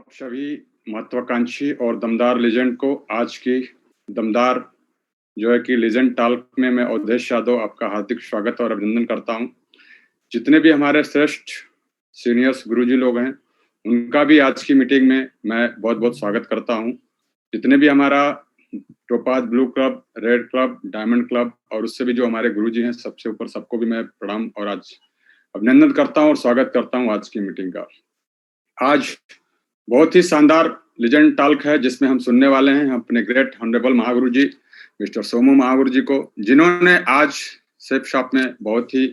आप सभी महत्वाकांक्षी और दमदार लेजेंड को आज की दमदार जो है कि लेजेंड टॉक में मैं अवधेश यादव आपका हार्दिक स्वागत और अभिनंदन करता हूं। जितने भी हमारे श्रेष्ठ सीनियर्स गुरुजी लोग हैं उनका भी आज की मीटिंग में मैं बहुत बहुत स्वागत करता हूं। जितने भी हमारा topaz blue club, red club, diamond club और उससे भी जो हमारे गुरुजी हैं सबसे ऊपर सबको भी मैं प्रणाम और आज अभिनंदन करता हूं और स्वागत करता हूं आज की मीटिंग का। आज बहुत ही शानदार लेजेंड टॉक है जिसमें हम सुनने वाले हैं अपने ग्रेट ऑनरेबल महागुरु जी मिस्टर सोमू महागुरु जी को, जिन्होंने आज सेफ शॉप में बहुत ही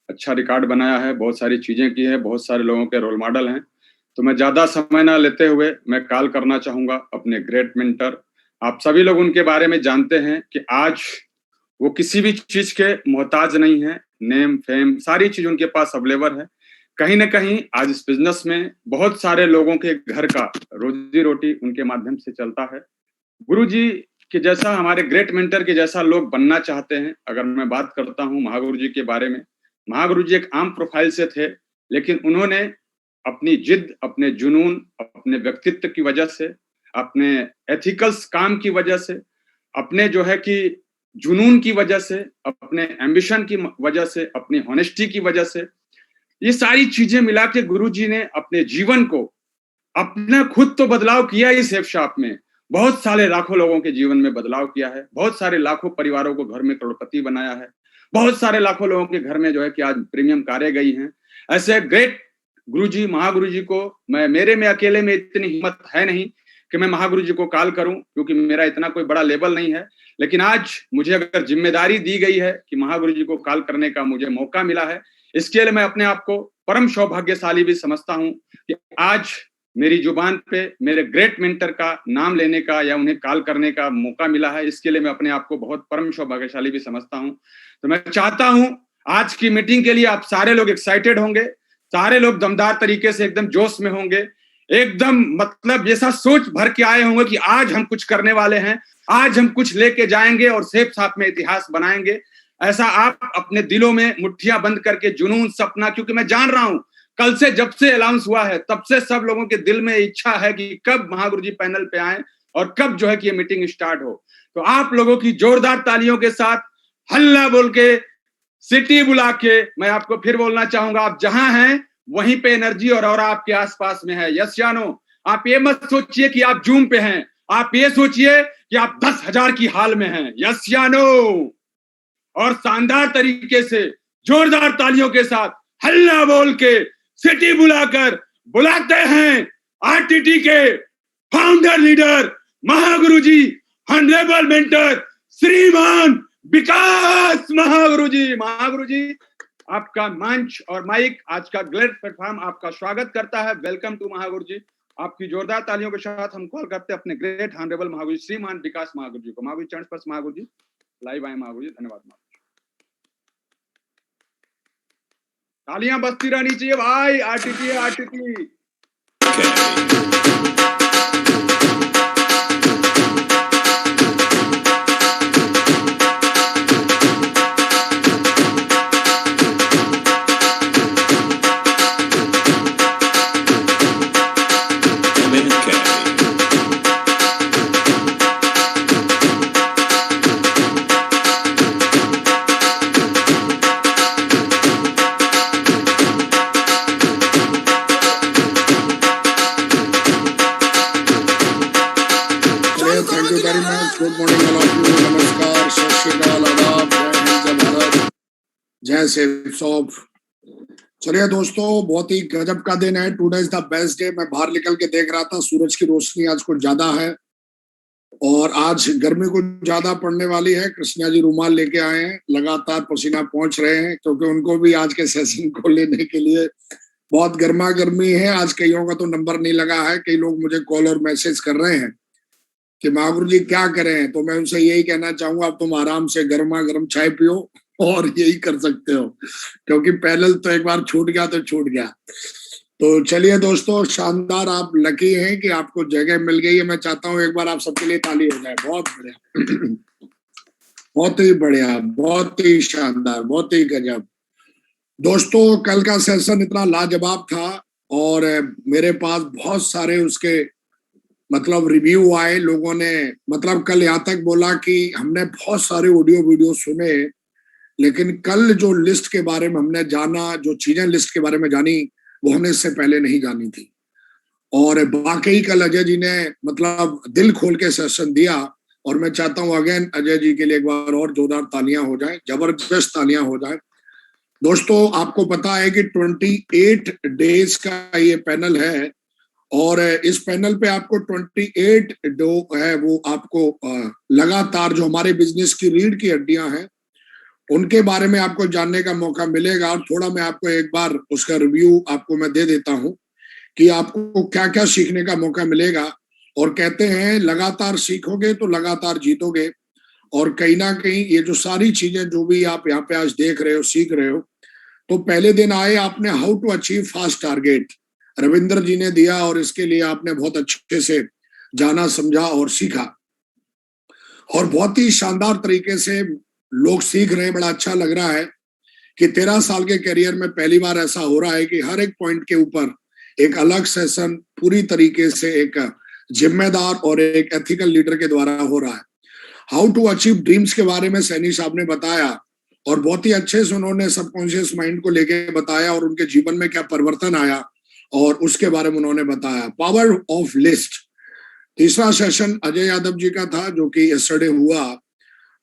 अच्छा रिकॉर्ड बनाया है, बहुत सारी चीजें की है, बहुत सारे लोगों के रोल मॉडल हैं। तो मैं ज्यादा समय ना लेते हुए मैं कॉल करना चाहूंगा अपने ग्रेट मेंटर। आप सभी लोग उनके बारे में जानते हैं कि आज वो किसी भी चीज के मोहताज नहीं है। नेम फेम सारी चीज उनके पास अवेलेबल है। कहीं ना कहीं आज इस बिजनेस में बहुत सारे लोगों के घर का रोजी रोटी उनके माध्यम से चलता है। गुरुजी के जैसा, हमारे ग्रेट मेंटर के जैसा लोग बनना चाहते हैं। अगर मैं बात करता हूं महागुरु जी के बारे में, महागुरु जी एक आम प्रोफाइल से थे, लेकिन उन्होंने अपनी जिद, अपने जुनून, अपने व्यक्तित्व की वजह से, अपने एथिकल्स काम की वजह से, अपने जो है कि जुनून की वजह से, अपने एम्बिशन की वजह से, अपनी हॉनेस्टी की वजह से, ये सारी चीजें मिला के गुरुजी ने अपने जीवन को अपना खुद तो बदलाव किया ही सेफ शॉप में, बहुत सारे लाखों लोगों के जीवन में बदलाव किया है, बहुत सारे लाखों परिवारों को घर में करोड़पति बनाया है, बहुत सारे लाखों लोगों के घर में जो है कि आज प्रीमियम कारें गई हैं। ऐसे ग्रेट गुरुजी महागुरु जी को मेरे में अकेले में इतनी हिम्मत है नहीं कि मैं महागुरु जी को कॉल करूं, क्योंकि मेरा इतना कोई बड़ा लेवल नहीं है। लेकिन आज मुझे अगर जिम्मेदारी दी गई है कि महागुरु जी को कॉल करने का मुझे मौका मिला है, इसके लिए मैं अपने आप को परम सौभाग्यशाली भी समझता हूं कि आज मेरी जुबान पे मेरे ग्रेट मेंटर का नाम लेने का या उन्हें कॉल करने का मौका मिला है। इसके लिए मैं अपने आप को बहुत परम सौभाग्यशाली भी समझता हूं। तो मैं चाहता हूं आज की मीटिंग के लिए आप सारे लोग एक्साइटेड होंगे, सारे लोग दमदार तरीके से एकदम जोश में होंगे, एकदम मतलब जैसा सोच भर के आए होंगे कि आज हम कुछ करने वाले हैं, आज हम कुछ लेके जाएंगे और सेफ साथ में इतिहास बनाएंगे। ऐसा आप अपने दिलों में मुट्ठियां बंद करके जुनून, सपना, क्योंकि मैं जान रहा हूं कल से जब से अनाउंस हुआ है तब से सब लोगों के दिल में इच्छा है कि कब महागुरु जी पैनल पे आए और कब जो है कि ये मीटिंग स्टार्ट हो। तो आप लोगों की जोरदार तालियों के साथ हल्ला बोल के, सिटी बुला के, मैं आपको फिर बोलना चाहूंगा, आप जहां हैं वहीं पे एनर्जी और आपके आसपास में है। यस या नो? आप ये मत सोचिए कि आप जूम पे हैं, आप ये सोचिए कि आप 10,000 की हाल में हैं। यस या नो? और शानदार तरीके से जोरदार तालियों के साथ हल्ला बोल के सिटी बुलाकर बुलाते हैं आरटीटी के फाउंडर लीडर महागुरु जी, ऑनरेबल मेंटर श्रीमान विकास महागुरु जी। महागुरु जी, आपका मंच और माइक, आज का ग्रेट प्लेटफॉर्म आपका स्वागत करता है। वेलकम टू महागुरु जी। आपकी जोरदार तालियों के साथ हम कॉल करते हैं अपने ग्रेट ऑनरेबल महागुरु जी श्रीमान विकास महागुरु जी को। महागुरु जी चरण स्पर्श महागुरु जी, लाइव आए महागुरु जी। धन्यवाद महागुरु। तालियां बजती रहनी चाहिए भाई। RTT RTT. जय सेफ शॉप। चलिए दोस्तों, बहुत ही गजब का दिन है। Today is the best day. मैं बाहर निकल के देख रहा था, सूरज की रोशनी आज कुछ ज्यादा है और आज गर्मी कुछ ज्यादा पड़ने वाली है। कृष्णा जी रुमाल लेके आए हैं, लगातार पसीना पहुंच रहे हैं क्योंकि उनको भी आज के सेशन को लेने के लिए बहुत गर्मा गर्मी है। आज कईयों का तो नंबर नहीं लगा है, कई लोग मुझे कॉल और मैसेज कर रहे हैं कि महागुरु जी क्या करें। तो मैं उनसे यही कहना चाहूंगा, अब तुम आराम से गर्मा गर्म चाय पियो और यही कर सकते हो, क्योंकि पैनल तो एक बार छूट गया तो छूट गया। तो चलिए दोस्तों, शानदार, आप लकी हैं कि आपको जगह मिल गई है। मैं चाहता हूं एक बार आप सबके लिए ताली हो जाए। बहुत बढ़िया, बहुत ही बढ़िया, बहुत ही शानदार, बहुत ही गजब। दोस्तों, कल का सेशन इतना लाजवाब था और मेरे पास बहुत सारे उसके मतलब रिव्यू आए। लोगों ने मतलब कल यहाँ तक बोला कि हमने बहुत सारे ऑडियो वीडियो सुने, लेकिन कल जो लिस्ट के बारे में हमने जाना, जो चीजें लिस्ट के बारे में जानी, वो हमने इससे पहले नहीं जानी थी। और वाकई कल अजय जी ने मतलब दिल खोल के सेशन दिया, और मैं चाहता हूं अगेन अजय जी के लिए एक बार और जोरदार तालियां हो जाए, जबरदस्त तालियां हो जाए। दोस्तों, आपको पता है कि 28 डेज का ये पैनल है, और इस पैनल पे आपको 28 जो है वो आपको लगातार जो हमारे बिजनेस की रीढ़ की हड्डियां हैं उनके बारे में आपको जानने का मौका मिलेगा। और थोड़ा मैं आपको एक बार उसका रिव्यू आपको मैं दे देता हूं कि आपको क्या क्या सीखने का मौका मिलेगा। और कहते हैं लगातार सीखोगे तो लगातार जीतोगे। और कहीं ना कहीं ये जो सारी चीजें जो भी आप यहाँ पे आज देख रहे हो, सीख रहे हो, तो पहले दिन आए आपने how to achieve fast target Ravindra ji ने दिया, और इसके लिए आपने बहुत अच्छे से जाना, समझा और सीखा, और बहुत ही शानदार तरीके से लोग सीख रहे हैं। बड़ा अच्छा लग रहा है कि 13 साल के करियर में पहली बार ऐसा हो रहा है कि हर एक पॉइंट के ऊपर एक अलग सेशन पूरी तरीके से एक जिम्मेदार और एक एथिकल लीडर के द्वारा हो रहा है। हाउ टू अचीव ड्रीम्स के बारे में सैनी साहब ने बताया, और बहुत ही अच्छे से उन्होंने सबकॉन्शियस माइंड को लेके बताया और उनके जीवन में क्या परिवर्तन आया, और उसके बारे में उन्होंने बताया। पावर ऑफ लिस्ट तीसरा सेशन अजय यादव जी का था, जो कि यस्टरडे हुआ,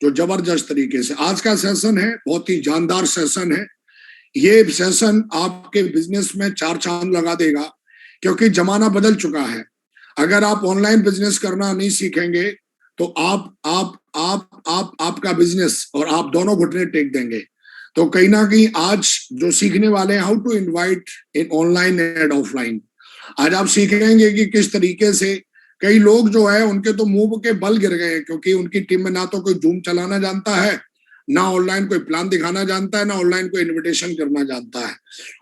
जो जबरदस्त तरीके से आज का सेशन है। बहुत ही जानदार सेशन है। ये सेशन आपके बिजनेस में 4 चांद लगा देगा, क्योंकि जमाना बदल चुका है। अगर आप ऑनलाइन बिजनेस करना नहीं सीखेंगे तो आपका बिजनेस और आप दोनों घुटने टेक देंगे। तो कहीं ना कहीं आज जो सीखने वाले हैं how to invite in online and offline, आज आप सीखेंगे कि किस तरीके से कई लोग जो है उनके तो मुंह के बल गिर गए हैं, क्योंकि उनकी टीम में ना तो कोई जूम चलाना जानता है, ना ऑनलाइन कोई प्लान दिखाना जानता है, ना ऑनलाइन कोई इनविटेशन करना जानता है।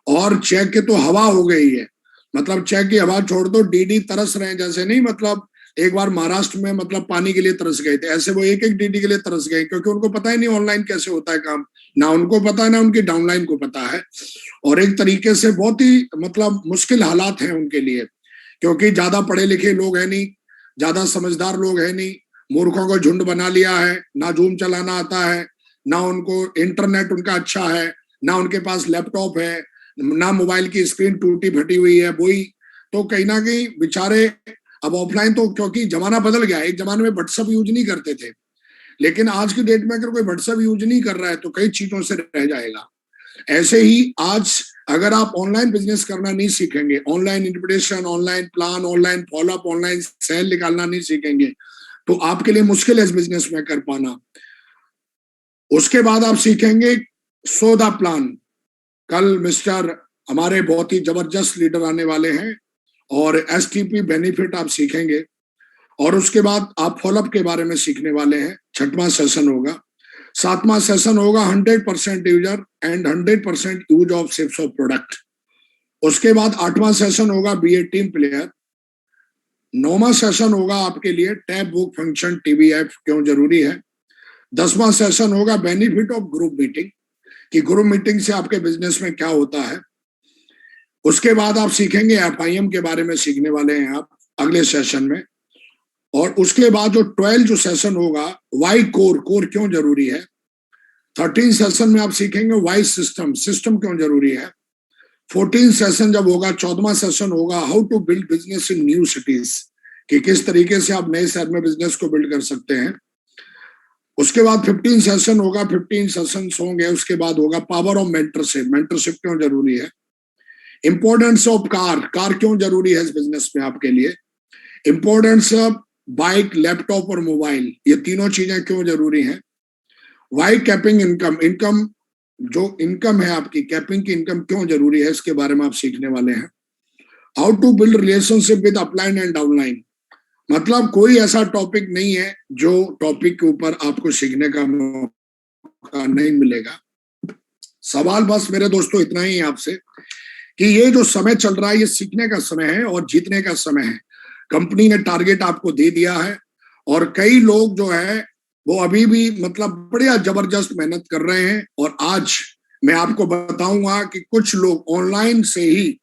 और चेक की तो हवा हो गई है, मतलब चेक की हवा छोड़ दो, डीडी तरस रहे हैं। जैसे नहीं, मतलब एक बार महाराष्ट्र में मतलब पानी के लिए तरस गए थे, ऐसे वो एक एक डीडी के लिए तरस गए, क्योंकि उनको पता ही नहीं ऑनलाइन कैसे होता है काम, ना उनको पता है ना उनकी डाउनलाइन को पता है। और एक तरीके से बहुत ही मतलब मुश्किल हालात हैं उनके लिए, क्योंकि ज्यादा पढ़े लिखे लोग है नहीं, ज्यादा समझदार लोग है नहीं, मूर्खों को झुंड बना लिया है। ना जूम चलाना आता है, ना उनको इंटरनेट उनका अच्छा है, ना उनके पास लैपटॉप है, ना मोबाइल की स्क्रीन टूटी फटी हुई है वही। तो कहीं ना कहीं बेचारे अब ऑफलाइन, तो क्योंकि जमाना बदल गया, एक जमाने में व्हाट्सएप यूज नहीं करते थे, लेकिन आज की डेट में अगर कोई व्हाट्सएप यूज नहीं कर रहा है तो कई चीजों से रह जाएगा। ऐसे ही आज अगर आप ऑनलाइन बिजनेस करना नहीं सीखेंगे, online invitation, online plan, online follow up, online sale निकालना नहीं सीखेंगे, तो आपके लिए मुश्किल है इस बिजनेस में कर पाना। उसके बाद आप सीखेंगे सौदा प्लान। कल मिस्टर हमारे बहुत ही जबरदस्त लीडर आने वाले हैं, और एसटीपी बेनिफिट आप सीखेंगे। और उसके बाद आप फॉलोअप के बारे में सीखने वाले हैं, 6वां सेशन होगा। 7वां सेशन होगा 100% user and 100% use of sips of product. उसके बाद 8वां सेशन होगा बी ए टीम प्लेयर। 9वां सेशन होगा आपके लिए tab book function TV app क्यों जरूरी है। 10वां सेशन होगा बेनिफिट ऑफ ग्रुप मीटिंग, कि ग्रुप मीटिंग से आपके बिजनेस में क्या होता है। उसके बाद आप सीखेंगे एफआईएम के बारे में सीखने वाले हैं आप अगले सेशन में। और उसके बाद जो 12 जो सेशन होगा वाई कोर, कोर क्यों जरूरी है। 13 सेशन में आप सीखेंगे वाई सिस्टम, सिस्टम क्यों जरूरी है। 14 सेशन जब होगा, 14वां सेशन होगा how to build business in new cities, कि किस तरीके से आप नए शहर में बिजनेस को बिल्ड कर सकते हैं। उसके बाद 15 सेशन होगा, 15 सेशन होंगे। उसके बाद होगा पावर ऑफ मेंटरशिप, मेंटरशिप क्यों जरूरी है। इंपॉर्टेंस ऑफ कार, कार क्यों जरूरी है इस बिजनेस में आपके लिए। इंपॉर्टेंस ऑफ बाइक, लैपटॉप और मोबाइल, ये तीनों चीजें क्यों जरूरी हैं। वाई कैपिंग इनकम, इनकम जो इनकम है आपकी, कैपिंग की इनकम क्यों जरूरी है, इसके बारे में आप सीखने वाले हैं। How to build relationship with upline and downline, मतलब कोई ऐसा टॉपिक नहीं है जो टॉपिक के ऊपर आपको सीखने का मौका नहीं मिलेगा। सवाल बस मेरे दोस्तों इतना ही है आपसे कि ये जो समय चल रहा है ये सीखने का समय है और जीतने का समय है। कंपनी ने टारगेट आपको दे दिया है, और कई लोग जो है वो अभी भी मतलब बढ़िया जबरदस्त मेहनत कर रहे हैं। और आज मैं आपको बताऊंगा कि कुछ लोग ऑनलाइन से ही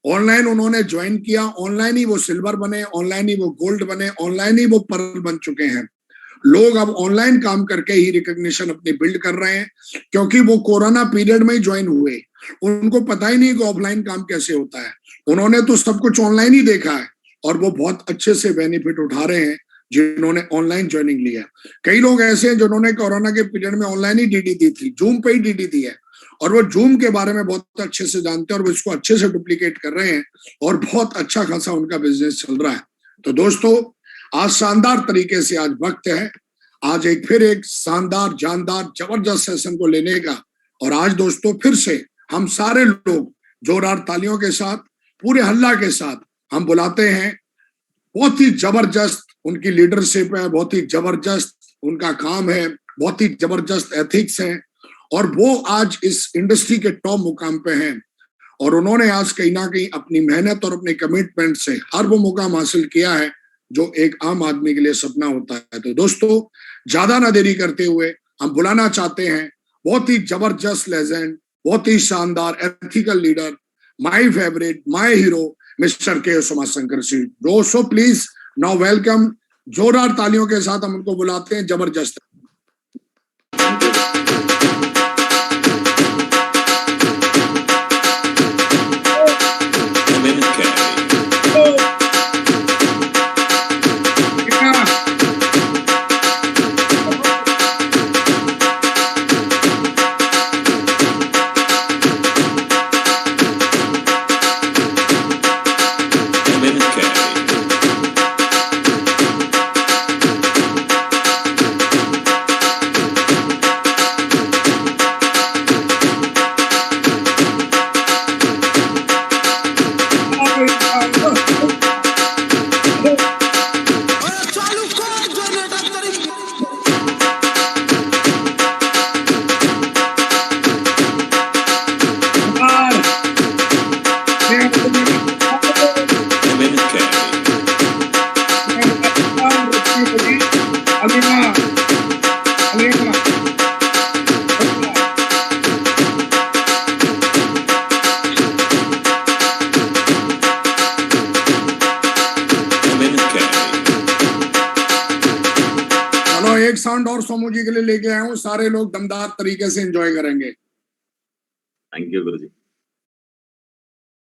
ऑनलाइन उन्होंने ज्वाइन किया, ऑनलाइन ही वो सिल्वर बने, ऑनलाइन ही वो गोल्ड बने, ऑनलाइन ही वो पर्ल बन चुके हैं। लोग अब ऑनलाइन काम करके ही रिकॉग्निशन अपनी बिल्ड कर रहे हैं, क्योंकि वो कोरोना पीरियड में ही ज्वाइन हुए। उनको पता ही नहीं कि ऑफलाइन काम कैसे होता है। उन्होंने तो सब कुछ ऑनलाइन ही देखा है और वो बहुत अच्छे से बेनिफिट उठा रहे हैं जिन्होंने ऑनलाइन ज्वाइनिंग लिया। कई लोग ऐसे हैं जिन्होंने कोरोना के पीरियड में ऑनलाइन ही डीडी दी थी, जूम पे ही डीडी दी है, और वो जूम के बारे में बहुत अच्छे से जानते हैं और वो इसको अच्छे से डुप्लीकेट कर रहे हैं और बहुत अच्छा खासा उनका बिजनेस चल रहा है। तो दोस्तों, आज शानदार तरीके से आज वक्त है आज फिर एक शानदार जानदार जबरदस्त सेशन को लेने का। और आज दोस्तों फिर से हम सारे लोग जोरदार तालियों के साथ, पूरे हल्ला के साथ हम बुलाते हैं। बहुत ही जबरदस्त उनकी लीडरशिप है, बहुत ही जबरदस्त उनका काम है, बहुत ही जबरदस्त एथिक्स है, और वो आज इस इंडस्ट्री के टॉप मुकाम पे हैं। और उन्होंने आज कहीं ना कहीं अपनी मेहनत और अपने कमिटमेंट से हर वो मुकाम हासिल किया है जो एक आम आदमी के लिए सपना होता है। तो दोस्तों, ज्यादा ना देरी करते हुए हम बुलाना चाहते हैं बहुत ही जबरदस्त लेजेंड, बहुत ही शानदार ethical leader, my favourite, my hero, mister के सोमाशंकर सिंह। दोस्तों प्लीज नाउ वेलकम, जोरदार तालियों के साथ हम उनको बुलाते हैं। जबरदस्त। एक साउंड और सोमू जी के लिए लेके आया हूँ, सारे लोग दमदार तरीके से एंजॉय करेंगे। थैंक यू गुरु जी।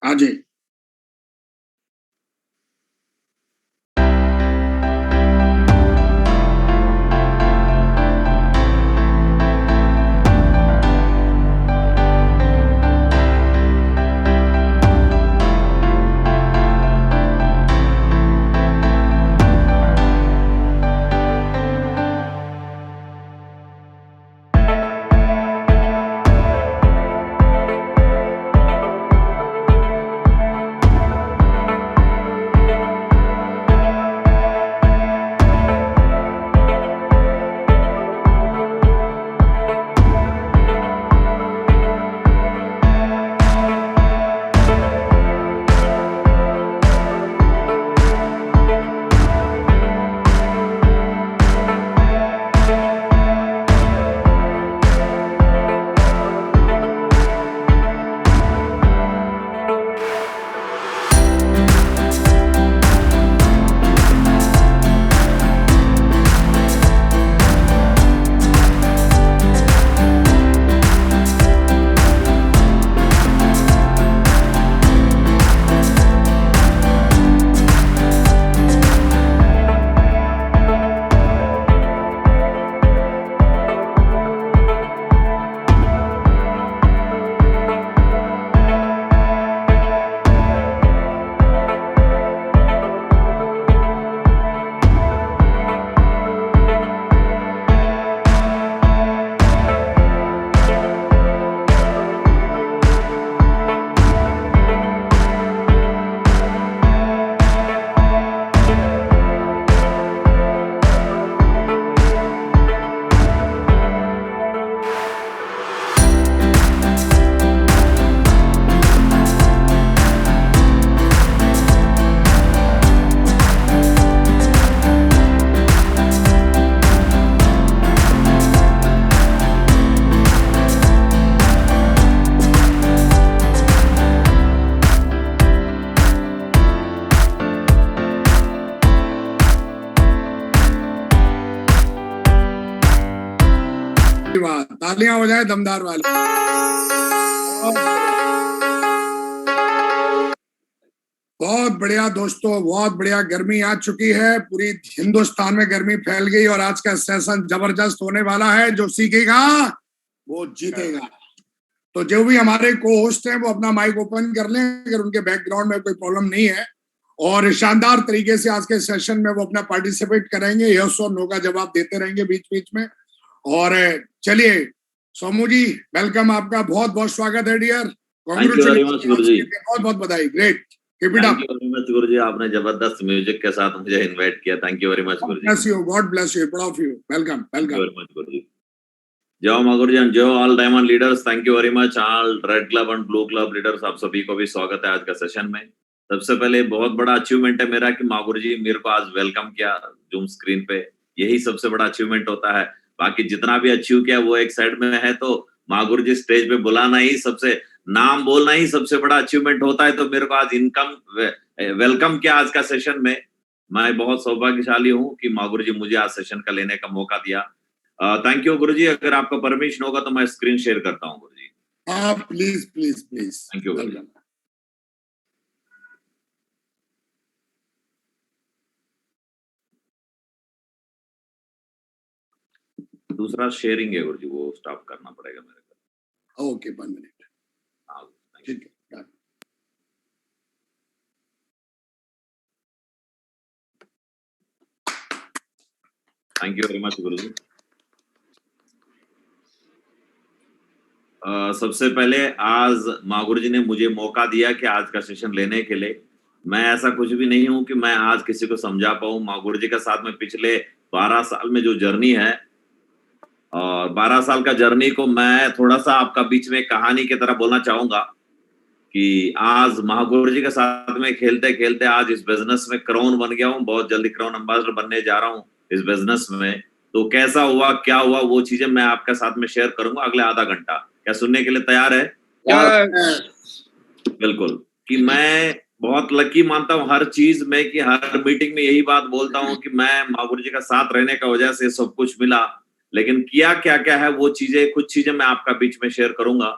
हाँ जी। बात, तालियां हो जाए दमदार वाली। बहुत बढ़िया दोस्तों, बहुत बढ़िया। गर्मी आ चुकी है, पूरी हिंदुस्तान में गर्मी फैल गई और आज का सेशन जबरदस्त होने वाला है। जो सीखेगा वो जीतेगा। तो जो भी हमारे को होस्ट हैं वो अपना माइक ओपन कर लें अगर उनके बैकग्राउंड में कोई प्रॉब्लम नहीं है, और शानदार तरीके से आज के सेशन में वो अपना पार्टिसिपेट करेंगे, यस और नो का जवाब देते रहेंगे बीच बीच में। और चलिए सोमू जी, वेलकम, आपका बहुत बहुत स्वागत है डियर। कांग्रेचुलेशन, बहुत बहुत बधाई, great, keep it up. Thank you very much Guruji, आपने जबरदस्त म्यूजिक के साथ मुझे इनवाइट किया। Thank you very much Guruji. God bless you, proud of you, welcome welcome. Very much Guruji. जय मां गुरुजी एंड जय all diamond leaders. Thank you very much all red club and blue club leaders, आप सभी को भी स्वागत है आज का सेशन में। सबसे पहले बहुत बड़ा अचीवमेंट है मेरा कि मां गुरुजी मेरे को आज वेलकम किया जूम स्क्रीन पे, यही सबसे बड़ा अचीवमेंट होता है। बाकी जितना भी अचीव किया वो एक साइड में है, तो मां गुरुजी स्टेज पे बुलाना ही, सबसे नाम बोलना ही सबसे बड़ा अचीवमेंट होता है। तो मेरे को आज वेलकम किया आज का सेशन में। मैं बहुत सौभाग्यशाली हूँ कि मां गुरुजी मुझे आज सेशन का लेने का मौका दिया। थैंक यू गुरुजी। अगर आपका परमिशन होगा तो मैं स्क्रीन शेयर करता हूँ Guruji. Please please please. Thank you Guruji. दूसरा शेयरिंग है गुरुजी, वो स्टॉप करना पड़ेगा मेरे को। Okay, 1 minute. हाँ ठीक है। थैंक यू वेरी मच गुरुजी। सबसे पहले आज मां गुरुजी ने मुझे मौका दिया कि आज का सेशन लेने के लिए। मैं ऐसा कुछ भी नहीं हूं कि मैं आज किसी को समझा पाऊं। मां गुरुजी के साथ में पिछले 12 साल में जो जर्नी है, और 12 साल का जर्नी को मैं थोड़ा सा आपका बीच में कहानी की तरह बोलना चाहूंगा कि आज मां गुरुजी के साथ में खेलते खेलते आज इस बिजनेस में क्राउन बन गया हूँ। बहुत जल्दी क्राउन एम्बेसडर बनने जा रहा हूँ इस बिजनेस में। तो कैसा हुआ, क्या हुआ, वो चीजें मैं आपके साथ में शेयर करूंगा अगले आधा घंटा। क्या सुनने के लिए तैयार है? बिल्कुल। कि मैं बहुत लकी मानता हूँ हर चीज में, कि हर मीटिंग में यही बात बोलता हूँ कि मैं मां गुरुजी का साथ रहने का वजह से सब कुछ मिला। लेकिन किया क्या क्या है वो चीजें, कुछ चीजें मैं आपका बीच में शेयर करूंगा।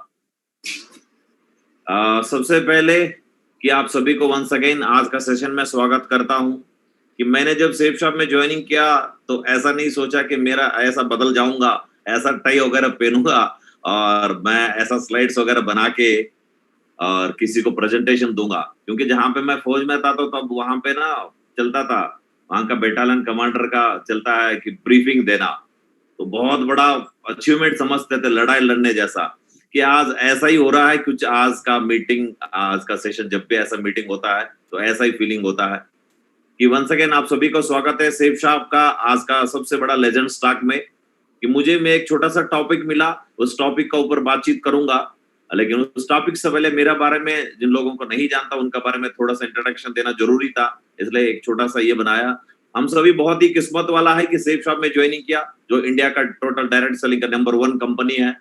सबसे पहले कि आप सभी को वंस अगेन आज का सेशन में स्वागत करता हूं। कि मैंने जब सेफ शॉप में ज्वाइनिंग किया तो ऐसा नहीं सोचा कि मेरा ऐसा बदल जाऊंगा, ऐसा टाई वगैरह पहनूंगा और मैं ऐसा स्लाइड्स वगैरह बना के और किसी को प्रेजेंटेशन दूंगा। क्योंकि जहां पे मैं फौज में था तो तब वहां पे ना चलता था, वहां का बटालियन कमांडर का चलता है कि ब्रीफिंग देना, तो बहुत बड़ा अचीवमेंट समझते थे, लड़ाई लड़ने जैसा। कि आज ऐसा ही हो रहा है कुछ। आज का मीटिंग, आज का सेशन जब भी ऐसा मीटिंग होता है तो ऐसा ही फीलिंग होता है। कि वंस अगेन आप सभी को स्वागत है सेफ शॉप का आज का सबसे बड़ा लेजेंड स्टॉक में। कि मुझे में एक छोटा सा टॉपिक मिला, उस टॉपिक का ऊपर बातचीत करूंगा। लेकिन उस टॉपिक से पहले मेरा बारे में जिन लोगों को नहीं जानता उनका बारे में थोड़ा सा इंट्रोडक्शन देना जरूरी था, इसलिए एक छोटा सा ये बनाया। हम सभी बहुत ही किस्मत वाला है कि सेफ शॉप में ज्वाइनिंग किया, जो इंडिया का टोटल डायरेक्ट सेलिंग का नंबर 1 कंपनी है।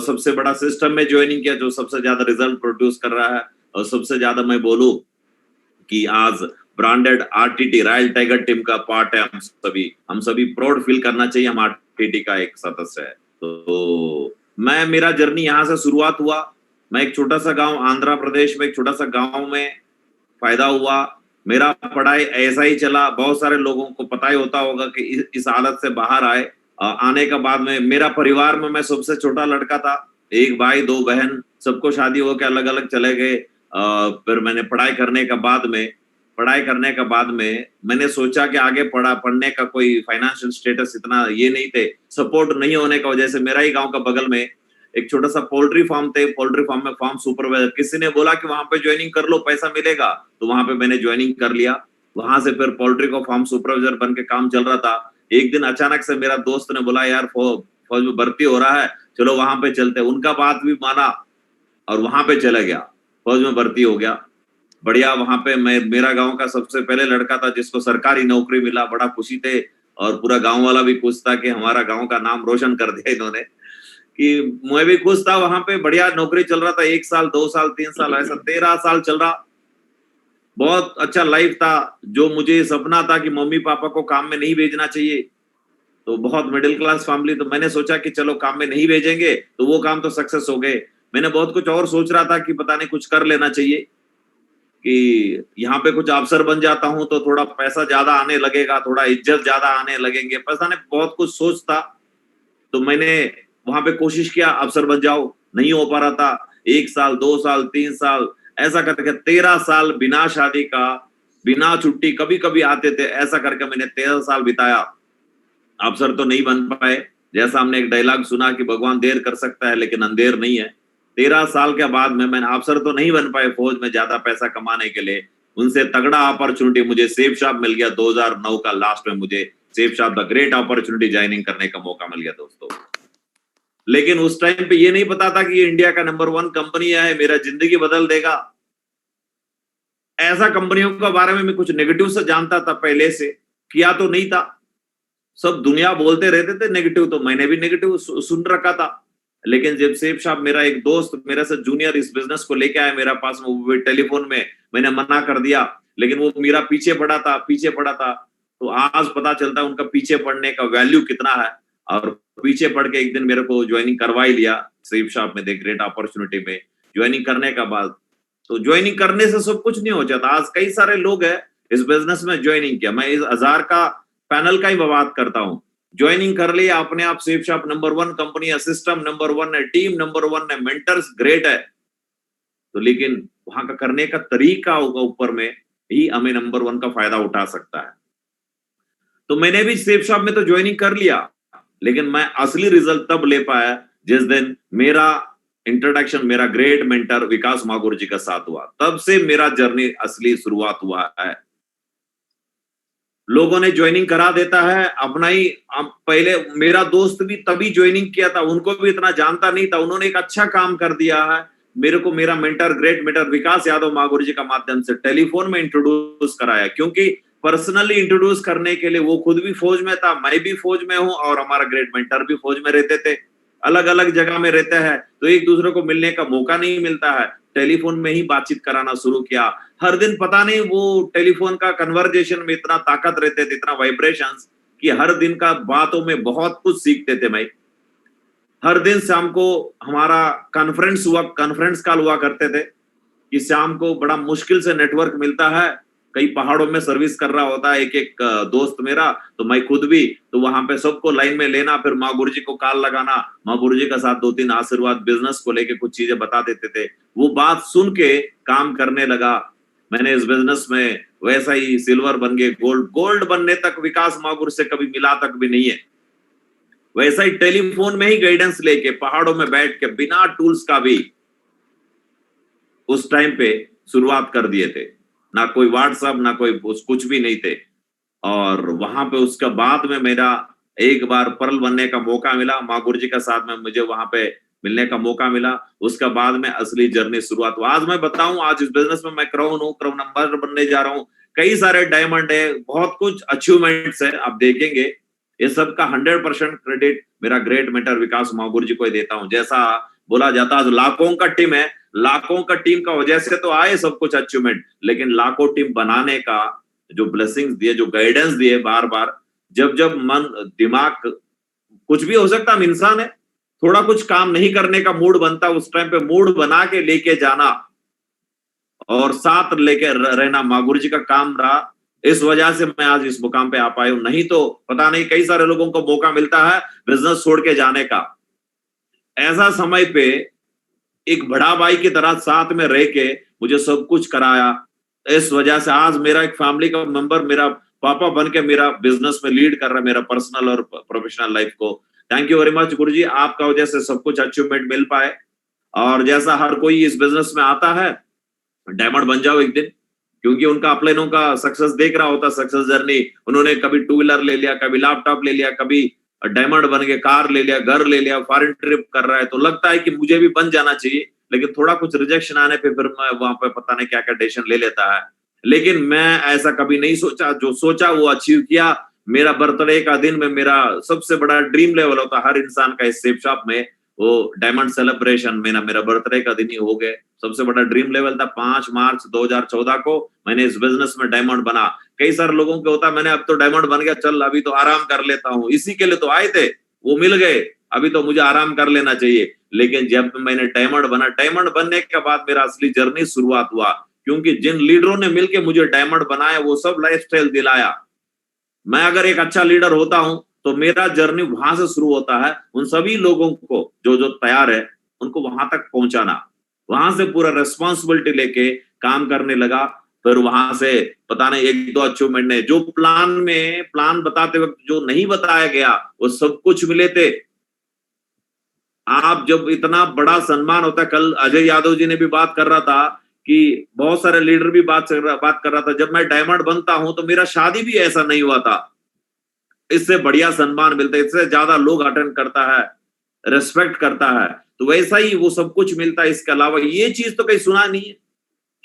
सबसे बड़ा सिस्टम में ज्वाइनिंग किया जो सबसे ज्यादा रिजल्ट प्रोड्यूस कर रहा है। और सबसे ज्यादा मैं बोलूं कि आज branded RTT royal tiger team का पार्ट है। हम सभी प्राउड फील करना चाहिए, हम आरटीटी का एक सदस्य है। तो मेरा जर्नी यहाँ से शुरुआत हुआ। मैं एक छोटा सा गांव आंध्र प्रदेश में, एक छोटा सा गांव में फायदा हुआ। मेरा पढ़ाई ऐसा ही चला। बहुत सारे लोगों को पता ही होता होगा कि इस हालत से बाहर आए। आने का बाद में मेरा परिवार में मैं सबसे छोटा लड़का था, 1 भाई 2 बहन, सबको शादी हो के अलग अलग चले गए। फिर मैंने पढ़ाई करने के बाद में मैंने सोचा कि आगे पढ़ने का कोई फाइनेंशियल स्टेटस इतना ये नहीं थे, सपोर्ट नहीं होने का वजह से मेरा ही गांव का बगल में एक छोटा सा पोल्ट्री फार्म थे। पोल्ट्री फार्म में फार्म सुपरवाइजर, किसी ने बोला कि वहां पे ज्वाइनिंग कर लो पैसा मिलेगा, तो वहां पे मैंने ज्वाइनिंग कर लिया। वहां से फिर पोल्ट्री को फार्म सुपरवाइजर बन के काम चल रहा था। एक दिन अचानक से मेरा दोस्त ने बोला यार फौज में भर्ती हो रहा है, चलो वहां पे चलते। उनका बात भी माना और वहां पे चला गया, फौज में भर्ती हो गया। बढ़िया। वहां पे मेरा गांव का सबसे पहले लड़का था जिसको सरकारी नौकरी मिला। बड़ा खुशी थे और पूरा गांव वाला भी खुश था कि हमारा गांव का नाम रोशन कर दिया इन्होंने। कि मैं भी खुश था। वहां पे बढ़िया नौकरी चल रहा था, 1 साल 2 साल 3 साल ऐसा 13 साल चल रहा। बहुत अच्छा लाइफ था। जो मुझे सपना था कि मम्मी पापा को काम में नहीं भेजना चाहिए, तो बहुत मिडिल क्लास फैमिली, तो मैंने सोचा कि चलो काम में नहीं भेजेंगे तो वो काम तो सक्सेस हो गए। मैंने बहुत कुछ और सोच रहा था कि पता नहीं कुछ कर लेना चाहिए कि यहाँ पे कुछ अफसर बन जाता हूँ तो थोड़ा पैसा ज्यादा आने लगेगा, थोड़ा इज्जत ज्यादा आने लगेंगे, पता नहीं बहुत कुछ सोच था। तो मैंने वहां पे कोशिश किया अफसर बन जाओ, नहीं हो पा रहा था। 1 साल 2 साल 3 साल ऐसा करके 13 साल बिना शादी का, बिना छुट्टी, कभी कभी आते थे, ऐसा करके मैंने 13 साल बिताया। अफसर तो नहीं बन पाए। जैसा हमने एक डायलॉग सुना कि भगवान देर कर सकता है लेकिन अंधेर नहीं है। 13 साल के बाद में मैंने अफसर तो नहीं बन पाए फौज में ज्यादा पैसा कमाने के लिए। उनसे तगड़ा अपॉर्चुनिटी मुझे सेफ शॉप मिल गया 2009 का लास्ट में, मुझे safe shop the great opportunity joining करने का मौका मिल गया दोस्तों। लेकिन उस टाइम पे ये नहीं पता था कि ये इंडिया का नंबर 1 कंपनी है, मेरा जिंदगी बदल देगा। ऐसा कंपनियों के बारे में मैं कुछ नेगेटिव से जानता था पहले से, किया तो नहीं था। सब दुनिया बोलते रहते थे नेगेटिव, तो मैंने भी नेगेटिव सुन रखा था। लेकिन जब सेफ शॉप, मेरा एक दोस्त मेरे से जूनियर इस बिजनेस को लेके आया मेरा पास में, वो टेलीफोन में, मैंने मना कर दिया लेकिन वो मेरा पीछे पड़ा था। तो आज पता चलता है उनका पीछे पड़ने का वैल्यू कितना है। और पीछे पड़ के एक दिन मेरे को ज्वाइनिंग करवा ही लिया सेफ शॉप में, द ग्रेट अपॉर्चुनिटी में। ज्वाइनिंग करने का बाद, तो ज्वाइनिंग करने से सब कुछ नहीं हो जाता। आज कई सारे लोग हैं इस बिजनेस में ज्वाइनिंग किया, मैं इस 1000 का पैनल का ही बात करता हूँ। ज्वाइनिंग कर लिया अपने आप, सेफ शॉप नंबर 1 कंपनी है, सिस्टम नंबर 1 है, टीम नंबर 1 है, मेंटर्स ग्रेट है। तो लेकिन वहां का करने का तरीका होगा ऊपर में ही हमें नंबर 1 का फायदा उठा सकता है। तो मैंने भी सेफ शॉप में तो ज्वाइनिंग कर लिया, लेकिन मैं असली रिजल्ट तब ले पाया जिस दिन मेरा इंट्रोडक्शन मेरा ग्रेट मेंटर विकास मागुर जी का साथ हुआ। तब से मेरा जर्नी असली शुरुआत हुआ है। लोगों ने ज्वाइनिंग करा देता है अपना ही। पहले मेरा दोस्त भी तभी ज्वाइनिंग किया था, उनको भी इतना जानता नहीं था, उन्होंने एक अच्छा काम कर दिया है। मेरे को मेरा मेंटर ग्रेट मेंटर विकास यादव मागुर जी का माध्यम से टेलीफोन में इंट्रोड्यूस कराया, क्योंकि पर्सनली इंट्रोड्यूस करने के लिए वो खुद भी फौज में था, मैं भी फौज में हूं और हमारा ग्रेट मेंटर भी फौज में रहते थे। अलग अलग जगह में रहते हैं तो एक दूसरे को मिलने का मौका नहीं मिलता है। टेलीफोन में ही बातचीत कराना शुरू किया। हर दिन पता नहीं वो टेलीफोन का कन्वर्जेशन में इतना ताकत रहते थे, इतना वाइब्रेशंस, कि हर दिन का बातों में बहुत कुछ सीखते थे। मैं हर दिन शाम को हमारा कॉन्फ्रेंस कॉल हुआ करते थे कि शाम को बड़ा मुश्किल से नेटवर्क मिलता है, कई पहाड़ों में सर्विस कर रहा होता है एक दोस्त मेरा, तो मैं खुद भी, तो वहां पे सबको लाइन में लेना, फिर माँ गुरु जी को कॉल लगाना, माँ गुरु जी का साथ 2-3 आशीर्वाद बिजनेस को लेके कुछ चीजें बता देते थे। वो बात सुन के काम करने लगा। मैंने इस बिजनेस में वैसा ही सिल्वर बन गए, गोल्ड बनने तक विकास माँ गुरु से कभी मिला तक भी नहीं है। वैसा ही टेलीफोन में ही गाइडेंस लेके पहाड़ों में बैठ के बिना टूल्स का भी उस टाइम पे शुरुआत कर दिए थे। ना कोई व्हाट्सएप, ना कोई कुछ भी नहीं थे। और वहां पे उसका बाद में मेरा एक बार पर्ल बनने का मौका मिला, माँ गुरु जी का साथ में मुझे वहां पे मिलने का मौका मिला। उसका बाद में असली जर्नी शुरुआत हुआ। आज मैं बताऊं, आज इस बिजनेस में मैं क्राउन हूँ, क्राउन नंबर बनने जा रहा हूँ, कई सारे डायमंड है, बहुत कुछ अचीवमेंट्स है, आप देखेंगे। ये सब का 100% क्रेडिट मेरा ग्रेट मेंटर विकास माँ गुरु जी को देता हूँ। जैसा बोला जाता है लाखों का टीम है, लाखों का टीम का वजह से तो आए सब कुछ अचीवमेंट, लेकिन लाखों टीम बनाने का जो ब्लेसिंग्स दिए, जो गाइडेंस दिए बार बार, जब मन दिमाग, कुछ भी हो सकता, हम इंसान है, थोड़ा कुछ काम नहीं करने का मूड बनता, उस टाइम पे मूड बना के लेके जाना और साथ लेके रहना माँ गुरु जी का काम रहा। इस वजह से मैं आज इस मुकाम पे आ पाया हूं। नहीं तो पता नहीं कई सारे लोगों को मौका मिलता है बिजनेस छोड़ के जाने का। ऐसा समय पे एक बड़ा भाई की तरह साथ में रह के मुझे सब कुछ कराया। इस वजह से आज मेरा एक फैमिली का मेंबर, मेरा पापा बन के मेरा बिजनेस में लीड कर रहा है, मेरा पर्सनल और प्रोफेशनल लाइफ को। थैंक यू वेरी मच गुरु जी, आपका वजह से सब कुछ अचीवमेंट मिल पाए। और जैसा हर कोई इस बिजनेस में आता है, डायमंड बन जाओ एक दिन, क्योंकि उनका अपलाइनों का सक्सेस देख रहा होता, सक्सेस जर्नी। उन्होंने कभी 2 व्हीलर ले लिया, कभी लैपटॉप ले लिया, कभी डायमंड बन के कार ले लिया, घर ले लिया, फॉरेन ट्रिप कर रहा है, तो लगता है कि मुझे भी बन जाना चाहिए। लेकिन थोड़ा कुछ रिजेक्शन आने पे फिर मैं वहां पे पता नहीं क्या क्या डिसीजन ले लेता है। लेकिन मैं ऐसा कभी नहीं सोचा, जो सोचा वो अचीव किया। मेरा बर्थडे का दिन में मेरा सबसे बड़ा ड्रीम लेवल होता हर इंसान का इस सेफ शॉप में, वो डायमंड सेलिब्रेशन में मेरा बर्थडे का दिन ही हो गए। सबसे बड़ा ड्रीम लेवल था 5 मार्च 2014 को मैंने इस बिजनेस में डायमंड बना। कई सारे लोगों के होता मैंने अब तो डायमंड बन गया, चल अभी तो आराम कर लेता हूँ, इसी के लिए तो आए थे, वो मिल गए, अभी तो मुझे आराम कर लेना चाहिए। लेकिन जब मैंने डायमंड बना, डायमंड बनने के बाद मेरा असली जर्नी शुरुआत हुआ, क्योंकि जिन लीडरों ने मिलके मुझे डायमंड बनाया वो सब लाइफस्टाइल दिलाया। मैं अगर एक अच्छा लीडर होता हूं तो मेरा जर्नी वहां से शुरू होता है, उन सभी लोगों को जो तैयार है उनको वहां तक पहुंचाना, वहां से पूरा रेस्पॉन्सिबिलिटी लेके काम करने लगा। फिर वहां से पता नहीं 1-2 अचीवमेंट ने जो प्लान बताते वक्त जो नहीं बताया गया वो सब कुछ मिले थे। आप जब इतना बड़ा सम्मान होता है, कल अजय यादव जी ने भी बात कर रहा था कि बहुत सारे लीडर भी बात कर रहा था, जब मैं डायमंड बनता हूं तो मेरा शादी भी ऐसा नहीं हुआ था, इससे बढ़िया सम्मान मिलता है, इससे ज्यादा लोग अटेंड करता है, रेस्पेक्ट करता है, तो वैसा ही वो सब कुछ मिलता है। इसके अलावा ये चीज तो कहीं सुना नहीं है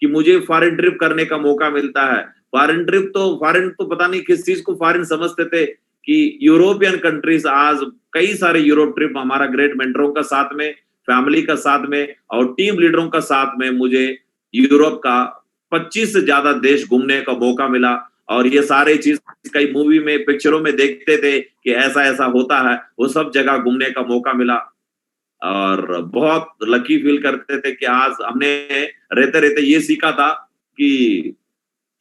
कि मुझे फॉरेन ट्रिप करने का मौका मिलता है। फॉरेन तो पता नहीं किस चीज को फॉरेन समझते थे कि यूरोपियन कंट्रीज, आज कई सारे यूरोप ट्रिप हमारा ग्रेट मेंटरों का साथ में, फैमिली का साथ में और टीम लीडरों का साथ में मुझे यूरोप का 25 से ज्यादा देश घूमने का मौका मिला। और ये सारे चीज कई मूवी में, पिक्चरों में देखते थे कि ऐसा ऐसा होता है, वो सब जगह घूमने का मौका मिला और बहुत लकी फील करते थे कि आज हमने रहते रहते ये सीखा था कि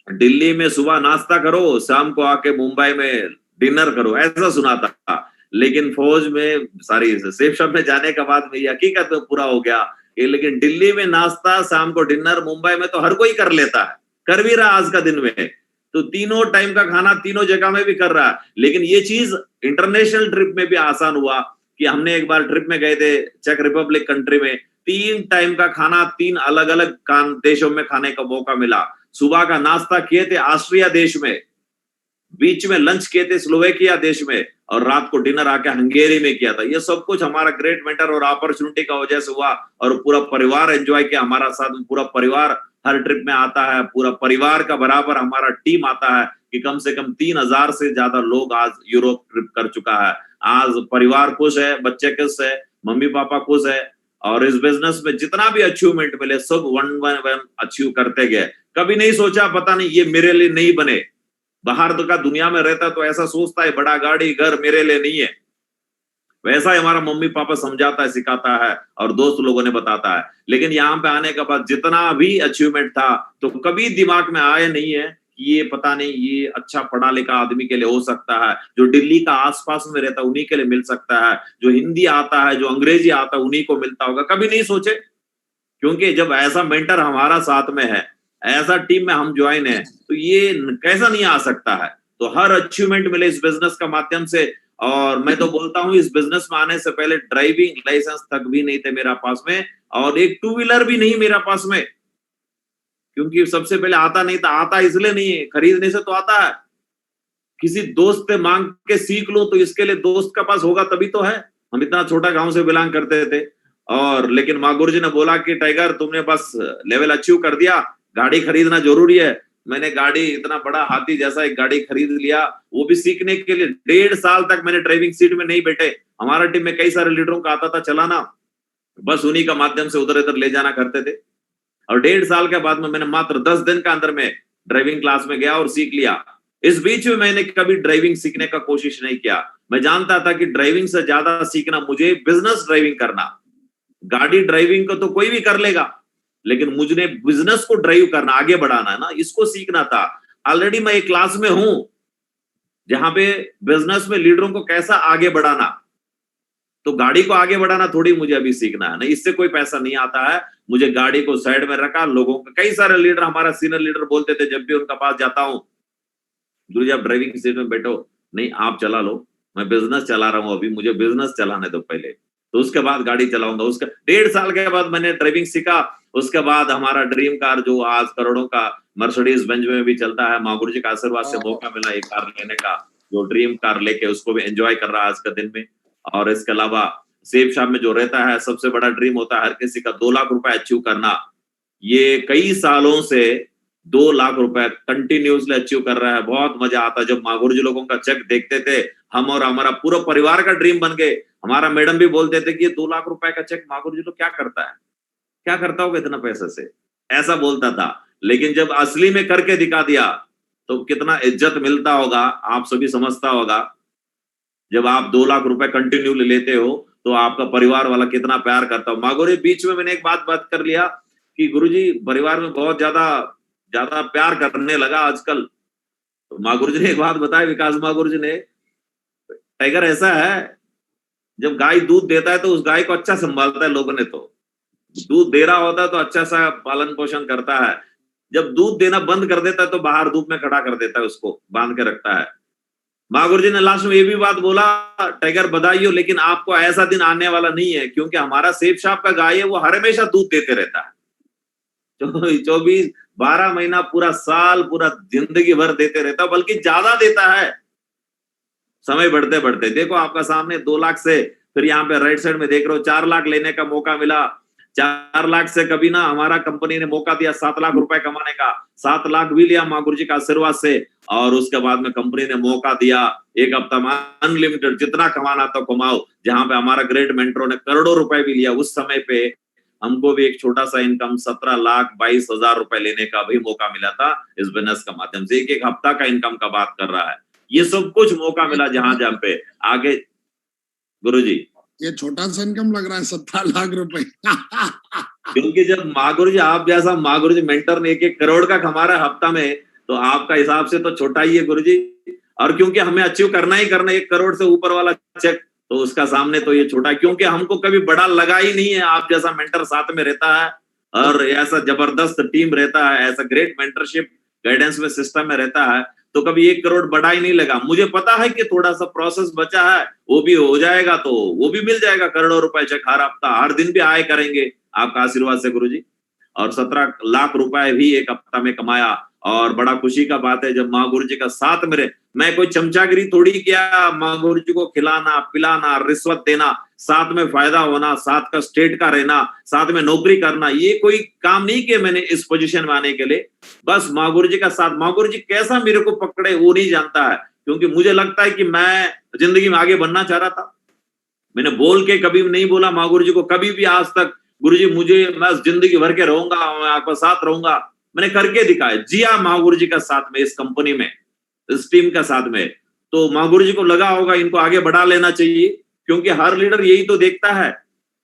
दिल्ली में सुबह नाश्ता करो, शाम को आके मुंबई में डिनर करो, ऐसा सुना था। लेकिन फौज में सेफ शॉप में जाने के बाद में ये हकीकत में पूरा हो गया। लेकिन दिल्ली में नाश्ता, शाम को डिनर, मुंबई में तो हर कोई कर लेता है, कर भी रहा आज का दिन में, तो तीनों टाइम का खाना तीनों जगह में भी कर रहा है। लेकिन ये चीज इंटरनेशनल ट्रिप में भी आसान हुआ कि हमने एक बार ट्रिप में गए थे चेक रिपब्लिक कंट्री में, 3 टाइम का खाना 3 अलग अलग देशों में खाने का मौका मिला। सुबह का नाश्ता किए थे ऑस्ट्रिया देश में, बीच में लंच किए थे स्लोवेकिया देश में और रात को डिनर आके हंगेरी में किया था। ये सब कुछ हमारा ग्रेट मेंटर और अपॉर्चुनिटी का वजह से हुआ और पूरा परिवार एंजॉय किया हमारा साथ। पूरा परिवार हर ट्रिप में आता है, पूरा परिवार का बराबर हमारा टीम आता है कि कम से कम 3000 से ज्यादा लोग आज यूरोप ट्रिप कर चुका है। आज परिवार खुश है, बच्चे खुश है, मम्मी पापा खुश है और इस बिजनेस में जितना भी अचीवमेंट मिले सब वन अचीव करते गए। कभी नहीं सोचा पता नहीं ये मेरे लिए नहीं बने। बाहर का दुनिया में रहता तो ऐसा सोचता है बड़ा गाड़ी घर मेरे लिए नहीं है, वैसा ही हमारा मम्मी पापा समझाता है, सिखाता है और दोस्त लोगों ने बताता है। लेकिन यहाँ पे आने के बाद जितना भी अचीवमेंट था तो कभी दिमाग में आया नहीं है कि ये पता नहीं ये अच्छा पढ़ा लिखा आदमी के लिए हो सकता है, जो दिल्ली का आसपास में रहता है उन्हीं के लिए मिल सकता है, जो हिंदी आता है, जो अंग्रेजी आता है उन्हीं को मिलता होगा। कभी नहीं सोचे, क्योंकि जब ऐसा मेंटर हमारा साथ में है, ऐसा टीम में हम ज्वाइन है तो ये कैसा नहीं आ सकता है। तो हर अचीवमेंट मिले इस बिजनेस का माध्यम से। और मैं तो बोलता हूँ इस बिजनेस में आने से पहले ड्राइविंग लाइसेंस तक भी नहीं थे मेरा पास में और एक 2 व्हीलर भी नहीं मेरा पास में, क्योंकि सबसे पहले आता नहीं था। आता इसलिए नहीं है, खरीदने से तो आता है, किसी दोस्त से मांग के सीख लो तो इसके लिए दोस्त का पास होगा तभी तो है। हम इतना छोटा गांव से बिलोंग करते थे और लेकिन माँ गुरु जी ने बोला कि टाइगर तुमने बस लेवल अचीव कर दिया, गाड़ी खरीदना जरूरी है। मैंने गाड़ी, इतना बड़ा हाथी जैसा एक गाड़ी खरीद लिया, वो भी सीखने के लिए। 1.5 साल तक मैंने ड्राइविंग सीट में नहीं बैठे। हमारा टीम में कई सारे लीडरों का आता था चलाना, बस उन्हीं का माध्यम से उधर इधर ले जाना करते थे। और 1.5 साल के बाद में मैंने मात्र 10 दिन का अंदर में ड्राइविंग क्लास में गया और सीख लिया। इस बीच में मैंने कभी ड्राइविंग सीखने का कोशिश नहीं किया। मैं जानता था कि ड्राइविंग से ज्यादा सीखना मुझे बिजनेस ड्राइविंग करना। गाड़ी ड्राइविंग को तो कोई भी कर लेगा, लेकिन मुझे बिजनेस को ड्राइव करना, आगे बढ़ाना है ना, इसको सीखना था। ऑलरेडी मैं एक क्लास में हूं जहां पे बिजनेस में लीडरों को कैसा आगे बढ़ाना, तो गाड़ी को आगे बढ़ाना थोड़ी मुझे अभी सीखना है ना, इससे कोई पैसा नहीं आता है। मुझे गाड़ी को साइड में रखा, लोगों को, कई सारे लीडर, हमारा सीनियर लीडर बोलते थे जब भी उनका पास जाता हूं, गुरु जी आप ड्राइविंग सीट में बैठो, नहीं आप चला लो, मैं बिजनेस चला रहा हूं, अभी मुझे बिजनेस चलाने दो पहले, तो उसके बाद गाड़ी चलाऊंगा। उसका 1.5 साल के बाद मैंने ड्राइविंग सीखा। उसके बाद हमारा ड्रीम कार जो आज करोड़ों का मर्सिडीज बेंज में भी चलता है, माँ गुरु जी का आशीर्वाद से मौका मिला एक कार लेने का, जो ड्रीम कार लेके उसको भी एंजॉय कर रहा है आज के दिन में। और इसके अलावा सेफ शॉप में जो रहता है, सबसे बड़ा ड्रीम होता है हर किसी का 2 लाख रुपए अचीव करना। ये कई सालों से 2 लाख रुपए कंटिन्यूसली अचीव कर रहा है। बहुत मजा आता जब माँ गुरुजी लोगों का चेक देखते थे, हम और हमारा पूरा परिवार का ड्रीम बन गए। हमारा मैडम भी बोलते थे कि ये 2 लाख रुपए का चेक माँ गुरुजी लोग क्या करता है, क्या करता होगा इतना पैसे से, ऐसा बोलता था। लेकिन जब असली में करके दिखा दिया तो कितना इज्जत मिलता होगा, आप सभी समझता होगा। जब आप 2 लाख रुपए कंटिन्यू लेते हो तो आपका परिवार वाला कितना प्यार करता हो। माँ गुरुजी बीच में मैंने एक बात कर लिया कि गुरुजी परिवार में बहुत ज्यादा प्यार करने लगा आजकल। तो माँ गुरुजी ने एक बात बताई, विकास माँ गुरुजी ने, टाइगर ऐसा है, जब गाय दूध देता है तो उस गाय को अच्छा संभालता है लोगों ने, तो दूध दे रहा होता है तो अच्छा सा पालन पोषण करता है। जब दूध देना बंद कर देता है तो बाहर धूप में खड़ा कर देता है, उसको बांध के रखता है। माँ गुरुजी ने लास्ट में ये भी बात बोला, टाइगर बधाई हो, लेकिन आपको ऐसा दिन आने वाला नहीं है, क्योंकि हमारा सेफ शॉप का गाय है वो हमेशा दूध देते रहता है। 12 महीना, पूरा साल, पूरा जिंदगी भर देते रहता है, बल्कि ज्यादा देता है समय बढ़ते बढ़ते। देखो आपका सामने 2 लाख से, फिर यहाँ पे राइट साइड में देख रहे हो 4 लाख लेने का मौका मिला। 4 लाख से कभी ना हमारा कंपनी ने मौका दिया 7 लाख रुपए कमाने का, 7 लाख भी लिया माँ गुरुजी का आशीर्वाद से। और उसके बाद में कंपनी ने मौका दिया 1 हफ्ता में अनलिमिटेड जितना कमाना तो कमाओ, जहां पे हमारा ग्रेट मेंटरों ने करोड़ों रुपए भी लिया। उस समय पे हमको भी एक छोटा सा इनकम 17,22,000 रुपए लेने का भी मौका मिला था इस बिजनेस का माध्यम से। एक हफ्ता का इनकम का बात कर रहा है। ये सब कुछ मौका मिला जहां पे आगे। गुरुजी ये छोटा सा इनकम लग रहा है 17 लाख रुपए। क्योंकि जब माँ गुरुजी, आप जैसा माँ गुरुजी मेंटर ने 1-1 करोड़ का कमा रहा है हफ्ता में, तो आपका हिसाब से तो छोटा ही है गुरुजी। और क्योंकि हमें अचीव करना ही करना 1 करोड़ से ऊपर वाला चेक, तो उसका सामने तो ये छोटा है, क्योंकि हमको कभी बड़ा लगा ही नहीं है। आप जैसा मेंटर साथ में रहता है और ऐसा जबरदस्त टीम रहता है, ऐसा ग्रेट मेंटरशिप गाइडेंस में सिस्टम में रहता है, तो कभी 1 करोड़ बड़ा ही नहीं लगा। मुझे पता है कि थोड़ा सा प्रोसेस बचा है, वो भी हो जाएगा तो वो भी मिल जाएगा करोड़ों रुपए चेक हर हफ्ता, हर दिन भी आए करेंगे आपका आशीर्वाद से गुरुजी। और 17 लाख रुपए भी 1 हफ्ता में कमाया। और बड़ा खुशी का बात है जब माँ गुरुजी का साथ मेरे, मैं कोई चमचागिरी थोड़ी किया, माँ गुरुजी को खिलाना पिलाना, रिश्वत देना, साथ में फायदा होना, साथ का स्टेट का रहना, साथ में नौकरी करना, ये कोई काम नहीं किया मैंने इस पोजीशन में आने के लिए। बस माँ गुरुजी का साथ, माँ गुरुजी कैसा मेरे को पकड़े वो नहीं जानता है, क्योंकि मुझे लगता है कि मैं जिंदगी में आगे बढ़ना चाह रहा था। मैंने बोल के कभी नहीं बोला माँ गुरुजी को कभी भी आज तक, गुरुजी मुझे, मैं जिंदगी भर के रहूंगा, मैं आपका साथ रहूंगा। मैंने करके दिखाया, जिया माँ गुरुजी का साथ में, इस कंपनी में, इस टीम का साथ में। तो माँ गुरुजी को लगा होगा इनको आगे बढ़ा लेना चाहिए, क्योंकि हर लीडर यही तो देखता है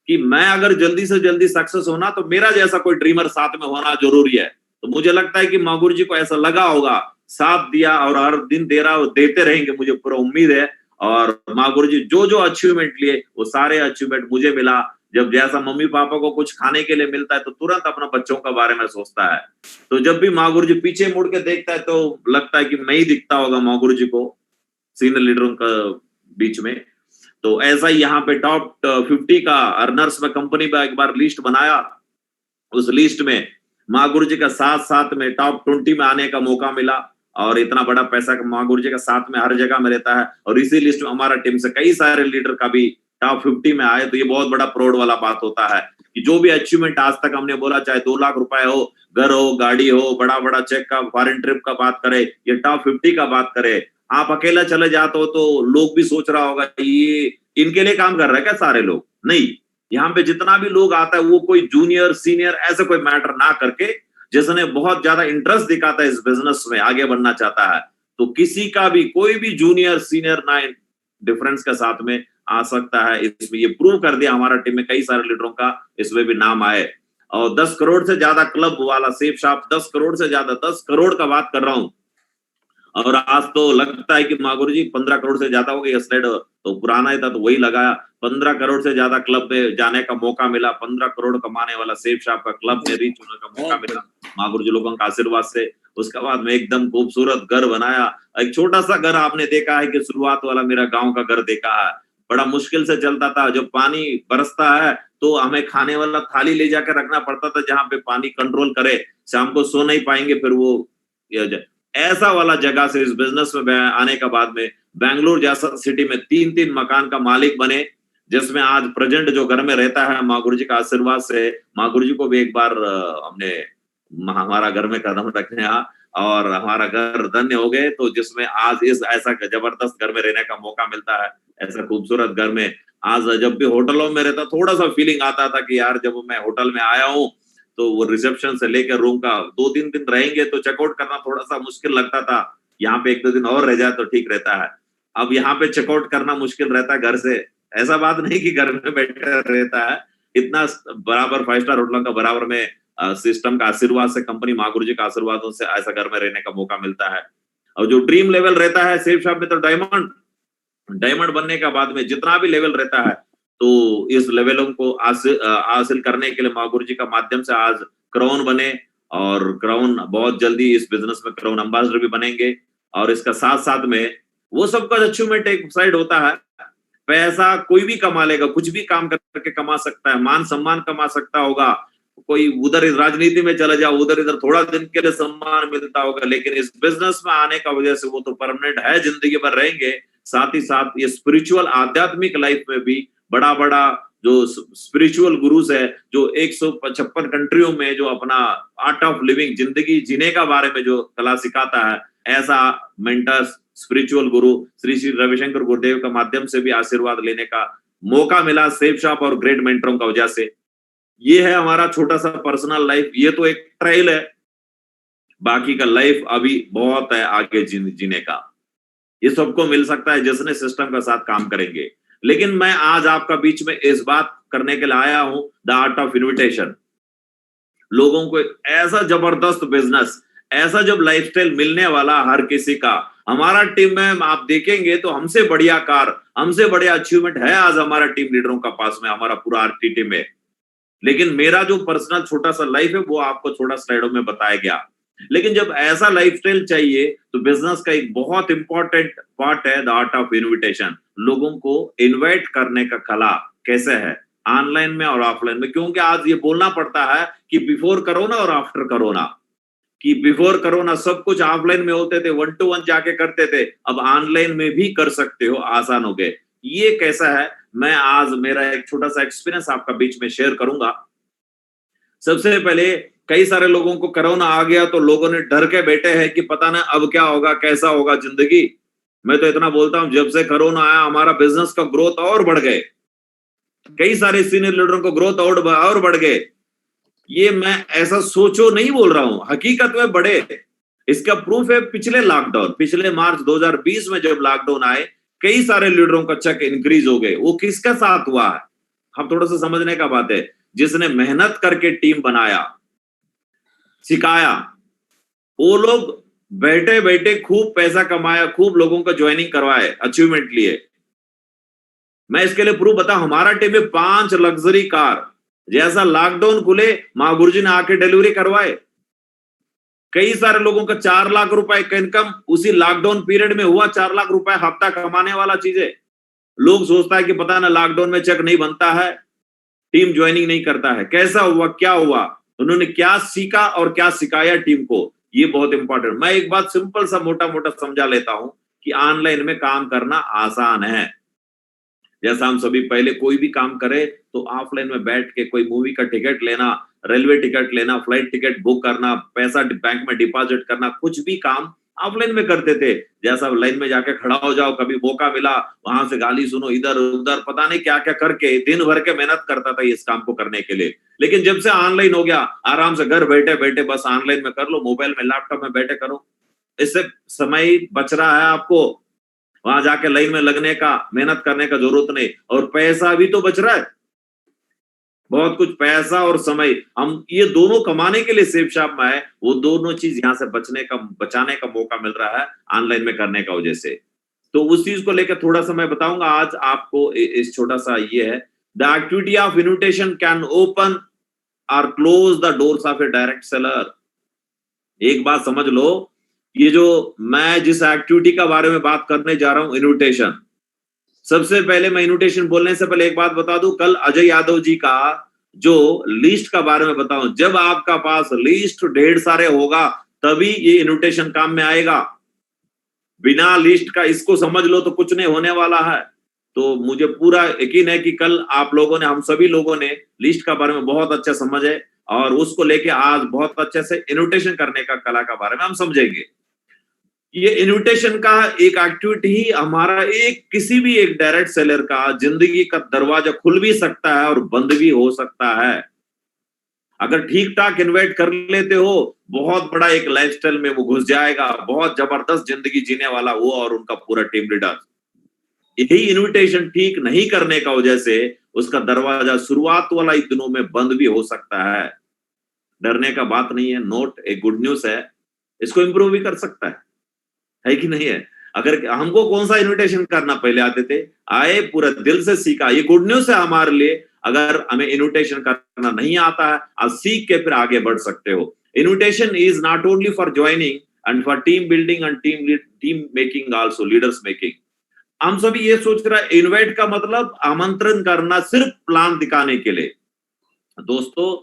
कि मैं अगर जल्दी से जल्दी सक्सेस होना तो मेरा जैसा कोई ड्रीमर साथ में होना जरूरी है। तो मुझे लगता है कि माँ गुरुजी को ऐसा लगा होगा, साथ दिया और हर दिन दे रहा, देते रहेंगे, मुझे पूरा उम्मीद है। और माँ गुरुजी जो अचीवमेंट लिए वो सारे अचीवमेंट मुझे मिला। जब जैसा मम्मी पापा को कुछ खाने के लिए मिलता है तो तुरंत अपना बच्चों का बारे में सोचता है। तो जब भी माँ गुरुजी पीछे मुड़ के देखता है तो लगता है कि मैं ही दिखता होगा माँ गुरुजी को सीनियर लीडरों का बीच में। तो ऐसा ही यहाँ पे टॉप 50 का अर्नर्स में कंपनी में एक बार लिस्ट बनाया। उस लिस्ट में माँ गुरुजी का साथ में टॉप 20 में आने का मौका मिला। और इतना बड़ा पैसा माँ गुरुजी का साथ में हर जगह में रहता है। और इसी लिस्ट में हमारा टीम से कई सारे लीडर का भी टॉप 50 में आए। तो ये बहुत बड़ा प्राउड वाला बात होता है कि जो भी अचीवमेंट आज तक हमने बोला, चाहे 2 लाख रुपए हो, घर हो, गाड़ी हो, बड़ा चेक का, फॉरेन ट्रिप का बात करे, ये टॉप 50 का बात करे, आप अकेला चले जाते हो तो लोग भी सोच रहा होगा ये इनके लिए काम कर रहा है क्या सारे लोग। नहीं, यहाँ पे जितना भी लोग आता है वो कोई जूनियर सीनियर ऐसे कोई मैटर ना करके, जिसने बहुत ज्यादा इंटरेस्ट दिखाता है इस बिजनेस में, आगे बढ़ना चाहता है, तो किसी का भी कोई भी जूनियर सीनियर ना डिफरेंस के साथ में आ सकता है। इसमें ये प्रूव कर दिया हमारा टीम में कई सारे लीडरों का इसमें भी नाम आए। और 10 करोड़ से ज्यादा क्लब वाला सेफ शॉप, 10 करोड़ से ज्यादा, 10 करोड़ का बात कर रहा हूँ। और आज तो लगता है कि माँ गुरुजी 15 करोड़ से ज्यादा हो गई। स्लाइड तो पुराना ही था तो वही लगाया। 15 करोड़ से ज्यादा क्लब में जाने का मौका मिला। 15 करोड़ कमाने वाला सेफ शॉप का क्लब में रीच होने का मौका मिला माँ गुरुजी लोगों का आशीर्वाद से। उसके बाद में एकदम खूबसूरत घर बनाया। एक छोटा सा घर आपने देखा है कि शुरुआत वाला मेरा गाँव का घर देखा है, बड़ा मुश्किल से चलता था। जब पानी बरसता है तो हमें खाने वाला थाली ले जाकर रखना पड़ता था जहां पे पानी कंट्रोल करे, शाम को सो नहीं पाएंगे फिर वो ऐसा वाला जगह से इस बिजनेस में आने के बाद में बेंगलुरु जैसा सिटी में 3-3 मकान का मालिक बने, जिसमें आज प्रेजेंट जो घर में रहता है माँ गुरुजी का आशीर्वाद से। माँ गुरुजी को भी एक बार हमने हमारा घर में कदम रखने आ और हमारा घर धन्य हो गए, तो जिसमें आज इस ऐसा जबरदस्त घर में रहने का मौका मिलता है, ऐसा खूबसूरत घर में। आज जब भी होटलों में रहता थोड़ा सा फीलिंग आता था कि यार जब मैं होटल में आया हूँ तो वो रिसेप्शन से लेकर रूम का 2-3 दिन रहेंगे तो चेकआउट करना थोड़ा सा मुश्किल लगता था, यहाँ पे 1-2 दिन और रह जाए तो ठीक रहता है। अब यहाँ पे चेकआउट करना मुश्किल रहता है घर से। ऐसा बात नहीं कि घर में बैठा रहता है, इतना बराबर 5 स्टार होटलों का बराबर में सिस्टम का आशीर्वाद से, कंपनी माँ गुरु जी का आशीर्वादों से ऐसा घर में रहने का मौका मिलता है। और जो ड्रीम लेवल रहता है सेफ शॉप में, तो डायमंड बनने का बाद में जितना भी लेवल रहता है, तो इस लेवलों को हासिल करने के लिए माँ गुरु जी का माध्यम से आज क्राउन बने, और क्राउन बहुत जल्दी इस बिजनेस में क्राउन एम्बेसडर भी बनेंगे। और इसका साथ साथ में वो सबका अचीवमेंट एक साइड होता है, पैसा कोई भी कमा लेगा, कुछ भी काम करके कमा सकता है, मान सम्मान कमा सकता होगा, कोई उधर राजनीति में चला जाओ, उधर इधर थोड़ा दिन के लिए सम्मान मिलता होगा, लेकिन इस बिजनेस में आने का वजह से वो तो परमानेंट है, जिंदगी भर रहेंगे। साथ ही साथ ये स्पिरिचुअल आध्यात्मिक लाइफ में भी बड़ा बड़ा जो स्पिरिचुअल गुरुज है, जो 155 कंट्रियों में जो अपना आर्ट ऑफ लिविंग, जिंदगी जीने का बारे में जो कला सिखाता है, ऐसा मेंटर्स, स्पिरिचुअल गुरु श्री श्री रविशंकर गुरुदेव का माध्यम से भी आशीर्वाद लेने का मौका मिला सेफ शॉप और ग्रेट मेंटरों का वजह से। ये है हमारा छोटा सा पर्सनल लाइफ, ये तो एक ट्रायल है, बाकी का लाइफ अभी बहुत है आगे जीने का। ये सबको मिल सकता है जिसने सिस्टम का साथ काम करेंगे। लेकिन मैं आज आपका बीच में इस बात करने के लिए आया हूं, द आर्ट ऑफ इन्विटेशन। लोगों को ऐसा जबरदस्त बिजनेस, ऐसा जब लाइफस्टाइल मिलने वाला हर किसी का, हमारा टीम में आप देखेंगे तो हमसे बढ़िया कार, हमसे बढ़िया अचीवमेंट है आज हमारा टीम लीडरों का पास में, हमारा पूरा आरटी टीम में। लेकिन मेरा जो पर्सनल छोटा सा लाइफ है वो आपको छोटा स्लाइडों में बताया गया। लेकिन जब ऐसा लाइफस्टाइल चाहिए तो बिजनेस का एक बहुत इंपॉर्टेंट पार्ट है द आर्ट ऑफ इन्विटेशन। लोगों को इनवाइट करने का कला कैसे है, ऑनलाइन में और ऑफलाइन में। क्योंकि आज ये बोलना पड़ता है कि बिफोर कोरोना और आफ्टर कोरोना, कि बिफोर कोरोना सब कुछ ऑफलाइन में होते थे, 1 to 1 जाके करते थे, अब ऑनलाइन में भी कर सकते हो, आसान हो गए। ये कैसा है, मैं आज मेरा एक छोटा सा एक्सपीरियंस आपका बीच में शेयर करूंगा। सबसे पहले कई सारे लोगों को कोरोना आ गया तो लोगों ने डर के बैठे हैं कि पता ना अब क्या होगा, कैसा होगा जिंदगी। मैं तो इतना बोलता हूं, जब से कोरोना आया हमारा बिजनेस का ग्रोथ और बढ़ गए, कई सारे सीनियर लीडरों को ग्रोथ और बढ़ गए। ये मैं ऐसा सोचो नहीं बोल रहा हूं, हकीकत में बढ़े। इसका प्रूफ है पिछले लॉकडाउन, पिछले मार्च 2020 में जब लॉकडाउन आए, कई सारे लीडरों का चेक इंक्रीज हो गए। वो किसका साथ हुआ है, हम थोड़ा सा समझने का बात है। जिसने मेहनत करके टीम बनाया, सिखाया, वो लोग बैठे बैठे खूब पैसा कमाया, खूब लोगों का ज्वाइनिंग करवाए, अचीवमेंट लिए। मैं इसके लिए प्रूफ बताऊं, हमारा टीम में 5 लग्जरी कार, जैसा लॉकडाउन खुले माँ गुरुजी ने आके डिलीवरी करवाए। कई सारे लोगों का 4 लाख रुपए का इनकम उसी लॉकडाउन पीरियड में हुआ। 4 लाख रुपए हफ्ता कमाने वाला चीज है। लोग सोचता है कि पता ना लॉकडाउन में चेक नहीं बनता है, टीम ज्वाइनिंग नहीं करता है। कैसा हुआ, क्या हुआ, उन्होंने क्या सीखा और क्या सिखाया टीम को, ये बहुत इंपॉर्टेंट। मैं एक बात सिंपल सा मोटा मोटा समझा लेता हूं कि ऑनलाइन में काम करना आसान है। जैसा हम सभी पहले कोई भी काम करे तो ऑफलाइन में बैठ के कोई मूवी का टिकट लेना, रेलवे टिकट लेना, फ्लाइट टिकट बुक करना, पैसा बैंक में डिपॉजिट करना, कुछ भी काम ऑफलाइन में करते थे। जैसा लाइन में जाके खड़ा हो जाओ, कभी मौका मिला वहां से गाली सुनो, इधर उधर पता नहीं क्या क्या करके दिन भर के मेहनत करता था इस काम को करने के लिए। लेकिन जब से ऑनलाइन हो गया, आराम से घर बैठे बैठे बस ऑनलाइन में कर लो, मोबाइल में लैपटॉप में बैठे करो। इससे समय बच रहा है आपको, वहां जाके लाइन में लगने का, मेहनत करने का जरूरत नहीं, और पैसा भी तो बच रहा है। बहुत कुछ पैसा और समय हम ये दोनों कमाने के लिए सेफ शॉप में है, वो दोनों चीज यहाँ से बचाने का मौका मिल रहा है ऑनलाइन में करने का वजह से। तो उस चीज को लेकर थोड़ा सा मैं बताऊंगा आज आपको। इस छोटा सा ये है, the activity of invitation can open or close the doors of a direct seller. एक बात समझ लो, ये जो मैं जिस एक्टिविटी का बारे में बात करने जा रहा हूं, इन्विटेशन, सबसे पहले मैं इन्विटेशन बोलने से पहले एक बात बता दूं, कल अजय यादव जी का जो लिस्ट का बारे में बताऊं, जब आपका पास लिस्ट ढेर सारे होगा तभी ये इन्विटेशन काम में आएगा। बिना लिस्ट का इसको समझ लो तो कुछ नहीं होने वाला है। तो मुझे पूरा यकीन है कि कल आप लोगों ने, हम सभी लोगों ने लिस्ट का बारे में बहुत अच्छा समझ है, और उसको लेके आज बहुत अच्छे से इन्विटेशन करने का कला का बारे में हम समझेंगे। ये इन्विटेशन का एक एक्टिविटी ही हमारा किसी भी एक डायरेक्ट सेलर का जिंदगी का दरवाजा खुल भी सकता है और बंद भी हो सकता है। अगर ठीक ठाक इन्वाइट कर लेते हो, बहुत बड़ा एक लाइफस्टाइल में वो घुस जाएगा, बहुत जबरदस्त जिंदगी जीने वाला वो और उनका पूरा टीम लीडर। यही इन्विटेशन ठीक नहीं करने का वजह से उसका दरवाजा शुरुआत वाला ही दिनों में बंद भी हो सकता है। डरने का बात नहीं है, नोट एक गुड न्यूज है, इसको इंप्रूव भी कर सकता है कि नहीं है? अगर हमको कौन सा इन्विटेशन करना पहले आते थे, आए पूरा दिल से सीखा, ये गुड न्यूज है हमारे लिए। अगर हमें इन्विटेशन करना नहीं आता है, आप सीख के फिर आगे बढ़ सकते हो। Invitation is not only for joining and for team building and team making also, leaders making. हम सभी ये सोच रहे हैं इनवाइट का मतलब आमंत्रण करना सिर्फ प्लान दिखाने के लिए। दोस्तों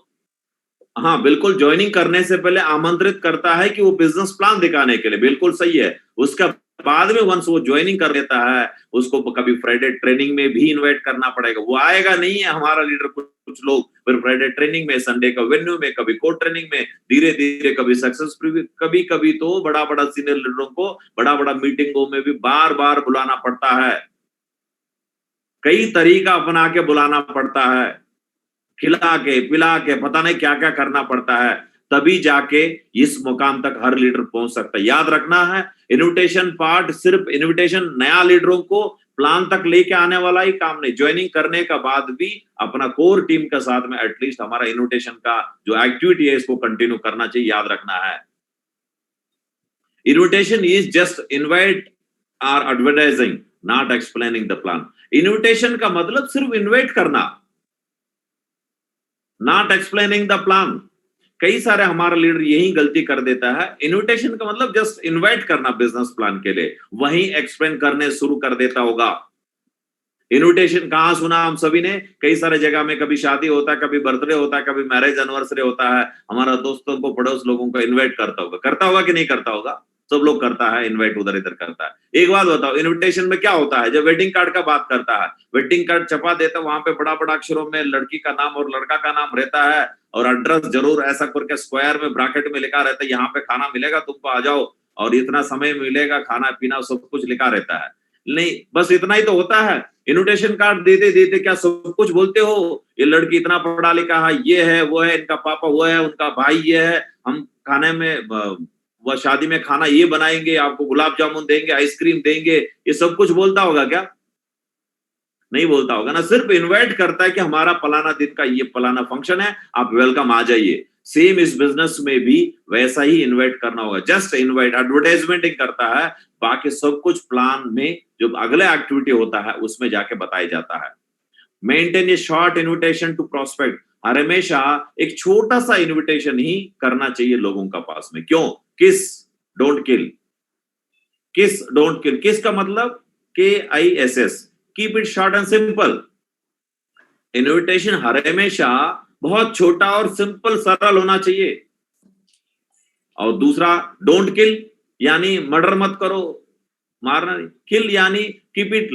हाँ बिल्कुल, ज्वाइनिंग करने से पहले आमंत्रित करता है कि वो बिजनेस प्लान दिखाने के लिए, बिल्कुल सही है। उसका बाद में वंस वो ज्वाइनिंग कर लेता है, उसको कभी फ्राइडे ट्रेनिंग में भी इनवाइट करना पड़ेगा। वो आएगा नहीं है हमारा लीडर, कुछ लोग फिर फ्राइडे ट्रेनिंग में, संडे का वेन्यू में, कभी कोड ट्रेनिंग में, धीरे धीरे कभी सक्सेस प्रीव्यू, कभी कभी तो बड़ा बड़ा सीनियर लीडरों को बड़ा बड़ा मीटिंगों में भी बार बार बुलाना पड़ता है। कई तरीका अपना के बुलाना पड़ता है, खिला के पिला के पता नहीं क्या क्या करना पड़ता है, तभी जाके इस मुकाम तक हर लीडर पहुंच सकता है। याद रखना है, इन्विटेशन पार्ट सिर्फ इन्विटेशन नया लीडरों को प्लान तक लेके आने वाला ही काम नहीं, ज्वाइनिंग करने का बाद भी अपना कोर टीम के साथ में एटलीस्ट हमारा इन्विटेशन का जो एक्टिविटी है इसको कंटिन्यू करना चाहिए, याद रखना है। इन्विटेशन इज जस्ट इनवाइट और advertising, not explaining the plan. Invitation का मतलब सिर्फ इन्वाइट करना, नॉट एक्सप्लेनिंग द प्लान। कई सारे हमारा लीडर यही गलती कर देता है, इन्विटेशन का मतलब जस्ट इनवाइट करना बिजनेस प्लान के लिए, वहीं एक्सप्लेन करने शुरू कर देता होगा। इन्विटेशन कहां सुना हम सभी ने, कई सारे जगह में, कभी शादी होता है, कभी बर्थडे होता है, कभी मैरिज एनिवर्सरी होता है, हमारा दोस्तों को, पड़ोस लोगों को इन्वाइट करता होगा कि नहीं करता होगा? सब लोग करता है, इनवाइट उधर इधर करता है। एक बात बताओ, इनविटेशन में क्या होता है? जब वेडिंग कार्ड का बात करता है, वेडिंग कार्ड छपा देता है, वहां पे बड़ा बड़ा अक्षरों में लड़की का नाम और लड़का का नाम रहता है, और एड्रेस जरूर ऐसा करके स्क्वायर में ब्रैकेट में लिखा रहता है, यहाँ पे खाना मिलेगा, तुमको आ जाओ, और इतना समय मिलेगा, खाना पीना सब कुछ लिखा रहता है। नहीं, बस इतना ही तो होता है। इन्विटेशन कार्ड देते देते क्या सब कुछ बोलते हो? ये लड़की इतना पढ़ा लिखा है, ये है, वो है, इनका पापा वो है, उनका भाई ये है, हम खाने में वह शादी में खाना ये बनाएंगे, आपको गुलाब जामुन देंगे, आइसक्रीम देंगे, ये सब कुछ बोलता होगा क्या? नहीं बोलता होगा ना, सिर्फ इनवाइट करता है कि हमारा फलाना दिन का ये फलाना फंक्शन है, आप वेलकम आ जाइए। सेम इस बिजनेस में भी वैसा ही इनवाइट करना होगा, जस्ट इनवाइट, एडवर्टाइजमेंट करता है, बाकी सब कुछ प्लान में जो अगला एक्टिविटी होता है उसमें जाके बताया जाता है। Maintain a short invitation to prospect, हर हमेशा एक छोटा सा इन्विटेशन ही करना चाहिए लोगों का पास में। क्यों? किस डोंट किल, किस डोंट किल, किस का मतलब KISS, keep it short and simple. Invitation हर हमेशा बहुत छोटा और सिंपल सरल होना चाहिए। और दूसरा, डोंट किल यानी मर्डर मत करो, मारना नहीं। किल यानी keep it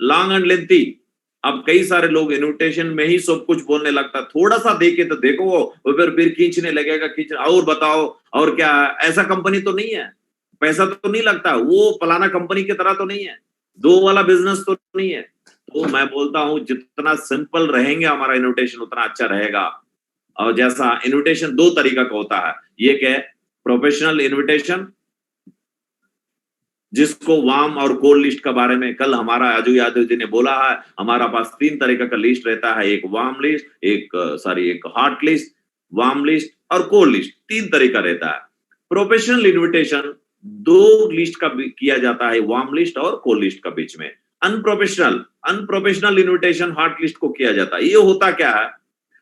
long and lengthy. अब कई सारे लोग इन्विटेशन में ही सब कुछ बोलने लगता, थोड़ा सा देखे तो देखो वो फिर खींचने लगेगा, और बताओ और क्या, ऐसा कंपनी तो नहीं है, पैसा तो नहीं लगता, वो फलाना कंपनी की तरह तो नहीं है, दो वाला बिजनेस तो नहीं है। तो मैं बोलता हूं जितना सिंपल रहेंगे हमारा इन्विटेशन उतना अच्छा रहेगा। और जैसा इन्विटेशन दो तरीका का होता है, ये क्या है, प्रोफेशनल इन्विटेशन, जिसको वार्म और कोल्ड लिस्ट के बारे में कल हमारा अजय यादव जी ने बोला है। हमारा पास तीन तरीका का लिस्ट रहता है, एक वार्म लिस्ट, एक हॉट लिस्ट, वार्म लिस्ट और कोल्ड लिस्ट, तीन तरीका रहता है। प्रोफेशनल इन्विटेशन दो लिस्ट का किया जाता है, वार्म लिस्ट और कोल्ड लिस्ट का बीच में। अनप्रोफेशनल इन्विटेशन हॉट लिस्ट को किया जाता है। ये होता क्या है,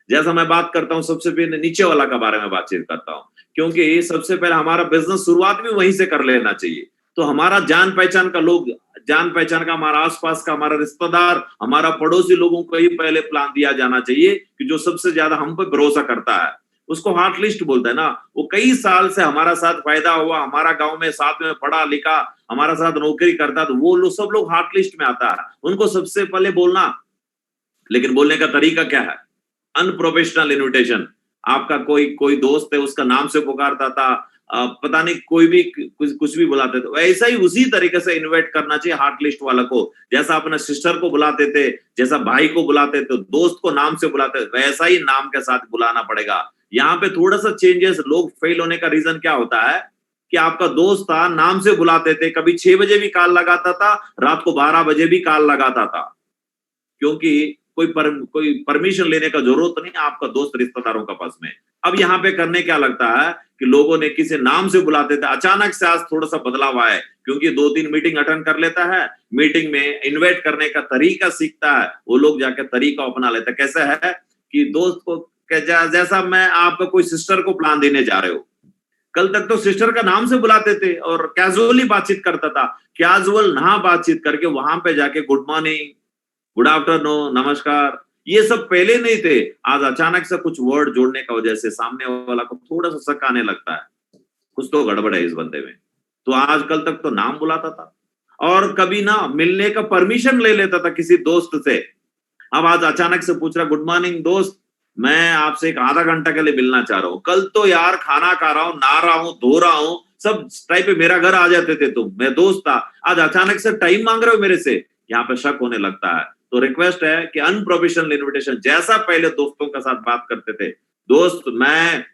जैसा मैं बात करता हूं, सबसे पहले नीचे वाला का बारे में बातचीत करता हूं, क्योंकि सबसे पहले हमारा बिजनेस शुरुआत भी वहीं से कर लेना चाहिए। तो हमारा जान पहचान का लोग, जान पहचान का हमारा आसपास का हमारा रिश्तेदार, हमारा पड़ोसी लोगों को ही पहले प्लान दिया जाना चाहिए कि जो सबसे ज्यादा हम पे भरोसा करता है, उसको हॉट लिस्ट बोलते हैं ना। वो कई साल से हमारा साथ फायदा हुआ, हमारा गांव में साथ में पढ़ा लिखा, हमारा साथ नौकरी करता, तो वो लोग सब लोग हॉट लिस्ट में आता है, उनको सबसे पहले बोलना। लेकिन बोलने का तरीका क्या है? अनप्रोफेशनल इन्विटेशन, आपका कोई दोस्त है उसका नाम से पुकारता था, पता नहीं कोई भी कुछ भी बुलाते थे। वैसा ही उसी तरीके से इन्वाइट करना चाहिए हार्ट लिस्ट वाला को। जैसा अपने सिस्टर को बुलाते थे, जैसा भाई को बुलाते थे, दोस्त को नाम से बुलाते थे, वैसा ही नाम के साथ बुलाना पड़ेगा। यहाँ पे थोड़ा सा चेंजेस, लोग फेल होने का रीजन क्या होता है कि आपका दोस्त था, नाम से बुलाते थे, कभी 6 बजे भी कॉल लगाता था, रात को 12 बजे भी कॉल लगाता था, क्योंकि कोई परमिशन लेने का जरूरत नहीं, आपका दोस्त रिश्तेदारों का पास में। अब यहाँ पे करने क्या लगता है कि लोगों ने किसी नाम से बुलाते थे, अचानक से आज थोड़ा सा बदलाव आया है, क्योंकि 2-3 मीटिंग अटेंड कर लेता है, मीटिंग में इन्वाइट करने का तरीका सीखता है, वो लोग जाके तरीका अपना लेते हैं। कैसे है कि दोस्त को जैसा मैं आपका कोई सिस्टर को प्लान देने जा रहे हो, कल तक तो सिस्टर का नाम से बुलाते थे और कैजुअली बातचीत करता था, कैजुअल ना बातचीत करके वहां पे जाके गुड मॉर्निंग, गुड आफ्टरनून, नमस्कार, ये सब पहले नहीं थे। आज अचानक से कुछ वर्ड जोड़ने का वजह से सामने वाला को थोड़ा सा शक आने लगता है, कुछ तो गड़बड़ है इस बंदे में। तो आजकल तक तो नाम बुलाता था और कभी ना मिलने का परमिशन ले लेता था किसी दोस्त से। अब आज अचानक से पूछ रहा, गुड मॉर्निंग दोस्त, मैं आपसे एक आधा घंटा के लिए मिलना चाह रहा हूँ। कल तो यार खाना खा रहा हूँ, नहा रहा हूँ, धो रहा हूँ, सब टाइम पे मेरा घर आ जाते थे तुम, मैं दोस्त था, आज अचानक से टाइम मांग रहे हो मेरे से, यहाँ पे शक होने लगता है। तो रिक्वेस्ट है कि अनप्रोफेशनल इन्विटेशन, जैसा पहले दोस्तों के साथ बात करते थे, दोस्त मैं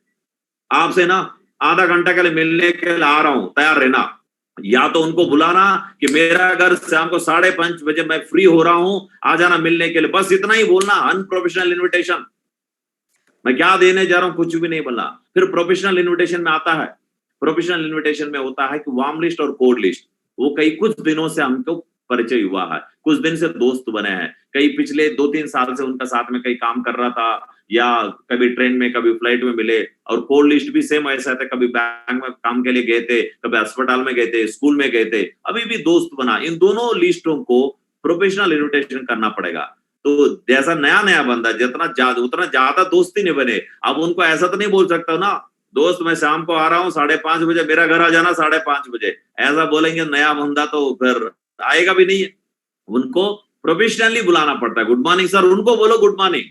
आपसे ना आधा घंटा के लिए मिलने के लिए आ रहा हूँ, तैयार रहना। या तो उनको बुलाना कि मेरा घर शाम को 5:30 बजे मैं फ्री हो रहा हूँ, आ जाना मिलने के लिए, बस इतना ही बोलना। अनप्रोफेशनल इन्विटेशन, मैं क्या देने जा रहा हूँ कुछ भी नहीं बोलना। फिर प्रोफेशनल इन्विटेशन में आता है, प्रोफेशनल इन्विटेशन में होता है कि वार्म लिस्ट और कोल्ड लिस्ट। वो कई कुछ दिनों से हमको परिचय हुआ है, कुछ दिन से दोस्त बने हैं, कई पिछले 2-3 साल से उनका साथ में कई काम कर रहा था, या कभी ट्रेन में कभी फ्लाइट में मिले। और कोल्ड लिस्ट भी सेम ऐसा था, कभी बैंक में काम के लिए गए थे, कभी अस्पताल में गए थे, स्कूल में गए थे, अभी भी दोस्त बना। इन दोनों लिस्टों को प्रोफेशनल इन्विटेशन करना पड़ेगा। तो जैसा नया नया बंदा उतना ज्यादा दोस्ती नहीं बने। अब उनको ऐसा तो नहीं बोल सकता ना, दोस्त मैं शाम को आ रहा हूँ 5:30 बजे, मेरा घर आ जाना 5:30 बजे, ऐसा बोलेंगे नया बंदा तो फिर आएगा भी नहीं है। उनको प्रोफेशनली बुलाना पड़ता है, गुड मॉर्निंग सर, उनको बोलो गुड मॉर्निंग,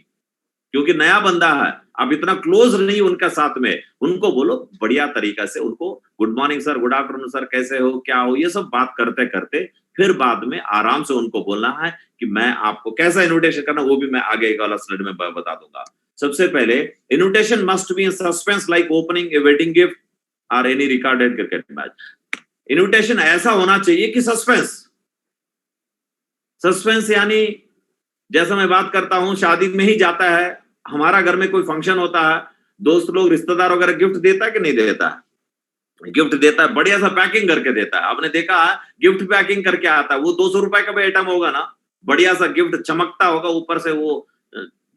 क्योंकि नया बंदा है, अब इतना क्लोज नहीं उनका साथ में, उनको बोलो बढ़िया तरीका से, उनको good morning sir, good afternoon sir, कैसे हो, क्या हो, ये सब बात करते करते फिर बाद में आराम से उनको बोलना है कि मैं आपको कैसा इन्विटेशन करना, वो भी मैं आगे एक वाला स्लाइड में बता दूंगा। सबसे पहले invitation must be in suspense like opening a wedding gift or any recorded cricket match. Invitation ऐसा होना चाहिए कि सस्पेंस यानी जैसा मैं बात करता हूं, शादी में ही जाता है, हमारा घर में कोई फंक्शन होता है, दोस्त लोग रिश्तेदार वगैरह गिफ्ट देता है कि नहीं देता है? गिफ्ट देता है, बढ़िया सा पैकिंग करके देता है। आपने देखा है गिफ्ट पैकिंग करके आता है, वो 200 रुपए का भी आइटम होगा ना, बढ़िया सा गिफ्ट चमकता होगा, ऊपर से वो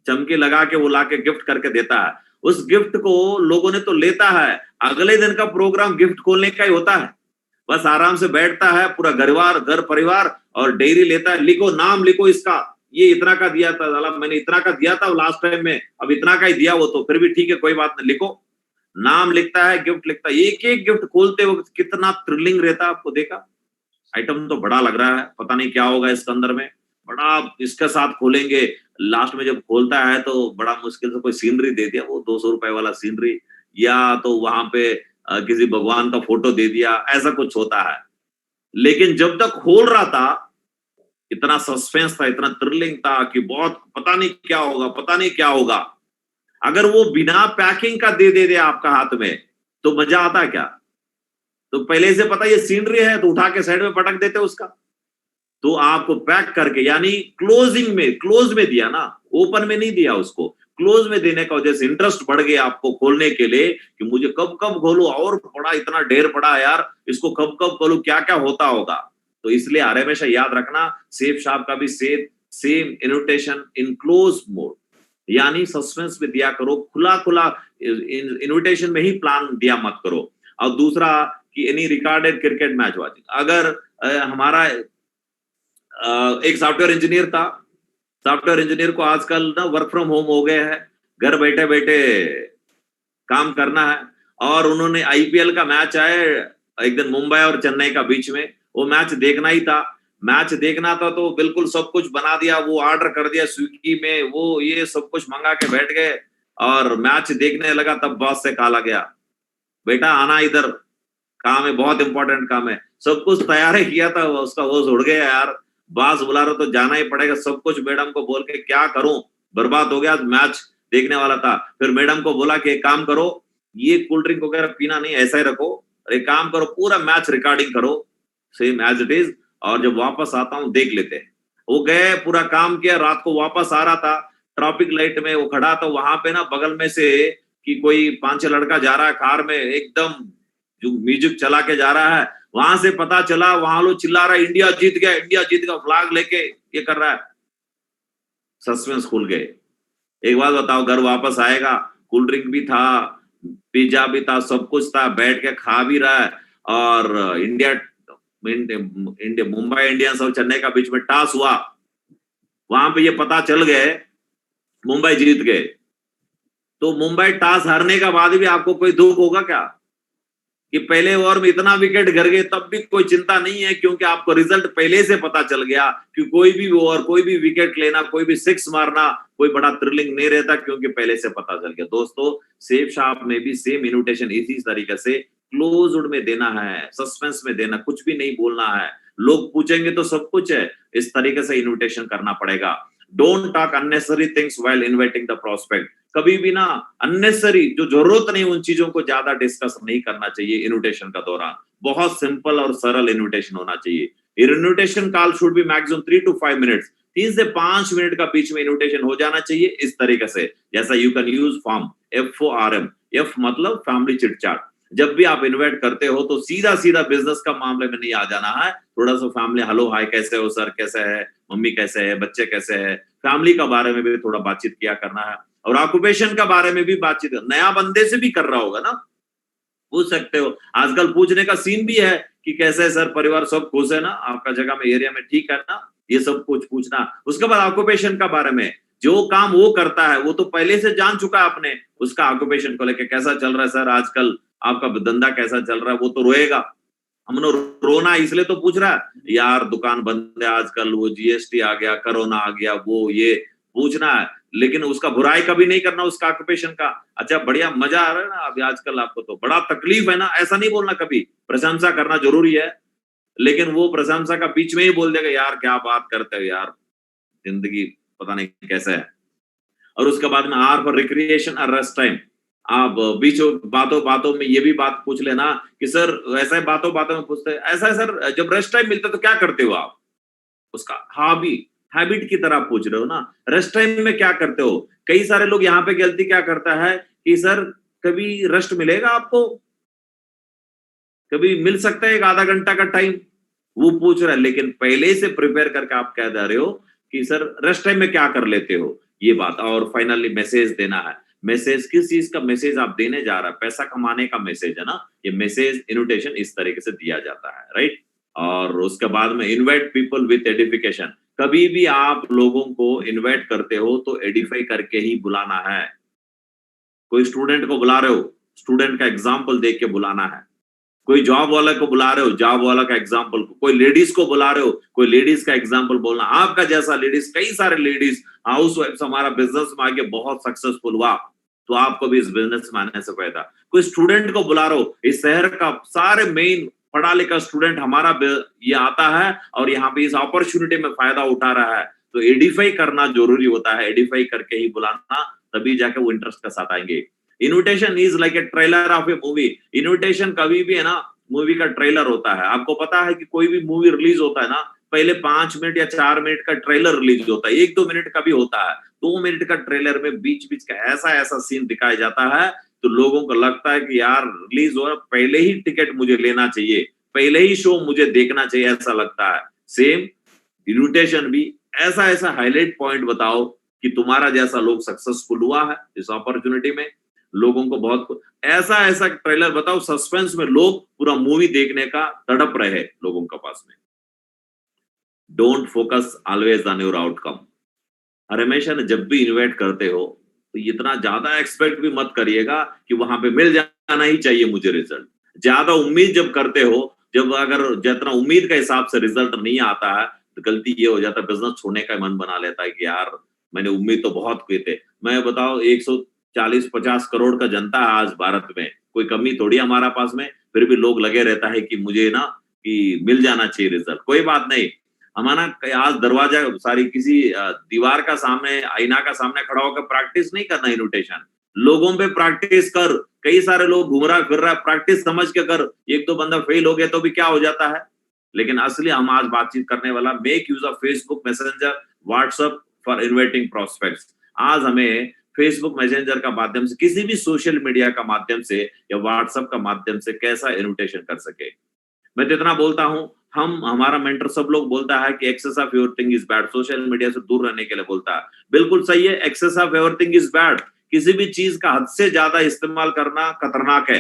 चमकी लगा के वो लाके गिफ्ट करके देता है। उस गिफ्ट को लोगों ने तो लेता है, अगले दिन का प्रोग्राम गिफ्ट खोलने का ही होता है। बस आराम से बैठता है पूरा घर परिवार और डायरी लेता है, लिखो नाम, लिखो इसका, ये इतना का दिया था, साला मैंने इतना का दिया था लास्ट टाइम में, अब इतना का ही दिया, वो तो फिर भी ठीक है कोई बात नहीं, लिखो, नाम लिखता है, गिफ्ट लिखता है। एक एक गिफ्ट खोलते वक्त कितना थ्रिलिंग रहता है, आपको देखा? आइटम तो बड़ा लग रहा है, पता नहीं क्या होगा इसके अंदर में, बड़ा इसके साथ खोलेंगे, लास्ट में जब खोलता है तो बड़ा मुश्किल से कोई सीनरी दे दिया, वो 200 रुपए वाला सीनरी, या तो वहां पे किसी भगवान का फोटो दे दिया, ऐसा कुछ होता है। लेकिन जब तक खोल रहा था इतना सस्पेंस था, इतना थ्रिलिंग था कि बहुत पता नहीं क्या होगा, पता नहीं क्या होगा। अगर वो बिना पैकिंग का दे आपका हाथ में तो मजा आता क्या? तो पहले से पता ये सीनरी है तो उठा के साइड में पटक देते उसका। तो आपको पैक करके, यानी क्लोज में दिया ना, ओपन में नहीं दिया उसको, क्लोज में देने का वजह से इंटरेस्ट बढ़ गया आपको खोलने के लिए कि मुझे कब खोलूं, और बड़ा इतना ढेर पड़ा यार, इसको कब खोलूं, क्या क्या होता होगा। तो इसलिए हमेशा याद रखना, सेफ शॉप का भी same invitation in close mode, यानी सस्पेंस में दिया करो, खुला इन्विटेशन में ही प्लान दिया मत करो। और दूसरा कि any recorded cricket match watching, अगर हमारा एक सॉफ्टवेयर इंजीनियर था, सॉफ्टवेयर इंजीनियर को आजकल ना वर्क फ्रॉम होम हो गया है, घर बैठे बैठे काम करना है, और उन्होंने आईपीएल का मैच आए एक दिन मुंबई और चेन्नई का बीच में, वो मैच देखना ही था। मैच देखना था तो बिल्कुल सब कुछ बना दिया, वो ऑर्डर कर दिया स्विगी में, वो ये सब कुछ मंगा के बैठ गए, और मैच देखने लगा तब बॉस से कहा गया, बेटा आना इधर, काम है, बहुत इंपॉर्टेंट काम है। सब कुछ तैयारी किया था, उसका होश उड़ गया यार, बॉस बुला रहा तो जाना ही पड़ेगा। सब कुछ मैडम को बोल के क्या करूं, बर्बाद हो गया, मैच देखने वाला था। फिर मैडम को बोला कि एक काम करो, ये कोल्ड ड्रिंक वगैरह पीना नहीं, ऐसा ही रखो, एक काम करो, पूरा मैच रिकॉर्डिंग करो सेम एज इट इज, और जब वापस आता हूं देख लेते हैं। वो गए, पूरा काम किया, रात को वापस आ रहा था, ट्रैफिक लाइट में वो खड़ा था, वहां पे ना बगल में से कि कोई 5-6 लड़का जा रहा है कार में, एकदम जो म्यूजिक चला के जा रहा है, वहां से पता चला, वहां लोग चिल्ला रहा है इंडिया जीत गया, इंडिया जीत गया, फ्लैग लेके ये कर रहा है। सस्पेंस खुल गए। एक बात बताओ, घर वापस आएगा, कोल्ड ड्रिंक भी था, पिज्जा भी था, सब कुछ था, बैठ के खा भी रहा है, और इंडिया मुंबई इंडियंस और चेन्नई का बीच में टॉस हुआ, वहां पे ये पता चल गए मुंबई जीत गए। तो मुंबई टॉस हारने का बाद भी आपको कोई दुख होगा क्या कि पहले ओवर में इतना विकेट गिर गए, तब भी कोई चिंता नहीं है, क्योंकि आपको रिजल्ट पहले से पता चल गया कि कोई भी ओवर, कोई भी विकेट लेना, कोई भी सिक्स मारना कोई बड़ा थ्रिलिंग नहीं रहता, क्योंकि पहले से पता चल गया। दोस्तों, सेफ शॉप में भी सेम इन्विटेशन इसी तरीके से क्लोज्ड में देना है, सस्पेंस में देना, कुछ भी नहीं बोलना है। लोग पूछेंगे तो सब कुछ है, इस तरीके से इन्विटेशन करना पड़ेगा। Don't talk unnecessary things while inviting the prospect. कभी भी ना अननेसेसरी, जो जरूरत नहीं, उन चीजों को ज्यादा डिस्कस नहीं करना चाहिए इन्विटेशन का दौरान। बहुत सिंपल और सरल इन्विटेशन होना चाहिए। Invitation call should be maximum 3 to 5 minutes, 3 से 5 मिनट का बीच में इन्विटेशन हो जाना चाहिए इस तरीके से। जैसा you can use form FORM, F मतलब फैमिली चिट चैट। जब भी आप इन्वाइट करते हो तो सीधा सीधा बिजनेस का मामले में नहीं आ जाना है, थोड़ा सा फैमिली, हेलो हाय कैसे हो सर, कैसे है मम्मी, कैसे है बच्चे, कैसे है, फैमिली का बारे में भी थोड़ा बातचीत किया करना है, और ऑक्यूपेशन का बारे में भी बातचीत। नया बंदे से भी कर रहा होगा ना, पूछ सकते हो। आजकल पूछने का सीन भी है कि कैसे है सर, परिवार सब खुश है ना, आपका जगह में एरिया में ठीक है ना, ये सब कुछ पूछना। उसके बाद ऑक्यूपेशन का बारे में, जो काम वो करता है वो तो पहले से जान चुका है आपने, उसका ऑक्यूपेशन को लेकर कैसा चल रहा है सर आजकल, आपका धंधा कैसा चल रहा है, वो तो रोएगा। हमने रोना इसलिए तो पूछ रहा है यार, दुकान बंद है आजकल, वो GST आ गया, कोरोना आ गया, वो ये पूछना है, लेकिन उसका बुराई कभी नहीं करना उसका ऑक्यूपेशन का। अच्छा बढ़िया, मजा आ रहा है ना अभी आजकल, आपको तो बड़ा तकलीफ है ना, ऐसा नहीं बोलना कभी। प्रशंसा करना जरूरी है, लेकिन वो प्रशंसा का बीच में ही बोल देगा यार क्या बात करते हो यार, जिंदगी पता नहीं कैसे है। और उसके बाद में R फॉर रिक्रिएशन और रेस्ट टाइम। आप बीचों बातों बातों में ये भी बात पूछ लेना कि सर, ऐसा बातों बातों में पूछते हैं, ऐसा है सर, जब रेस्ट टाइम मिलता है तो क्या करते हो आप, उसका हॉबी, हैबिट की तरह पूछ रहे हो ना, रेस्ट टाइम में क्या करते हो। कई सारे लोग यहाँ पे गलती क्या करता है कि सर कभी रेस्ट मिलेगा आपको, कभी मिल सकता है 1 आधा घंटा का टाइम, वो पूछ रहा है। लेकिन पहले से प्रिपेयर करके आप कह दे रहे हो कि सर रेस्ट टाइम में क्या कर लेते हो, ये बात। और फाइनली मैसेज देना है। मैसेज किस चीज का मैसेज आप देने जा रहा है, पैसा कमाने का मैसेज है ना, ये मैसेज इन्विटेशन इस तरीके से दिया जाता है, राइट। और उसके बाद में इनवाइट पीपल विथ एडिफिकेशन। कभी भी आप लोगों को इनवाइट करते हो तो एडिफाई करके ही बुलाना है। कोई स्टूडेंट को बुला रहे हो, स्टूडेंट का एग्जाम्पल देख के बुलाना है। कोई जॉब वाला को बुला रहे हो, जॉब वाला का एग्जाम्पल, कोई लेडीज को बुला रहे हो, कोई लेडीज का एग्जाम्पल बोलना। आपका जैसा लेडीज, कई सारे लेडीज हाउस वाइफ हमारा बिजनेस में आगे बहुत सक्सेसफुल हुआ, तो आपको भी इस बिजनेस में आने से फायदा। कोई स्टूडेंट को बुला रहे हो, इस शहर का सारे मेन पढ़ा लिखा स्टूडेंट हमारा ये आता है और यहाँ पे इस अपॉर्चुनिटी में फायदा उठा रहा है, तो एडिफाई करना जरूरी होता है। एडिफाई करके ही बुलाना, तभी जाके वो इंटरेस्ट के साथ आएंगे। Invitation is like a trailer of A movie. Invitation कभी भी है ना मूवी का ट्रेलर होता है। आपको पता है कि कोई भी मूवी रिलीज होता है ना, पहले 5 मिनट या 4 मिनट का ट्रेलर रिलीज होता है, 1-2 मिनट का भी होता है। 2 मिनट का ट्रेलर में बीच बीच का ऐसा ऐसा सीन दिखाया जाता है, तो लोगों को लगता है कि यार रिलीज हो रहा, पहले ही टिकट मुझे लेना चाहिए, पहले ही शो मुझे देखना चाहिए, ऐसा लगता है। सेम इन्विटेशन भी ऐसा ऐसा हाईलाइट पॉइंट बताओ कि तुम्हारा जैसा लोग सक्सेसफुल हुआ है इस अपॉर्चुनिटी में, लोगों को बहुत ऐसा ऐसा ट्रेलर बताओ, सस्पेंस में लोग पूरा मूवी देखने का तड़प रहे लोगों के पास में। Don't focus always on your outcome. हमेशा जब भी इन्वाइट करते हो तो इतना ज्यादा एक्सपेक्ट भी मत करिएगा कि वहां पे मिल जाना ही चाहिए मुझे रिजल्ट। ज्यादा उम्मीद जब करते हो, जब अगर जितना उम्मीद के हिसाब से रिजल्ट नहीं आता है, तो गलती ये हो जाता है, बिजनेस छोड़ने का मन बना लेता है कि यार मैंने उम्मीद तो बहुत किए थे। मैं बताओ 40-50 करोड़ का जनता है आज भारत में, कोई कमी थोड़ी हमारा पास में, फिर भी लोग लगे रहता है कि मुझे ना कि मिल जाना चाहिए रिजल्ट। कोई बात नहीं, हमारा आज दरवाजा सारी किसी दीवार का सामने, आईना का सामने खड़ा होकर प्रैक्टिस नहीं करना इन्विटेशन, लोगों पे प्रैक्टिस कर। कई सारे लोग घूम रहा फिर रहा, प्रैक्टिस समझ के कर। एक दो बंदा फेल हो गया तो भी क्या हो जाता है, लेकिन असली हम आज बातचीत करने वाला, make use of Facebook messenger, WhatsApp for inviting prospects. आज हमें फेसबुक मैसेंजर का माध्यम से, किसी भी सोशल मीडिया का माध्यम से या व्हाट्सएप का माध्यम से कैसा इन्विटेशन कर सके। मैं तो इतना बोलता हूं, हमारा मेंटर सब लोग बोलता है कि excess of everything is bad, social media से दूर रहने के लिए बोलता है। बिल्कुल सही है, excess of everything is bad. किसी भी चीज का हद से ज्यादा इस्तेमाल करना खतरनाक है।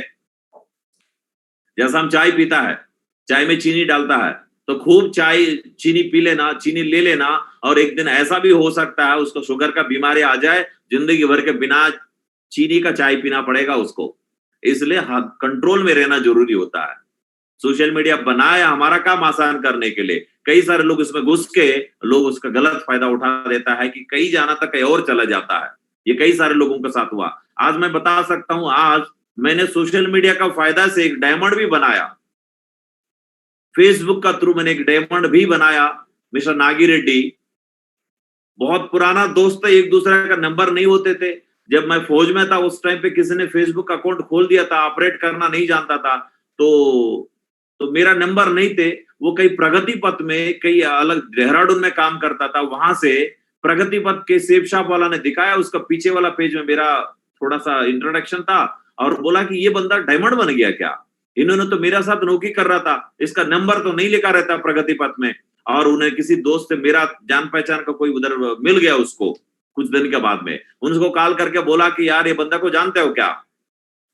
जैसा हम चाय पीता है, चाय में चीनी डालता है, तो खूब चाय चीनी पी लेना, चीनी ले लेना, और एक दिन ऐसा भी हो सकता है उसको शुगर का बीमारी आ जाए, जिंदगी भर के बिना चीनी का चाय पीना पड़ेगा उसको। इसलिए कंट्रोल में रहना जरूरी होता है। सोशल मीडिया बनाया हमारा काम आसान करने के लिए, कई सारे लोग इसमें घुस के लोग उसका गलत फायदा उठा देता है कि कहीं जाना था कहीं और चला जाता है। ये कई सारे लोगों के साथ हुआ। आज मैं बता सकता हूं, आज मैंने सोशल मीडिया का फायदा से एक डायमंड भी बनाया, फेसबुक का थ्रू मैंने एक डायमंड भी बनाया। मिस्टर नागी रेड्डी बहुत पुराना दोस्त है, एक दूसरे का नंबर नहीं होते थे। जब मैं फौज में था उस टाइम पे किसी ने फेसबुक अकाउंट खोल दिया था, ऑपरेट करना नहीं जानता था, तो मेरा नंबर नहीं थे। वो कई प्रगति पथ में, कई अलग देहरादून में काम करता था, वहां से प्रगति पथ के सेब शॉप वाला ने दिखाया, उसका पीछे वाला पेज में मेरा थोड़ा सा इंट्रोडक्शन था, और बोला कि ये बंदा डायमंड बन गया क्या, इन्होंने तो मेरा साथ नौकरी कर रहा था, इसका नंबर तो नहीं लिखा रहता प्रगति पथ में। और उन्हें किसी दोस्त से, मेरा जान पहचान का कोई उधर मिल गया उसको, कुछ दिन के बाद में उनको कॉल करके बोला कि यार ये बंदा को जानते हो क्या?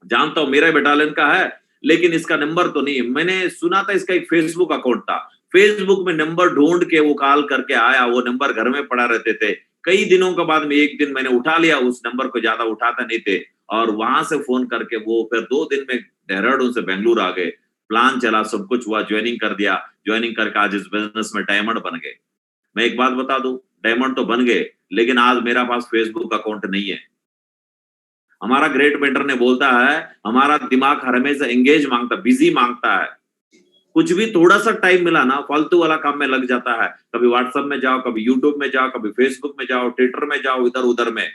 जानता हूं, मेरा बटालियन का है, लेकिन इसका नंबर तो नहीं है। मैंने सुना था इसका एक फेसबुक अकाउंट था, फेसबुक में नंबर ढूंढ के वो कॉल करके आया, वो नंबर घर में पड़ा रहते थे। कई दिनों के बाद में एक दिन मैंने उठा लिया, उस नंबर को ज्यादा उठाता नहीं थे, और वहां से फोन करके वो फिर 2 दिन में देहरादून से बेंगलुरु आ गए। प्लान चला, सब कुछ हुआ, ज्वाइनिंग कर दिया, ज्वाइनिंग करके आज इस बिजनेस में डायमंड बन गए। मैं एक बात बता दूं, डायमंड तो बन गए, लेकिन आज मेरा पास फेसबुक अकाउंट नहीं है। हमारा ग्रेट मेंटर ने बोलता है, हमारा दिमाग हर हमेशा एंगेज मांगता, बिजी मांगता है। कुछ भी थोड़ा सा टाइम मिला ना, फालतू वाला काम में लग जाता है। कभी व्हाट्सएप में जाओ, कभी यूट्यूब में जाओ, कभी फेसबुक में जाओ, ट्विटर में जाओ, इधर उधर में।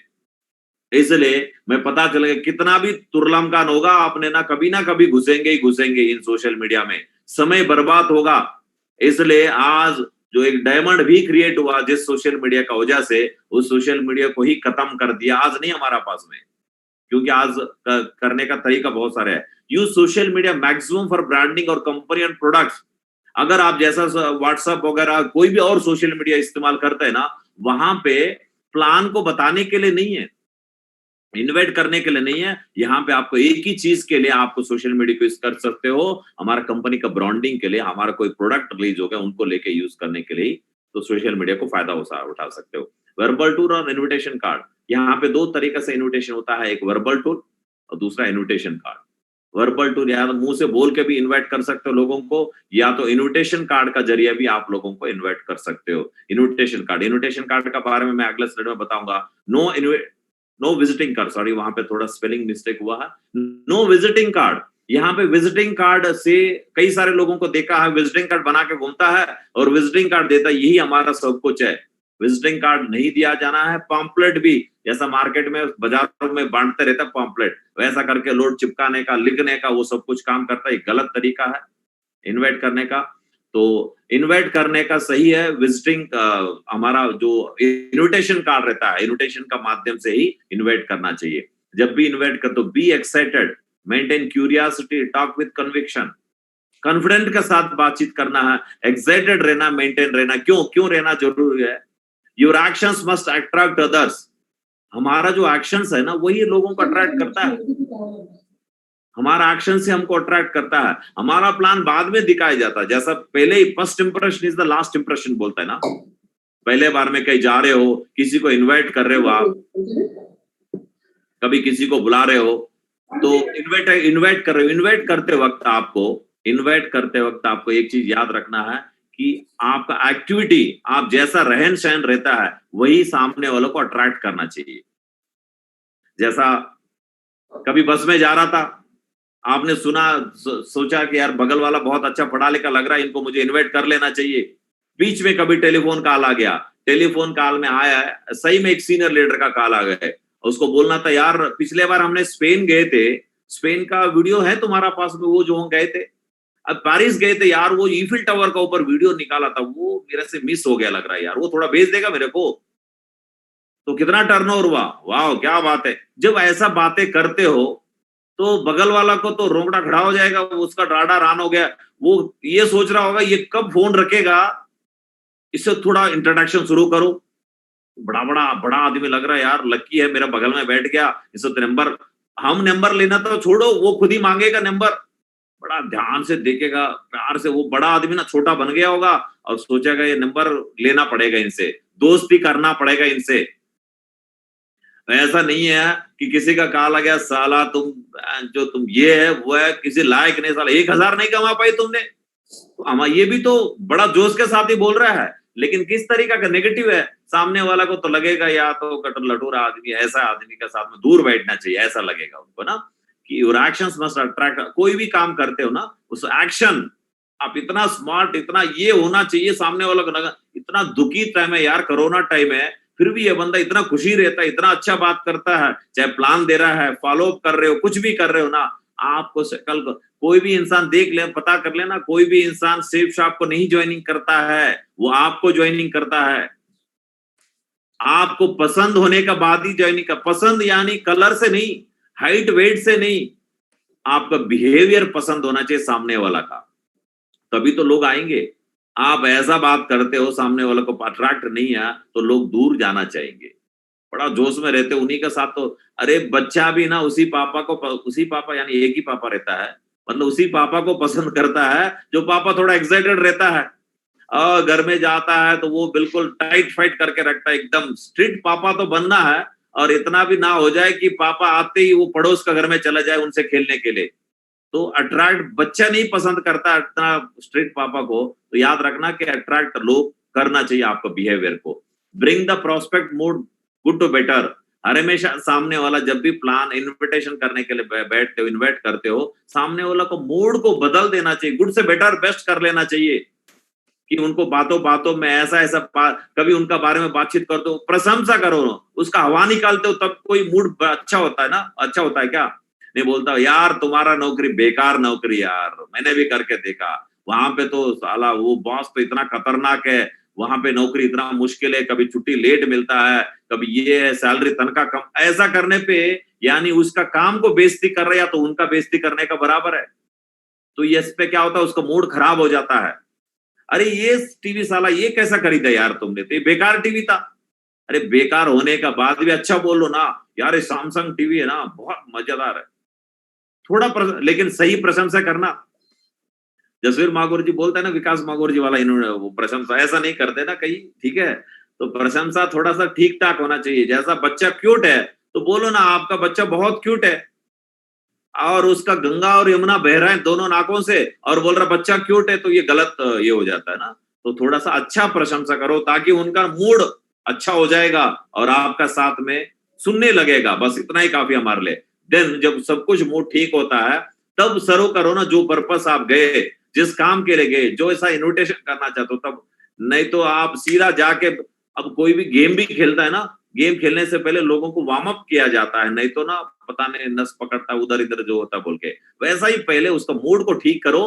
इसलिए मैं पता चल गया, कितना भी तुर्लमकान होगा, आपने ना कभी घुसेंगे ही घुसेंगे इन सोशल मीडिया में, समय बर्बाद होगा। इसलिए आज जो एक डायमंड भी क्रिएट हुआ जिस सोशल मीडिया का वजह से, उस सोशल मीडिया को ही खत्म कर दिया, आज नहीं हमारा पास में। क्योंकि आज करने का तरीका बहुत सारे है। Use social media maximum for branding और कंपनी एंड प्रोडक्ट्स। अगर आप जैसा व्हाट्सएप वगैरह कोई भी और सोशल मीडिया इस्तेमाल करते हैं ना, वहां पे प्लान को बताने के लिए नहीं है, इन्वाइट करने के लिए नहीं है। यहाँ पे आपको एक ही चीज के लिए आपको सोशल मीडिया को यूज कर सकते हो, हमारा कंपनी का ब्रांडिंग के लिए, हमारा कोई प्रोडक्ट रिलीज हो गया उनको लेके यूज करने के लिए, तो सोशल मीडिया को फायदा उठा सकते हो। वर्बल टूर और इन्विटेशन कार्ड, यहाँ पे 2 तरीके से इन्विटेशन होता है, एक वर्बल टूर और दूसरा इन्विटेशन कार्ड। वर्बल टूर या तो मुंह से बोल के भी इनवाइट कर सकते हो लोगों को, या तो इन्विटेशन कार्ड का जरिए भी आप लोगों को इनवाइट कर सकते हो। इन्विटेशन कार्ड का बारे में मैं अगले स्लाइड में बताऊंगा। नो विजिटिंग कार्ड, सॉरी वहां पे थोड़ा स्पेलिंग मिस्टेक हुआ है। नो विजिटिंग कार्ड, यहाँ पे विजिटिंग कार्ड से कई सारे लोगों को देखा है, विजिटिंग कार्ड बना के घूमता है और विजिटिंग कार्ड देता है, यही हमारा सब कुछ है। विजिटिंग कार्ड नहीं दिया जाना है। पॉम्पलेट भी, जैसा मार्केट में बाजारों में बांटते रहता है पॉम्पलेट, वैसा करके लोड चिपकाने का, लिखने का, वो सब कुछ काम करता है, गलत तरीका है इनवाइट करने का। तो इनवाइट करने का सही है विजिटिंग, हमारा जो इन्विटेशन कार्ड रहता है, इन्विटेशन का माध्यम से ही इनवाइट करना चाहिए। जब भी इनवाइट कर तो be excited, maintain curiosity, talk with conviction, confident के साथ बातचीत करना है, एक्साइटेड रहना, मेंटेन रहना। क्यों रहना जरूरी है? Your actions must attract others. हमारा जो एक्शंस है ना, वही लोगों को अट्रैक्ट करता है, हमारा एक्शन से हमको अट्रैक्ट करता है। हमारा प्लान बाद में दिखाया जाता है, जैसा पहले ही first impression is the last impression बोलता है ना। पहले बार में कहीं जा रहे हो, किसी को इनवाइट कर रहे हो आप, कभी किसी को बुला रहे हो, तो इनवाइट कर रहे हो, इनवाइट करते वक्त आपको एक चीज याद रखना है कि आपका एक्टिविटी, आप जैसा रहन सहन रहता है, वही सामने वालों को अट्रैक्ट करना चाहिए। जैसा कभी बस में जा रहा था, आपने सुना, सोचा कि यार बगल वाला बहुत अच्छा पढ़ा लिखा लग रहा है, इनको मुझे इनवाइट कर लेना चाहिए। बीच में कभी टेलीफोन कॉल आ गया, टेलीफोन कॉल में आया है, सही में एक सीनियर लीडर का कॉल आ गया है, उसको बोलना था यार पिछले बार हमने स्पेन गए थे, स्पेन का वीडियो है तुम्हारा पास में, वो जो हम गए थे, अब पेरिस गए थे यार, वो ईफिल टावर का ऊपर वीडियो निकाला था, वो मेरे से मिस हो गया लग रहा है यार, वो थोड़ा भेज देगा मेरे को। तो कितना टर्नओवर हुआ, वाह क्या बात है। जब ऐसा बातें करते हो तो बगल वाला को तो रोंगटा खड़ा हो जाएगा, उसका राडार ऑन हो गया, वो ये सोच रहा होगा ये कब फोन रखेगा, इससे थोड़ा इंट्रोडक्शन शुरू करो। बड़ा आदमी लग रहा है यार, लकी है मेरा बगल में बैठ गया, इससे तो नंबर, हम नंबर लेना तो छोड़ो, वो खुद ही मांगेगा नंबर, बड़ा ध्यान से देखेगा, प्यार से। वो बड़ा आदमी ना छोटा बन गया होगा और सोचेगा ये नंबर लेना पड़ेगा इनसे, दोस्ती करना पड़ेगा इनसे। ऐसा नहीं है कि किसी का कॉल आ गया, साला तुम जो तुम ये है वो है, किसी लायक नहीं, साला 1000 नहीं कमा पाई तुमने, तो ये भी तो बड़ा जोश के साथ ही बोल रहा है, लेकिन किस तरीका का नेगेटिव है, सामने वाला को तो लगेगा या तो कटर लटूरा आदमी, ऐसा आदमी के साथ में दूर बैठना चाहिए, ऐसा लगेगा उनको ना, कि योर एक्शंस मस्ट अट्रैक्ट। कोई भी काम करते हो ना, उस एक्शन, आप इतना स्मार्ट, इतना ये होना चाहिए, सामने वाला को लगा, इतना दुखी टाइम है यार, कोरोना टाइम है, फिर भी ये बंदा इतना खुशी रहता है, इतना अच्छा बात करता है, चाहे प्लान दे रहा है, फॉलो अप कर रहे हो, कुछ भी कर रहे हो ना, आपको कल कोई भी इंसान देख ले, पता कर लेना, कोई भी इंसान सेफ शॉप को नहीं ज्वाइनिंग करता है, वो आपको ज्वाइनिंग करता है, आपको पसंद होने का बाद ही ज्वाइनिंग का। पसंद यानी कलर से नहीं, हाइट वेट से नहीं, आपका बिहेवियर पसंद होना चाहिए सामने वाला का, तभी तो लोग आएंगे। आप ऐसा बात करते हो, सामने वाले को अट्रैक्ट नहीं है तो लोग दूर जाना चाहेंगे, बड़ा जोश में रहते उन्हीं के साथ। तो अरे बच्चा भी ना उसी पापा यानी एक ही पापा रहता है, मतलब उसी पापा को पसंद करता है जो पापा थोड़ा एक्साइटेड रहता है, और घर में जाता है तो वो बिल्कुल टाइट फाइट करके रखता है, एकदम स्ट्रिक्ट पापा तो बनना है, और इतना भी ना हो जाए कि पापा आते ही वो पड़ोस का घर में चला जाए उनसे खेलने के लिए। तो अट्रैक्ट बच्चा नहीं पसंद करता इतना स्ट्रिक्ट पापा को, तो याद रखना कि अट्रैक्ट लोग करना चाहिए आपको बिहेवियर को। Bring the prospect mood good to better. हर हमेशा सामने वाला जब भी प्लान इन्विटेशन करने के लिए बैठते हो, इन्वाइट करते हो, सामने वाला को मूड को बदल देना चाहिए, गुड से बेटर बेस्ट कर लेना चाहिए, कि उनको बातों में ऐसा कभी उनका बारे में बातचीत करते हो, प्रशंसा करो, उसका हवा निकालते हो, तब कोई मूड अच्छा होता है ना। अच्छा होता है क्या, नहीं बोलता यार तुम्हारा नौकरी बेकार नौकरी यार, मैंने भी करके देखा, वहां पे तो साला वो बॉस तो इतना खतरनाक है, वहां पे नौकरी इतना मुश्किल है, कभी छुट्टी लेट मिलता है, कभी ये है, सैलरी तनख्वाह कम। ऐसा करने पे यानी उसका काम को बेइज्जती कर रहे, या तो उनका बेइज्जती करने का बराबर है। तो ये इस पे क्या होता है, उसका मूड खराब हो जाता है। अरे ये टीवी साला ये कैसा खरीदा यार तुमने, तो ये बेकार टीवी था। अरे बेकार होने का बाद भी अच्छा बोलो ना यार, ये सैमसंग टीवी है ना बहुत मजेदार है, थोड़ा लेकिन सही प्रशंसा करना। जसवीर मागोर जी बोलता है ना, विकास मागोर जी वाला, इन्होंने वो प्रशंसा ऐसा नहीं करते ना कहीं, ठीक है, तो प्रशंसा थोड़ा सा ठीक ठाक होना चाहिए। जैसा बच्चा क्यूट है तो बोलो ना आपका बच्चा बहुत क्यूट है, और उसका गंगा और यमुना बह रहे हैं दोनों नाकों से, और बोल रहा बच्चा क्यूट है, तो ये गलत ये हो जाता है ना। तो थोड़ा सा अच्छा प्रशंसा करो ताकि उनका मूड अच्छा हो जाएगा और आपका साथ में सुनने लगेगा, बस इतना ही काफी हमारे लिए। देन जब सब कुछ मूड ठीक होता है तब सर्व करो ना जो पर्पस आप गए, जिस काम के लिए गए, जो ऐसा इन्विटेशन करना चाहते हो तब। नहीं तो आप सीधा जाके, अब कोई भी गेम भी खेलता है ना, गेम खेलने से पहले लोगों को वार्म अप किया जाता है, नहीं तो ना पता नहीं नस पकड़ता उधर इधर जो होता बोल के। वैसा ही पहले उसका मूड को ठीक करो,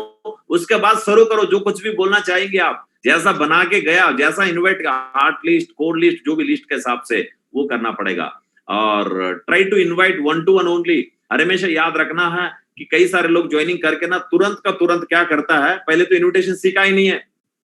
उसके बाद शुरू करो जो कुछ भी बोलना चाहेंगे आप, जैसा बना के गया, जैसा invite, heart list, code list, जो भी लिस्ट के हिसाब से वो करना पड़ेगा। और try to invite 1 to 1 only. हमेशा याद रखना है कि कई सारे लोग ज्वाइनिंग करके ना तुरंत का तुरंत क्या करता है, पहले तो इन्विटेशन सीखा ही नहीं है,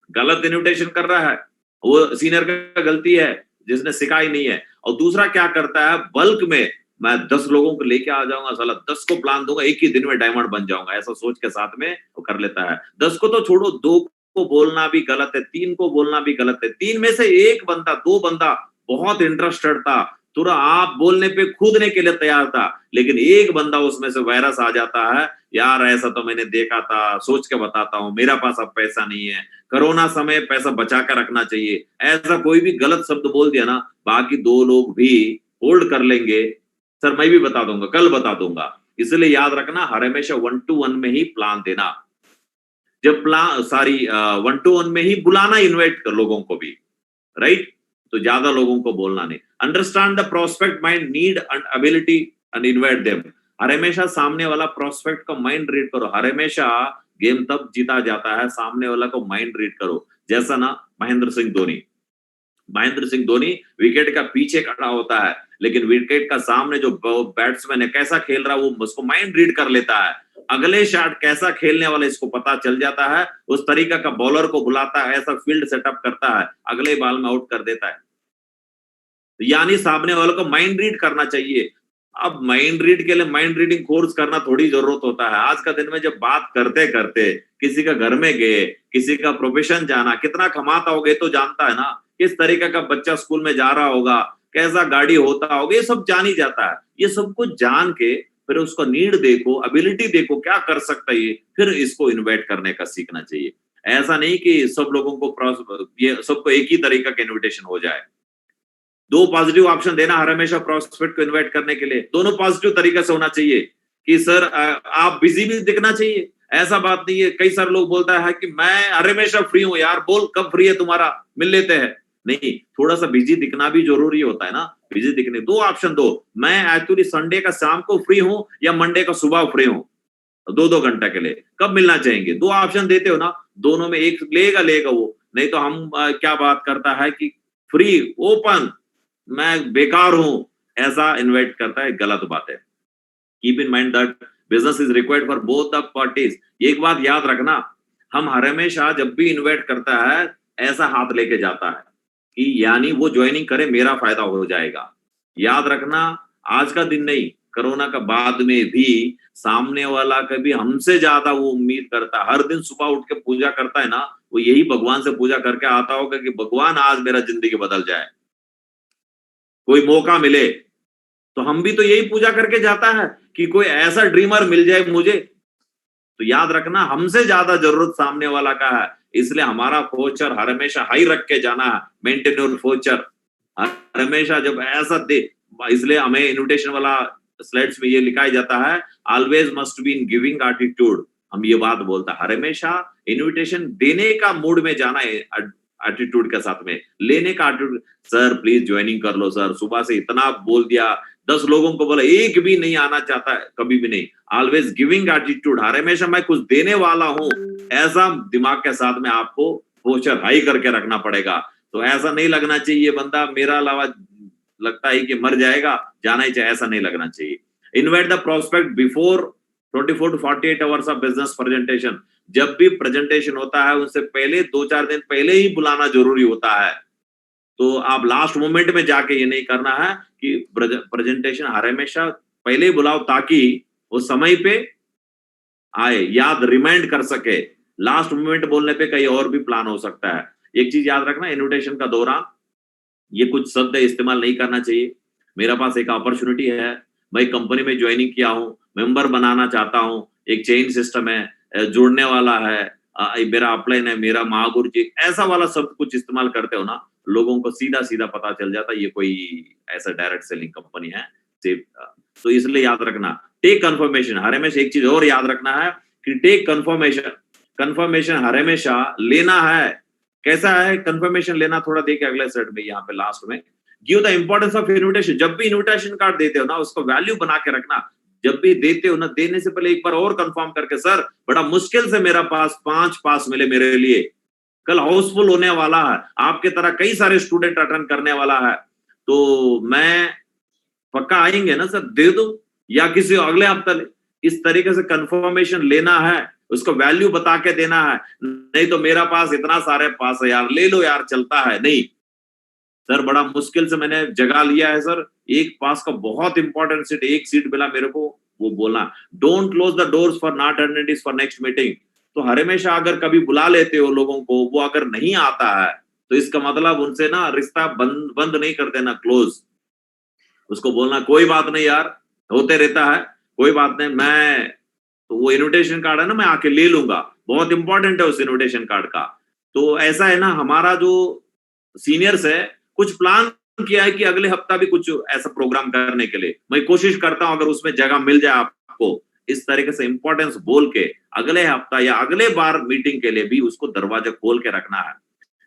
गलत इन्विटेशन कर रहा है, वो सीनियर का गलती है जिसने सिखा ही नहीं है। और दूसरा क्या करता है, बल्क में मैं 10 लोगों को लेके आ जाऊंगा, साला 10 को प्लान दूंगा, एक ही दिन में डायमंड बन जाऊंगा, ऐसा सोच के साथ में वो कर लेता है। 10 को तो छोड़ो, 2 को बोलना भी गलत है, 3 को बोलना भी गलत है। 3 में से 1 बंदा, 2 बंदा बहुत इंटरेस्टेड था, तुरंत आप बोलने पे कूदने के लिए तैयार था, लेकिन 1 बंदा उसमें से वायरस आ जाता है, यार ऐसा तो मैंने देखा था, सोच के बताता हूँ, मेरा पास अब पैसा नहीं है, कोरोना समय पैसा बचा कर रखना चाहिए, ऐसा कोई भी गलत शब्द बोल दिया ना, बाकी 2 लोग भी होल्ड कर लेंगे, सर मैं भी बता दूंगा, कल बता दूंगा। इसलिए याद रखना, हर हमेशा 1-to-1 में ही प्लान देना। जब प्लान 1-to-1 में ही बुलाना, इन्वाइट कर लोगों को भी, राइट? तो ज्यादा लोगों को बोलना नहीं। Understand the prospect mind need and ability and invite them. हर हमेशा सामने वाला प्रोस्पेक्ट का माइंड रीड करो। हर हमेशा गेम तब जीता जाता है, सामने वाला को माइंड रीड करो। जैसा ना महेंद्र सिंह धोनी विकेट का पीछे खड़ा होता है, लेकिन विकेट का सामने जो बैट्समैन है कैसा खेल रहा है, वो उसको माइंड रीड कर लेता है। अगले शॉट कैसा खेलने वाला इसको पता चल जाता है, उस तरीका का बॉलर को बुलाता है, ऐसा फील्ड सेटअप करता है, अगले बॉल में आउट कर देता है। यानी सामने वालों को माइंड रीड करना चाहिए। अब माइंड रीड के लिए माइंड रीडिंग कोर्स करना थोड़ी जरूरत होता है। आज का दिन में जब बात करते करते किसी का घर में गए, किसी का प्रोफेशन जाना, कितना कमाता होगा तो जानता है ना, किस तरीके का बच्चा स्कूल में जा रहा होगा, कैसा गाड़ी होता होगा, ये सब जान ही जाता है। ये सब कुछ जान के फिर उसको नीड देखो, एबिलिटी देखो, क्या कर सकता है, फिर इसको इन्वाइट करने का सीखना चाहिए। ऐसा नहीं कि सब लोगों को ये सबको एक ही तरीका का इन्विटेशन हो जाए। दो पॉजिटिव ऑप्शन देना हर हमेशा प्रोस्पेक्ट को इन्वाइट करने के लिए। दोनों पॉजिटिव तरीके से होना चाहिए कि सर आप बिजी भी दिखना चाहिए। ऐसा बात नहीं है, कई सारे लोग बोलता है कि मैं हर हमेशा फ्री हूं यार, बोल कब फ्री है तुम्हारा, मिल लेते हैं। नहीं, थोड़ा सा बिजी दिखना भी जरूरी होता है ना। बिजी दिखने दो ऑप्शन दो, मैं एक्चुअली संडे का शाम को फ्री हूं या मंडे का सुबह फ्री हूं, 2-2 घंटे के लिए कब मिलना चाहेंगे, दो ऑप्शन देते हो ना, दोनों में एक लेगा वो। नहीं तो हम क्या बात करता है कि फ्री ओपन, मैं बेकार हूं, ऐसा इन्वाइट करता है, गलत बात है। Keep in mind that business is required for both the parties. एक बात याद रखना, हम हर हमेशा जब भी इन्वाइट करता है ऐसा हाथ लेके जाता है कि यानी वो ज्वाइनिंग करे, मेरा फायदा हो जाएगा। याद रखना, आज का दिन नहीं, कोरोना का बाद में भी सामने वाला कभी हमसे ज्यादा वो उम्मीद करता है। हर दिन सुबह उठ के पूजा करता है ना, वो यही भगवान से पूजा करके आता होगा कि भगवान आज मेरा जिंदगी बदल जाए, कोई मौका मिले। तो हम भी तो यही पूजा करके जाता है कि कोई ऐसा ड्रीमर मिल जाए मुझे। तो याद रखना, हमसे ज्यादा जरूरत सामने वाला का है, इसलिए हमारा फोचर हर हमेशा हाई रख के जाना है। मेंटेन योर फोचर हर हमेशा, जब ऐसा दे, इसलिए हमें इन्विटेशन वाला स्लाइड्स में ये लिखा जाता है, always must be in giving attitude. हम ये बात बोलता है, हर हमेशा इन्विटेशन देने का मूड में जाना है, एटीट्यूड के साथ में लेने का एटीट्यूड। सर प्लीज ज्वाइनिंग कर लो सर, सुबह से इतना बोल दिया, 10 लोगों को बोला, एक भी नहीं आना चाहता है, कभी भी नहीं। ऑलवेज गिविंग एटीट्यूड, हर हमेशा मैं कुछ देने वाला हूं, ऐसा दिमाग के साथ में आपको वोचर हाई करके रखना पड़ेगा। तो ऐसा नहीं लगना चाहिए बंदा मेरा अलावा लगता है कि मर जाएगा, जाना ही चाहिए, ऐसा नहीं लगना चाहिए। Invite the prospect before 24 to 48 hours of business presentation. जब भी प्रेजेंटेशन होता है उससे पहले 2-4 दिन पहले ही बुलाना जरूरी होता है। तो आप लास्ट मोमेंट में जाके ये नहीं करना है कि प्रेजेंटेशन हर हमेशा पहले ही बुलाओ, ताकि वो समय पे आए, याद रिमाइंड कर सके। लास्ट मोमेंट बोलने पे कहीं और भी प्लान हो सकता है। एक चीज याद रखना, इन्विटेशन का दौरान ये कुछ शब्द इस्तेमाल नहीं करना चाहिए। मेरा पास एक अपॉर्चुनिटी है, मैं कंपनी में ज्वाइनिंग किया हूँ, मेंबर बनाना चाहता हूँ, एक चेन सिस्टम है, जुड़ने वाला है, मेरा अपलाइन है, मेरा महागुरु जी, ऐसा वाला शब्द कुछ इस्तेमाल करते हो ना, लोगों को सीधा सीधा पता चल जाता है ये कोई ऐसा डायरेक्ट सेलिंग कंपनी है। तो इसलिए याद रखना, टेक कंफर्मेशन। हर हमेशा एक चीज और याद रखना है कि टेक कंफर्मेशन हर हमेशा लेना है। कैसा है कंफर्मेशन लेना, थोड़ा देखिए अगले स्लाइड में, यहाँ पे लास्ट में। Give the importance of invitation. जब भी इन्विटेशन कार्ड देते हो ना, उसको वैल्यू बना के रखना। जब भी देते हो ना, देने से पहले एक बार और कंफर्म करके, सर बड़ा मुश्किल से मेरा पास 5 पास मिले मेरे लिए, कल हाउसफुल होने वाला है, आपके तरह कई सारे स्टूडेंट अटेंड करने वाला है, तो मैं पक्का आएंगे ना सर, दे दो या किसी अगले हफ्ते। इस तरीके से कंफर्मेशन लेना है, उसको वैल्यू बता के देना है। नहीं तो मेरा पास इतना सारे पास है यार, ले लो यार, चलता है। नहीं सर, बड़ा मुश्किल से मैंने जगह लिया है सर, एक पास का बहुत इंपॉर्टेंट सीट, एक सीट मिला मेरे को, वो बोलना। Don't close the doors for not attendance for next meeting. तो हर हमेशा अगर कभी बुला लेते हो लोगों को, वो अगर नहीं आता है तो इसका मतलब उनसे ना रिश्ता बंद नहीं कर देना, क्लोज। उसको बोलना कोई बात नहीं यार, होते रहता है, कोई बात नहीं, मैं तो वो इन्विटेशन कार्ड है ना, मैं आके ले लूंगा, बहुत इंपॉर्टेंट है उस इन्विटेशन कार्ड का। तो ऐसा है ना, हमारा जो सीनियर्स है कुछ प्लान किया है कि अगले हफ्ता भी कुछ ऐसा प्रोग्राम करने के लिए मैं कोशिश करता हूं, अगर उसमें जगह मिल जाए आपको, इस तरीके से इंपॉर्टेंस बोल के अगले हफ्ता या अगले बार मीटिंग के लिए भी उसको दरवाजा खोल के रखना है।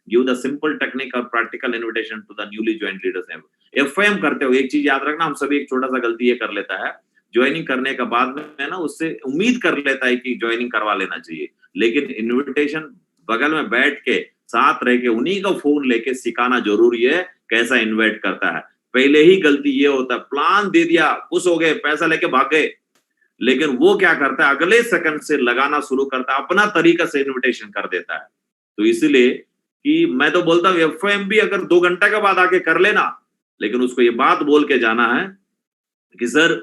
गिव द सिंपल टेक्निक और practical invitation to the newly joined leaders. FIM करते हो एक चीज याद रखना, हम सभी एक छोटा सा गलती ये कर लेता है, ज्वाइनिंग करने के बाद में ना उससे उम्मीद कर लेता है कि ज्वाइनिंग करवा लेना चाहिए, लेकिन इन्विटेशन बगल में बैठ के साथ रह के उन्हीं का फोन लेके सिखाना जरूरी है कैसा इन्वाइट करता है। पहले ही गलती ये होता है, प्लान दे दिया, खुश हो गए, पैसा लेके भाग गए, लेकिन वो क्या करता है अगले सेकंड से लगाना शुरू करता है, अपना तरीका से इन्विटेशन कर देता है। तो इसलिए कि मैं तो बोलता हूँ एफएम भी अगर 2 घंटे के बाद आके कर लेना, लेकिन उसको ये बात बोल के जाना है कि सर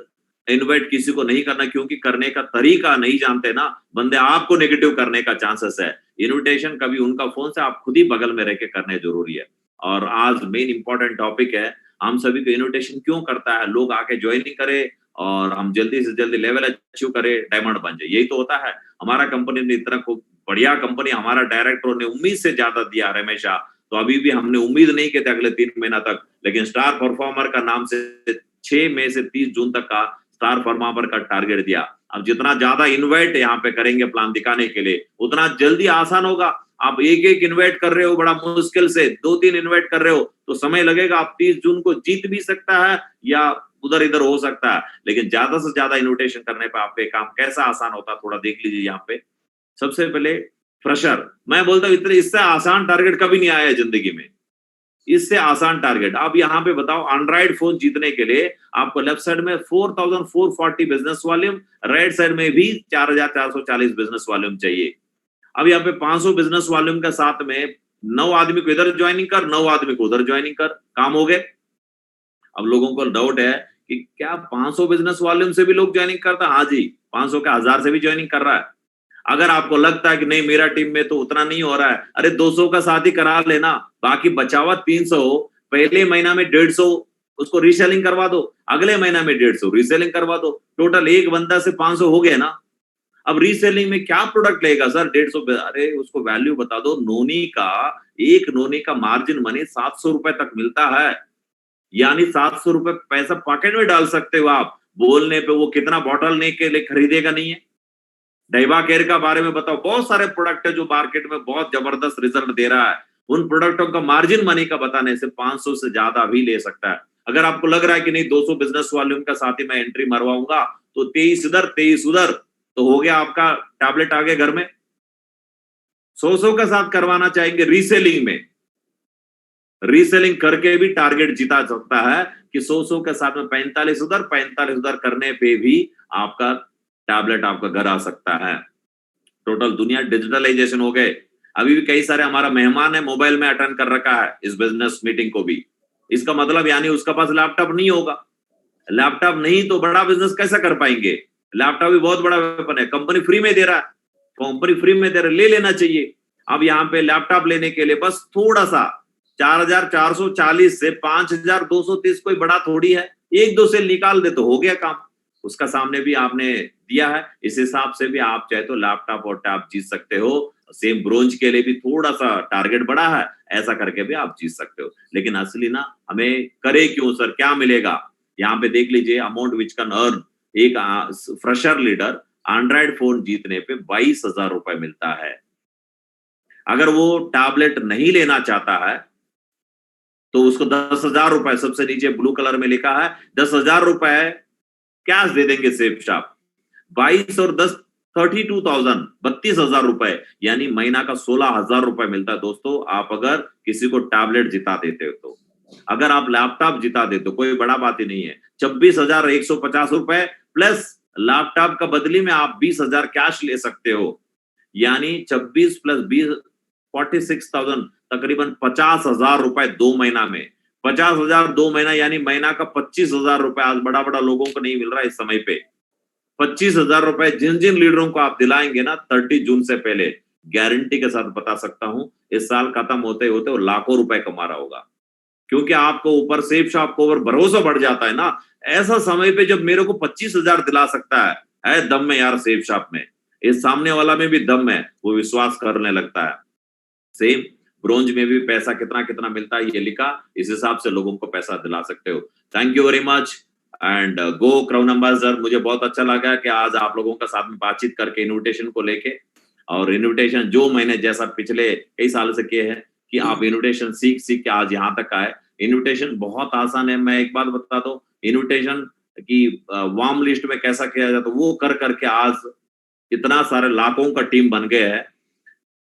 इनवाइट किसी को नहीं करना, क्योंकि करने का तरीका नहीं जानते ना बंदे, आपको नेगेटिव करने का चांसेस है। इनविटेशन कभी उनका फोन से आप खुद ही बगल में रह के करने जरूरी है। और आज मेन इंपॉर्टेंट टॉपिक है, हम सभी को इनविटेशन क्यों करता है, लोग आके ज्वाइनिंग करे और हम जल्दी से जल्दी लेवल अचीव करे, डायमंड बन जाए, यही तो होता है। हमारा कंपनी ने इतना खूब बढ़िया कंपनी, हमारा डायरेक्टर ने उम्मीद से ज्यादा दिया हमेशा, तो अभी भी हमने उम्मीद नहीं की थी अगले 3 महीना तक, लेकिन स्टार परफॉर्मर का नाम से 6 मई से 30 जून तक का स्टार परफॉर्मर का टारगेट दिया। अब जितना ज्यादा इन्वाइट यहाँ पे करेंगे प्लान दिखाने के लिए, उतना जल्दी आसान होगा। आप एक इन्वाइट कर रहे हो बड़ा मुश्किल से, 2-3 इन्वाइट कर रहे हो तो समय लगेगा। आप 30 जून को जीत भी सकता है या उधर इधर हो सकता है, लेकिन ज्यादा से ज्यादा इन्विटेशन करने पे आपके काम कैसा आसान होता है थोड़ा देख लीजिए। यहाँ पे सबसे पहले फ्रेशर, मैं बोलता हूँ इतने इससे आसान टारगेट कभी नहीं आया है जिंदगी में, इससे आसान टारगेट। आप यहाँ पे बताओ, एंड्रॉइड फोन जीतने के लिए आपको लेफ्ट साइड में 4440 बिजनेस वॉल्यूम, राइट साइड में भी 4440 बिजनेस वॉल्यूम चाहिए। अब यहाँ पे 500 बिजनेस वॉल्यूम के साथ में 9 आदमी को इधर ज्वाइनिंग कर, 9 आदमी को उधर ज्वाइनिंग कर, काम हो गए। अब लोगों को डाउट है कि क्या 500 बिजनेस वॉल्यूम से भी लोग ज्वाइनिंग करता है? हाँ जी, 500 का 1000 से भी ज्वाइनिंग कर रहा है। अगर आपको लगता है कि नहीं मेरा टीम में तो उतना नहीं हो रहा है, अरे 200 का साथ ही करा लेना, बाकी बचा हुआ 300 पहले महीना में 150 उसको रीसेलिंग करवा दो, अगले महीना में 150 रीसेलिंग करवा दो, टोटल एक बंदा से 500 हो गए ना। अब रीसेलिंग में क्या प्रोडक्ट लेगा सर 150? अरे उसको वैल्यू बता दो। नोनी का, एक नोनी का मार्जिन मनी 700 रुपए तक मिलता है, यानी 700 रुपए पैसा पॉकेट में डाल सकते हो आप। बोलने पे वो कितना बॉटल ने के लिए खरीदेगा नहीं है। डाइवा केयर का बारे में बताओ, बहुत सारे प्रोडक्ट है जो मार्केट में बहुत जबरदस्त रिजल्ट दे रहा है, उन प्रोडक्टों का मार्जिन मनी का बताने से 500 से ज्यादा भी ले सकता है। अगर आपको लग रहा है कि नहीं 200 बिजनेस वॉल्यूम का साथ ही मैं एंट्री मरवाऊंगा तो 23 इधर 23 उधर, तो हो गया आपका टैबलेट आगे घर में। 100 का साथ करवाना चाहेंगे रीसेलिंग में, रीसेलिंग करके भी टारगेट जीता सकता है कि 100 के साथ में 45 उधर करने पे भी आपका टैबलेट आपका घर आ सकता है। टोटल दुनिया डिजिटलाइजेशन हो गए। अभी भी कई सारे हमारा मेहमान है मोबाइल में अटेंड कर रखा है इस बिजनेस मीटिंग को भी। इसका मतलब यानी उसका पास लैपटॉप नहीं होगा। लैपटॉप नहीं तो बड़ा बिजनेस कैसा कर पाएंगे? लैपटॉप भी बहुत बड़ा वेपन है, कंपनी फ्री में दे रहा है, कंपनी फ्री में दे रहा है, ले लेना चाहिए। अब यहाँ पे लैपटॉप लेने के लिए बस थोड़ा सा 4440 से 5230 कोई बड़ा थोड़ी है, 1-2 से निकाल दे तो हो गया काम। उसका सामने भी आपने दिया है, इस हिसाब से भी आप चाहे तो लैपटॉप और टैब जीत सकते हो। सेम ब्रोंज के लिए भी थोड़ा सा टारगेट बड़ा है, ऐसा करके भी आप जीत सकते हो। लेकिन असली ना हमें करे क्यों सर, क्या मिलेगा? यहाँ पे देख लीजिए, अमाउंट विच कैन अर्न। एक फ्रेशर लीडर एंड्रॉइड फोन जीतने पे 22,000 रुपए मिलता है। अगर वो टैबलेट नहीं लेना चाहता है तो उसको 10,000 रुपए, सबसे नीचे ब्लू कलर में लिखा है 10,000 रुपए कैश दे देंगे सेफ शॉप। 22 और 10 32,000, 32,000 रुपए, यानी महीना का 16,000 रुपए मिलता है दोस्तों, आप अगर किसी को टैबलेट जिता देते हो तो। अगर आप लैपटॉप जिता देते हो, कोई बड़ा बात ही नहीं है, 26,150 रुपए प्लस लैपटॉप का बदली में आप 20,000 कैश ले सकते हो, यानी 26 प्लस 20 46,000, तकरीबन 50,000 रुपए 2 महीना में। 50,000 2 महीना यानी महीना का 25,000 रुपए। आज बड़ा बड़ा लोगों को नहीं मिल रहा इस समय पे। 25,000 रुपए जिन जिन लीडरों को आप दिलाएंगे ना 30 जून से पहले, गारंटी के साथ बता सकता हूं इस साल खत्म होते होते वो लाखों रुपए कमा रहा होगा, क्योंकि आपको ऊपर सेफ शॉप को ऊपर भरोसा बढ़ जाता है ना। ऐसा समय पे जब मेरे को 25,000 दिला सकता है दम में यार सेफ शॉप में, इस सामने वाला में भी दम है, वो विश्वास करने लगता है। सेम ब्रोंज में भी पैसा कितना कितना मिलता है ये लिखा, इस हिसाब से लोगों को पैसा दिला सकते हो। Thank you very much and go crown ambassador. मुझे बहुत अच्छा लगा कि आज आप लोगों का साथ में बातचीत करके इन्विटेशन को लेके, और इन्विटेशन जो मैंने जैसा पिछले कई साल से किए हैं कि आप इन्विटेशन सीख के आज यहाँ तक आए। इन्विटेशन बहुत आसान है। मैं एक बात बता दूं, इन्विटेशन की वार्म लिस्ट में कैसा किया जाता, वो कर करके आज इतना सारे लाखों का टीम बन गया है।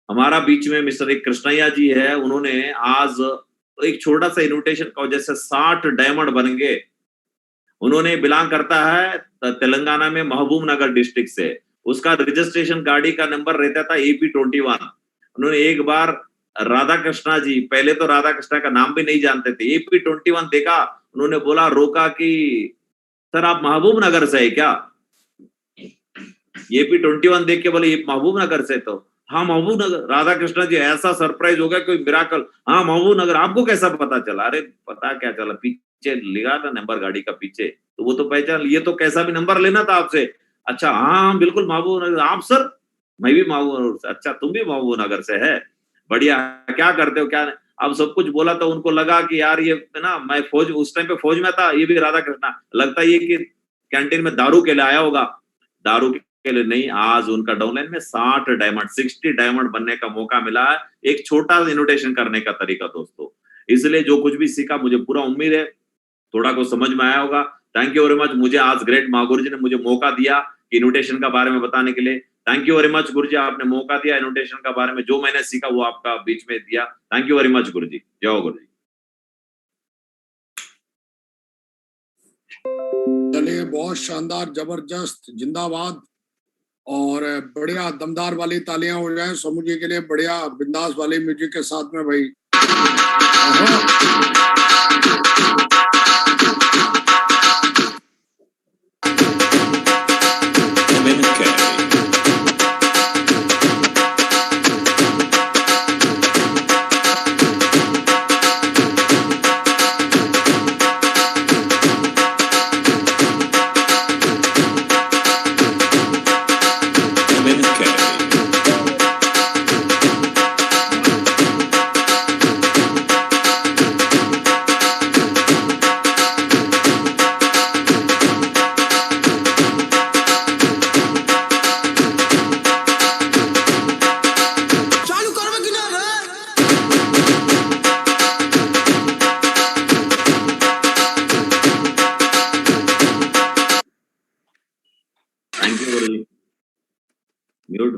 हमारा बीच में मिस्टर एक कृष्णैया जी है, उन्होंने आज एक छोटा सा इन्विटेशन का वजह से 60 डायमंड बन गए। उन्होंने बिलोंग करता है तेलंगाना में महबूब नगर डिस्ट्रिक्ट से। उसका रजिस्ट्रेशन गाड़ी का नंबर रहता था AP21। उन्होंने एक बार राधा कृष्णा जी, पहले तो राधा कृष्णा का नाम भी नहीं जानते थे, AP21 देखा, उन्होंने बोला, रोका कि सर आप महबूब नगर से है क्या? AP21 देख के बोले ये महबूब नगर से, तो हाँ महबूब नगर। राधा कृष्णा जी ऐसा सरप्राइज हो गया, कोई मिराकल, हाँ महबूब नगर, आपको कैसा पता चला? अरे पता क्या चला, पीछे लिखा था नंबर गाड़ी का पीछे, तो वो तो पहचान, ये तो कैसा भी नंबर लेना था आपसे। अच्छा हाँ बिल्कुल महबूब नगर। आप सर? मैं भी महबूब नगर से। अच्छा तुम भी महबूब नगर से है, बढ़िया। क्या करते हो क्या? अब सब कुछ बोला तो उनको लगा कि यार ये ना, मैं फौज, उस टाइम पे फौज में था, ये भी राधा कृष्णा, लगता है ये कि कैंटीन में दारू के लिए आया होगा। दारू के लिए नहीं, आज उनका डाउनलाइन में 60 डायमंड 60 डायमंड बनने का मौका मिला है, एक छोटा इन्विटेशन करने का तरीका दोस्तों। इसलिए जो कुछ भी सीखा, मुझे पूरा उम्मीद है थोड़ा को समझ में आया होगा। Thank you very much. मुझे आज ग्रेट माँ गुरु जी ने मुझे मौका दिया इन्विटेशन का बारे में बताने के लिए। थैंक यू वेरी मच गुरु जी, आपने मौका दिया इन्विटेशन का बारे में, जो मैंने सीखा वो आपका बीच में दिया। थैंक यू वेरी मच गुरु जी। जय हो गुरु जी। चलिए, बहुत शानदार, जबरदस्त, जिंदाबाद। और बढ़िया दमदार वाली तालियां हो जाएं समूह जी के लिए, बढ़िया बिंदास वाली म्यूजिक के साथ में भाई।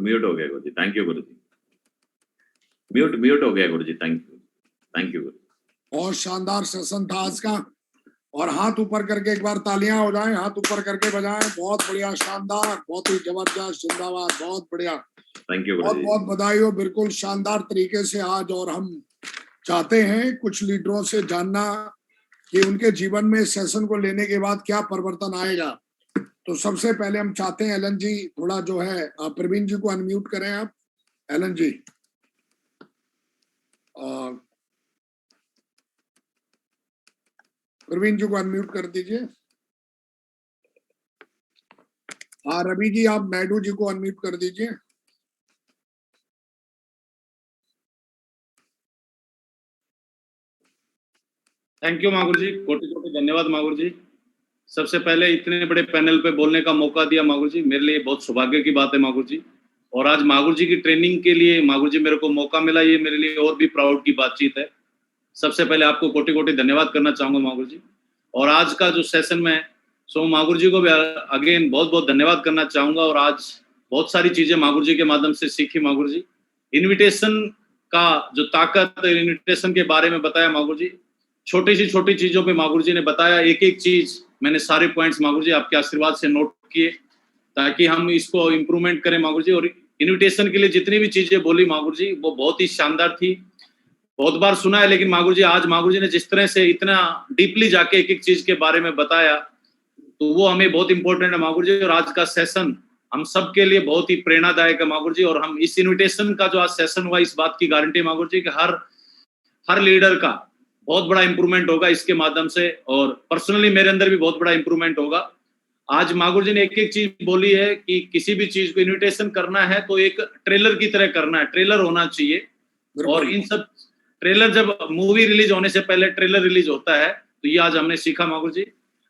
म्यूट हो गया गुरु जी। Thank you Guru ji. Mute हो गया गुरु जी। थैंक यू गुरु। बहुत शानदार सेशन था आज का। और हाथ ऊपर करके एक बार तालियां हो जाएं, हाथ ऊपर करके बजाएं। बहुत बढ़िया, शानदार, बहुत ही जबरदस्त, जिंदाबाद, बहुत बढ़िया। थैंक यू गुरु जी। बहुत बहुत बधाई हो, बिल्कुल शानदार तरीके से आज। और हम चाहते हैं कुछ लीडरों से जानना कि उनके जीवन में सेशन को लेने के बाद क्या परिवर्तन आएगा। तो सबसे पहले हम चाहते हैं एलन जी थोड़ा जो है, प्रवीण जी को अनम्यूट करें आप। एलन जी, प्रवीण जी को अनम्यूट कर दीजिए। हाँ रवि जी, आप नायडू जी को अनम्यूट कर दीजिए। थैंक यू मागुर जी, कोटि कोटि धन्यवाद मागुर जी। सबसे पहले इतने बड़े पैनल पे बोलने का मौका दिया मागुर जी, मेरे लिए बहुत सौभाग्य की बात है मागुर जी। और आज मागुर जी की ट्रेनिंग के लिए मागुर जी मेरे को मौका मिला, ये मेरे लिए और भी प्राउड की बातचीत है। सबसे पहले आपको कोटि कोटि धन्यवाद करना चाहूंगा मागुर जी। और आज का जो सेशन में, सो मागुर जी को भी अगेन बहुत बहुत धन्यवाद करना चाहूंगा। और आज बहुत सारी चीजें मागुर जी के माध्यम से सीखी मागुर जी। इन्विटेशन का जो ताकत, इन्विटेशन के बारे में बताया मागुर जी। छोटी सी छोटी चीजों पे मागुर जी ने बताया, एक एक चीज मैंने सारे पॉइंट्स मागुर जी आपके आशीर्वाद से नोट किए, ताकि हम इसको इम्प्रूवमेंट करें मागुर जी। और इन्विटेशन के लिए जितनी भी चीजें बोली मागुर जी, वो बहुत ही शानदार थी। बहुत बार सुना है, लेकिन मागुर जी आज मागुर जी ने जिस तरह से इतना डीपली जाके एक एक चीज के बारे में बताया, तो वो हमें बहुत इंपॉर्टेंट है मागुर जी। और आज का सेशन हम सब के लिए बहुत ही प्रेरणादायक है मागुर जी। और हम इस इन्विटेशन का जो आज सेशन हुआ, इस बात की गारंटी मागुर जी कि हर लीडर का बहुत बड़ा इंप्रूवमेंट होगा इसके माध्यम से। और पर्सनली मेरे अंदर भी बहुत बड़ा इंप्रूवमेंट होगा। आज मागुर जी ने एक एक चीज बोली है कि किसी भी चीज को इन्विटेशन करना है तो एक ट्रेलर की तरह करना है, ट्रेलर होना चाहिए। और इन सब ट्रेलर, जब मूवी रिलीज होने से पहले ट्रेलर रिलीज होता है, तो ये आज हमने सीखा मागुर जी।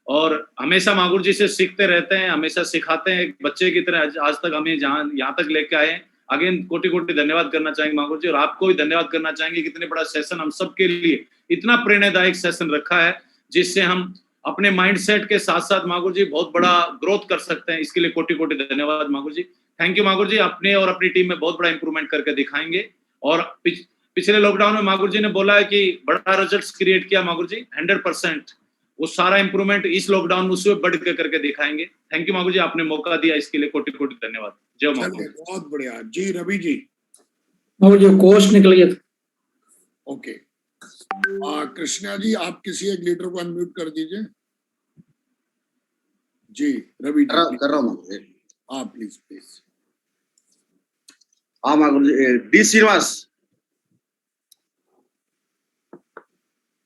और हमेशा मागुर जी से सीखते रहते हैं, हमेशा सिखाते हैं, एक बच्चे की तरह आज तक हमें यहाँ तक लेके आए। अगेन कोटि कोटि धन्यवाद करना चाहेंगे मागुर जी, और आपको भी धन्यवाद करना चाहेंगे। कितने बड़ा सेशन हम सबके लिए, इतना प्रेरणादायक सेशन रखा है, जिससे हम अपने माइंडसेट के साथ साथ मागुर जी बहुत बड़ा ग्रोथ कर सकते हैं। इसके लिए कोटि कोटि धन्यवाद मागुर जी। थैंक यू मागुर जी, अपने और अपनी टीम में बहुत बड़ा इंप्रूवमेंट करके दिखाएंगे। और पिछले लॉकडाउन में मागुर जी ने बोला है कि बड़ा रिजल्ट्स क्रिएट किया मागुर जी, 100%। वो सारा इंप्रूवमेंट इस लॉकडाउन में उससे बढ़ के करके दिखाएंगे। थैंक यू मागुर जी, आपने मौका दिया, इसके लिए कोटि कोटि धन्यवाद। जय मागुर। बहुत बढ़िया जी। रवि जी, मागुर जी कोर्स निकल गया। ओके, कृष्णा जी आप किसी एक लीडर को अनम्यूट कर दीजिए। जी रवि जी कर रहा हूँ। हाँ प्लीज प्लीज। हाँ मागुर जी, डी श्रीनिवास।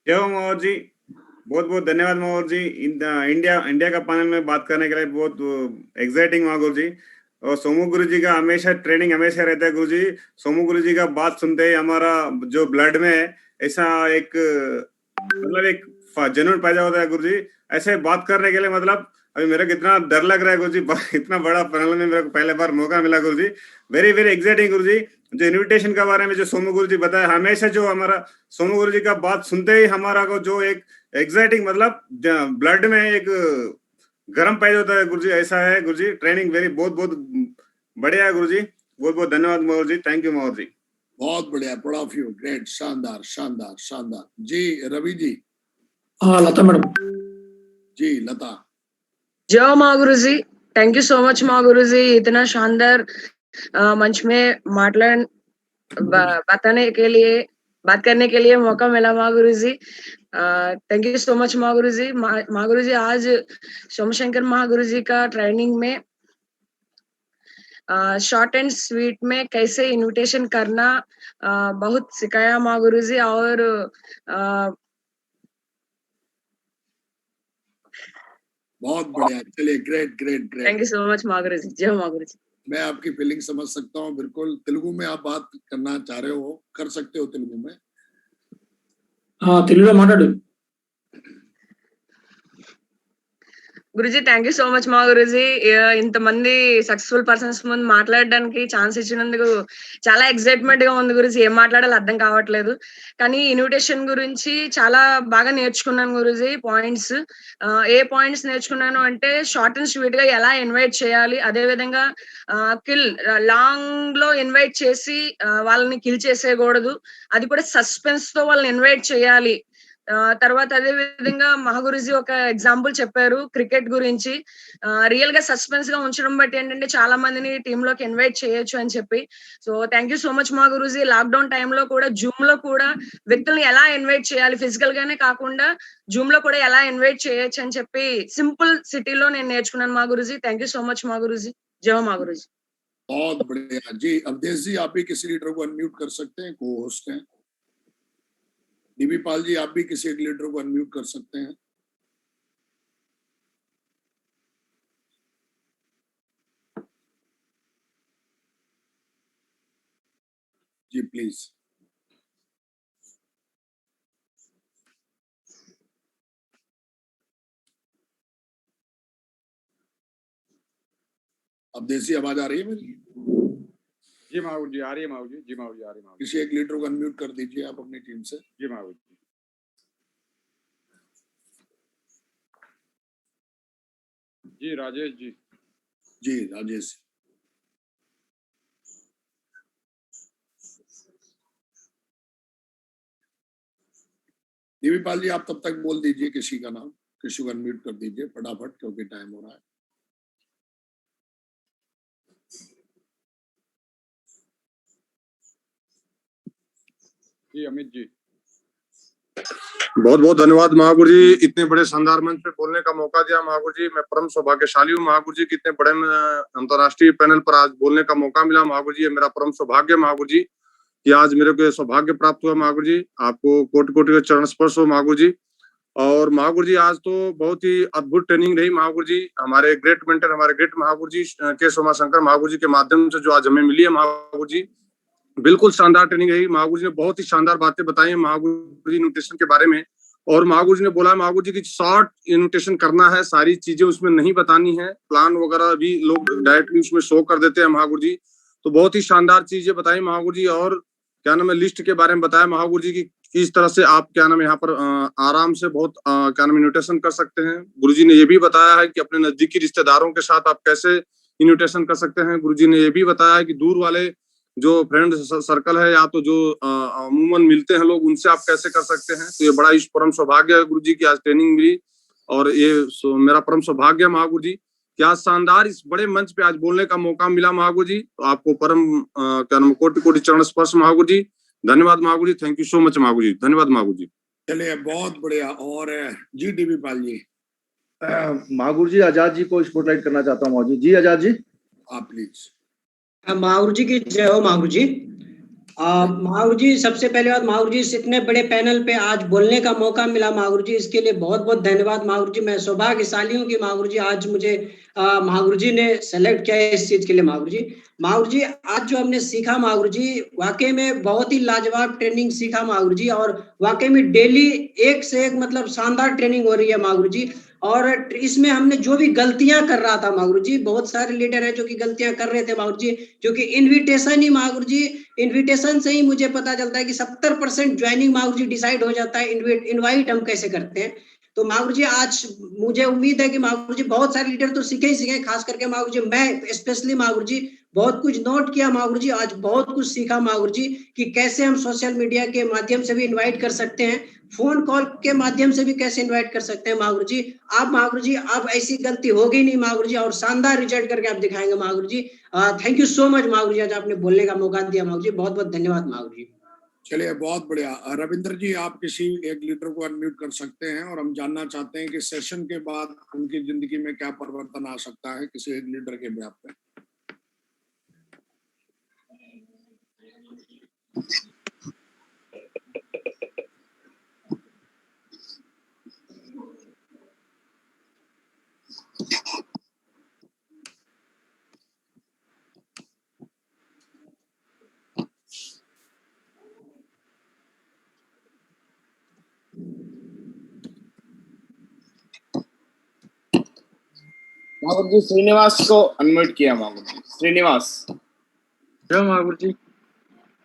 जय मागुर जी, बहुत बहुत धन्यवाद मागुर जी। इंडिया का पैनल में बात करने के लिए बहुत एक्साइटिंग मागुर जी। और सोमू गुरु जी का हमेशा ट्रेनिंग हमेशा रहता है गुरु जी। सोमू गुरु जी का बात सुनते ही हमारा जो ब्लड में है ऐसा एक मतलब एक जनून पैदा होता है गुरु जी। ऐसे बात करने के लिए मतलब अभी मेरे को इतना डर लग रहा है गुरु जी। इतना बड़ा पैनल में मेरे को पहले बार मौका मिला गुरु जी। वेरी वेरी एक्साइटिंग गुरु जी। जो इन्विटेशन के बारे में जो सोमू गुरु जी बताया, हमेशा जो हमारा सोमू गुरु जी का बात सुनते ही हमारा को जो एक एक्साइटिंग मतलब ब्लड में एक गरम पैदा होता है गुरु जी। ऐसा है गुरु जी। ट्रेनिंग वेरी बहुत बहुत बढ़िया है गुरु जी। बहुत बहुत धन्यवाद मागुर जी। थैंक यू मागुर जी। बहुत बढ़िया, प्रोud ऑफ यू, ग्रेट, शानदार शानदार शानदार। जी रवि जी। हाँ लता मैडम। जी लता। जय माँ गुरु जी, थैंक यू सो मच माँ गुरु जी, इतना शानदार मंच में बात करने के लिए मौका मिला माँ गुरु जी। थैंक यू सो मच माँ गुरु जी। माँ गुरु जी, आज सोमशंकर माँ गुरु जी का ट्रेनिंग में शॉर्ट एंड स्वीट में कैसे इनविटेशन करना बहुत सिखाया माँ गुरु जी। और बहुत बढ़िया, चलिए great great great. Thank you so much माँ गुरु जी। जय माँ गुरु जी। मैं आपकी फीलिंग समझ सकता हूँ बिल्कुल। तेलुगु में आप बात करना चाह रहे हो, कर सकते हो तेलुगु में। हाँ तेलुगु माట్లాడు। Guruji thank you so much మా గురుజీ, ఇంతమంది సక్సెస్ఫుల్ పర్సన్స్ ముందు మాట్లాడడానికి ఛాన్స్ ఇచ్చినందుకు చాలా ఎక్సైట్మెంట్ గా ఉంది గురుజీ. ఏం మాట్లాడాలో అర్థం కావట్లేదు, కానీ ఇన్విటేషన్ గురించి చాలా బాగా నేర్చుకున్నాను గురుజీ. పాయింట్స్ ఏ పాయింట్స్ నేర్చుకున్నాను అంటే, షార్ట్ అండ్ స్వీట్ గా ఎలా ఇన్వైట్ చేయాలి, అదే విధంగా కిల్ లాంగ్ లో ఇన్వైట్ చేసి వాళ్ళని కిల్ చేసేయకూడదు, అది కూడా సస్పెన్స్ తో వాళ్ళని ఇన్వైట్ చేయాలి. తర్వాత అదే విధంగా మహాగురుజీ ఒక ఎగ్జాంపుల్ చెప్పారు క్రికెట్ గురించి. రియల్ గా సస్పెన్స్ గా ఉంచడం బట్టి ఏంటంటే చాలా మందిని టీమ్ లోకి ఇన్వైట్ చేయొచ్చు అని చెప్పి. So thank you so much Mahaguruji. Lockdown టైంలో కూడా జూమ్ లో కూడా వ్యక్తుల్ని ఎలా ఇన్వైట్ చేయాలి, ఫిజికల్ గానే కాకుండా జూమ్ లో కూడా ఎలా ఇన్వైట్ చేయొచ్చు అని చెప్పి సింపుల్ సిటీలో నేను నేర్చుకున్నాను Mahaguruji. Thank you so much Mahaguruji. जय महागुरुजी। बहुत बढ़िया जी। अवधेश जी आप भी किसी लीडर को अनम्यूट कर सकते हैं, को होस्ट हैं। डीबी पाल जी आप भी किसी एक लीडर को अनम्यूट कर सकते हैं। जी प्लीज। अब देसी आवाज आ रही है मेरी? जी माहौल जी आ रही है माहौल जी। जी माहौल जी आ रही है माहौल। किसी एक लीडर को अनम्यूट कर दीजिए आप अपनी टीम से। जी माहौल जी। जी राजेश जी। जी राजेश। डीबी पाल जी आप तब तक बोल दीजिए किसी का नाम, किसी को अनम्यूट कर दीजिए फटाफट क्योंकि टाइम हो रहा है। जी अमित जी। बहुत बहुत धन्यवाद महागुरु जी, इतने बड़े शानदार मंच पे बोलने का मौका दिया महागुरु जी। मैं परम सौभाग्यशाली हूँ महागुरु जी, कितने बड़े अंतर्राष्ट्रीय पैनल पर आज बोलने का मौका मिला महागुरु जी। ये मेरा परम सौभाग्य महागुरु जी कि आज मेरे को सौभाग्य प्राप्त हुआ महागुरु जी। आपको कोटि कोटि का चरण स्पर्श हो महागुरु जी। और महागुरु जी आज तो बहुत ही अद्भुत ट्रेनिंग रही महागुरु जी। हमारे ग्रेट मेंटर, हमारे ग्रेट महागुरु जी के सोमा शंकर महागुरु जी के माध्यम से जो आज हमें मिली है महागुरु जी, बिल्कुल शानदार ट्रेनिंग रही। महागुरु जी ने बहुत ही शानदार बातें बताई हैं महागुरु जी न्यूट्रिशन के बारे में। और महागुरु जी ने बोला महागुरु जी की शॉर्ट न्यूट्रिशन करना है, सारी चीजें उसमें नहीं बतानी है, प्लान वगैरह भी लोग डायरेक्टली उसमें शो कर देते हैं महागुरु जी। तो बहुत ही शानदार चीजें बताई महागुरु जी। और क्या नाम है, लिस्ट के बारे में बताया महागुरु जी की किस तरह से आप क्या नाम है यहाँ पर आराम से बहुत क्या नाम है न्यूट्रिशन कर सकते हैं। गुरु जी ने ये भी बताया है कि अपने नजदीकी रिश्तेदारों के साथ आप कैसे न्यूट्रिशन कर सकते हैं। गुरु जी ने ये भी बताया है कि दूर वाले जो फ्रेंड सर्कल है या तो जो अमूमन मिलते हैं लोग, उनसे आप कैसे कर सकते हैं। तो ये बड़ा ही परम सौभाग्य है गुरु जी की आज ट्रेनिंग मिली। और ये मेरा परम सौभाग्य है महागुरु जी कि आज शानदार इस बड़े मंच पे आज बोलने का मौका मिला महागुरु जी। तो आपको परम क्या नाम कोटि कोटि चरण स्पर्श महागुरु जी। धन्यवाद महागुरु जी। Thank you so much Mahaguru जी। धन्यवाद महागुरु जी। चलिए बहुत बढ़िया। और जी डीबी पाल जी, महागुरु जी आजाद जी को स्पॉटलाइट करना चाहता हूँ। जी आजाद जी, आप प्लीज। महागुरु जी की जय हो। महागुरु जी, महागुरु जी सबसे पहले बात, महागुरु जी इस इतने बड़े पैनल पे आज बोलने का मौका मिला महागुरु जी, इसके लिए बहुत बहुत धन्यवाद महागुरु जी। मैं सौभाग्यशाली हूँ कि महागुरु जी आज मुझे महागुरु जी ने सेलेक्ट किया है इस चीज के लिए महागुरु जी। महागुरु जी आज जो हमने सीखा महागुरु जी, वाकई में बहुत ही लाजवाब ट्रेनिंग सीखा महागुरु जी। और वाकई में डेली एक से एक मतलब शानदार ट्रेनिंग हो रही है महागुरु जी। और इसमें हमने जो भी गलतियां कर रहा था महागुरु जी, बहुत सारे लीडर है जो कि गलतियां कर रहे थे महागुरु जी, जो कि इनविटेशन ही महागुरु जी, इनविटेशन से ही मुझे पता चलता है कि 70% ज्वाइनिंग महागुरु जी डिसाइड हो जाता है। इनवाइट हम कैसे करते हैं। तो महागुरु जी आज मुझे उम्मीद है कि महागुरु जी बहुत सारे लीडर तो सीखे ही सीखे, खास करके महागुरु जी मैं स्पेशली महागुरु जी बहुत कुछ नोट किया महागुरु जी, आज बहुत कुछ सीखा महागुरु जी कि कैसे हम सोशल मीडिया के माध्यम से भी इनवाइट कर सकते हैं, फोन कॉल के माध्यम से भी कैसे इनवाइट कर सकते हैं महागुरु जी। आप महागुरु जी अब ऐसी गलती होगी नहीं महागुरु जी, और शानदार रिजल्ट करके आप दिखाएंगे महागुरु जी। Thank you so much Mahaguru जी, आज आपने बोलने का मौका दिया महागुरु जी, बहुत बहुत धन्यवाद महागुरु जी। चलिए बहुत बढ़िया। रविंद्र जी आप किसी एक लीडर को अनम्यूट कर सकते हैं और हम जानना चाहते हैं कि सेशन के बाद उनकी जिंदगी में क्या परिवर्तन आ सकता है किसी एक लीडर के ब्याह पे। महागुरु जी श्रीनिवास को अनम्यूट किया। महागुरु जी श्रीनिवास। जय महागुरु जी,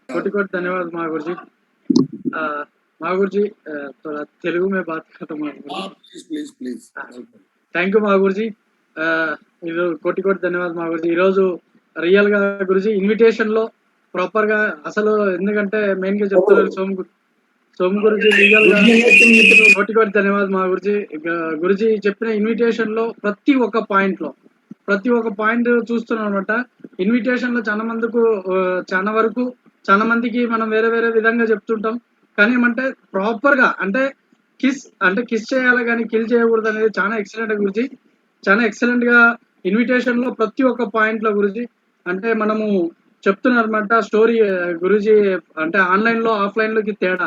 कोटि कोटि धन्यवाद महागुरु जी। महागुरु जी थोड़ा तेलुगु में बात करता हूँ please please. Thank you Maguru ji, ఈరోజు కోటి కోటి ధన్యవాదాలు మాగురు జీ। ఈరోజు రియల్ గా గురుజీ ఇన్విటేషన్ లో ప్రాపర్ గా అసలు ఎందుకంటే మెయిన్ గా చెప్తున్నారు సోము గురుజీ రియల్ గా కోటి కోటి ధన్యవాదాలు మాగురు జీ। గురుజీ చెప్పిన ఇన్విటేషన్ లో ప్రతి ఒక్క పాయింట్ చూస్తున్నాం అనమాట। ఇన్విటేషన్ లో చాలా మందికి మనం వేరే వేరే విధంగా చెప్తుంటాం, కానీ ఏమంటే ప్రాపర్ గా అంటే కిస్ చేయాలి కానీ కిల్ చేయకూడదు అనేది చాలా ఎక్సలెంట్ గురుజీ, చాలా ఎక్సలెంట్ గా ఇన్విటేషన్ లో ప్రతి ఒక్క పాయింట్ లో గురుజీ అంటే మనము చెప్తున్నారన్నమాట స్టోరీ గురుజీ। అంటే ఆన్లైన్ లో ఆఫ్లైన్ లోకి తేడా,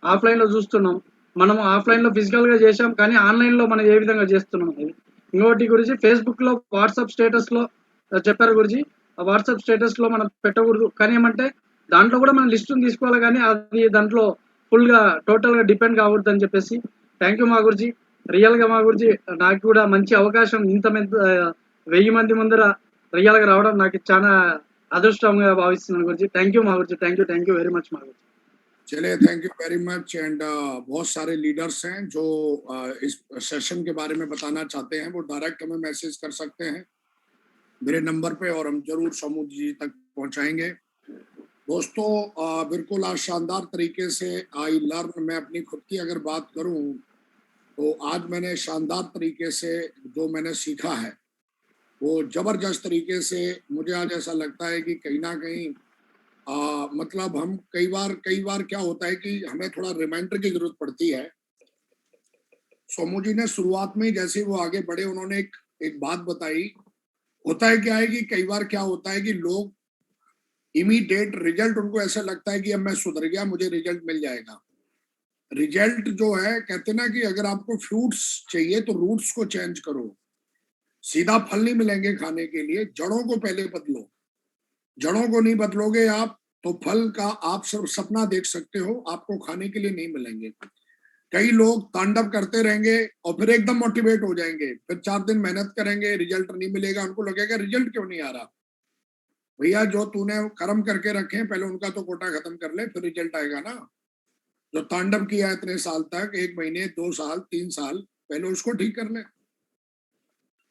ఆఫ్లైన్ లో చూస్తున్నాం మనము, ఆఫ్లైన్ లో ఫిజికల్ గా చేసాం కానీ ఆన్లైన్ లో మనం ఏ విధంగా చేస్తున్నాం అనేది। ఇంకోటి గురుజీ ఫేస్బుక్ లో వాట్సాప్ స్టేటస్ లో చెప్పారు గురుజీ, వాట్సాప్ స్టేటస్ లో మనం పెట్టకూడదు, కానీ ఏమంటే దాంట్లో కూడా మనం లిస్ట్ తీసుకోవాలి కానీ అది దాంట్లో ఫుల్ గా టోటల్ గా డిపెండ్ కాకూడదు అని చెప్పేసి। థ్యాంక్ యూ మాగురుజీ, రియల్ గా మాగురుజీ నాకు కూడా మంచి అవకాశం ఇంత 1000 మంది ముందర రియల్ గా రావడం నాకు చాలా అదృష్టంగా భావిస్తున్నాను Guruji. Thank you Maguruji, thank you very much Maguruji. चलिए thank you very much. And बहुत सारे लीडर्स हैं जो इस सेशन के बारे में बताना चाहते हैं, वो डायरेक्ट हमें मैसेज कर सकते हैं मेरे नंबर पे और हम जरूर समूह जी तक पहुंचाएंगे। दोस्तों बिल्कुल आज शानदार तरीके से आई लर्न, मैं अपनी खुद की अगर बात करूं तो आज मैंने शानदार तरीके से जो मैंने सीखा है वो जबरदस्त तरीके से, मुझे आज ऐसा लगता है कि कहीं ना कहीं मतलब हम कई बार क्या होता है कि हमें थोड़ा रिमाइंडर की जरूरत पड़ती है। सोमू जी ने शुरुआत में जैसे वो आगे बढ़े उन्होंने एक बात बताई। होता है क्या है कि कई बार क्या होता है कि लोग इमीडिएट रिजल्ट, उनको ऐसा लगता है कि अब मैं सुधर गया मुझे रिजल्ट मिल जाएगा। रिजल्ट जो है कहते ना कि अगर आपको फ्रूट्स चाहिए तो रूट्स को चेंज करो, सीधा फल नहीं मिलेंगे खाने के लिए, जड़ों को पहले बदलो। जड़ों को नहीं बदलोगे आप तो फल का आप सब सपना देख सकते हो, आपको खाने के लिए नहीं मिलेंगे। कई लोग तांडव करते रहेंगे और फिर एकदम मोटिवेट हो जाएंगे, फिर 4 दिन मेहनत करेंगे, रिजल्ट नहीं मिलेगा, उनको लगेगा रिजल्ट क्यों नहीं आ रहा। भैया जो तूने कर्म करके रखे हैं पहले उनका तो कोटा खत्म कर ले, फिर रिजल्ट आएगा ना। जो तांडव किया है इतने साल तक, 1 महीने 2 साल 3 साल, पहले उसको ठीक कर ले।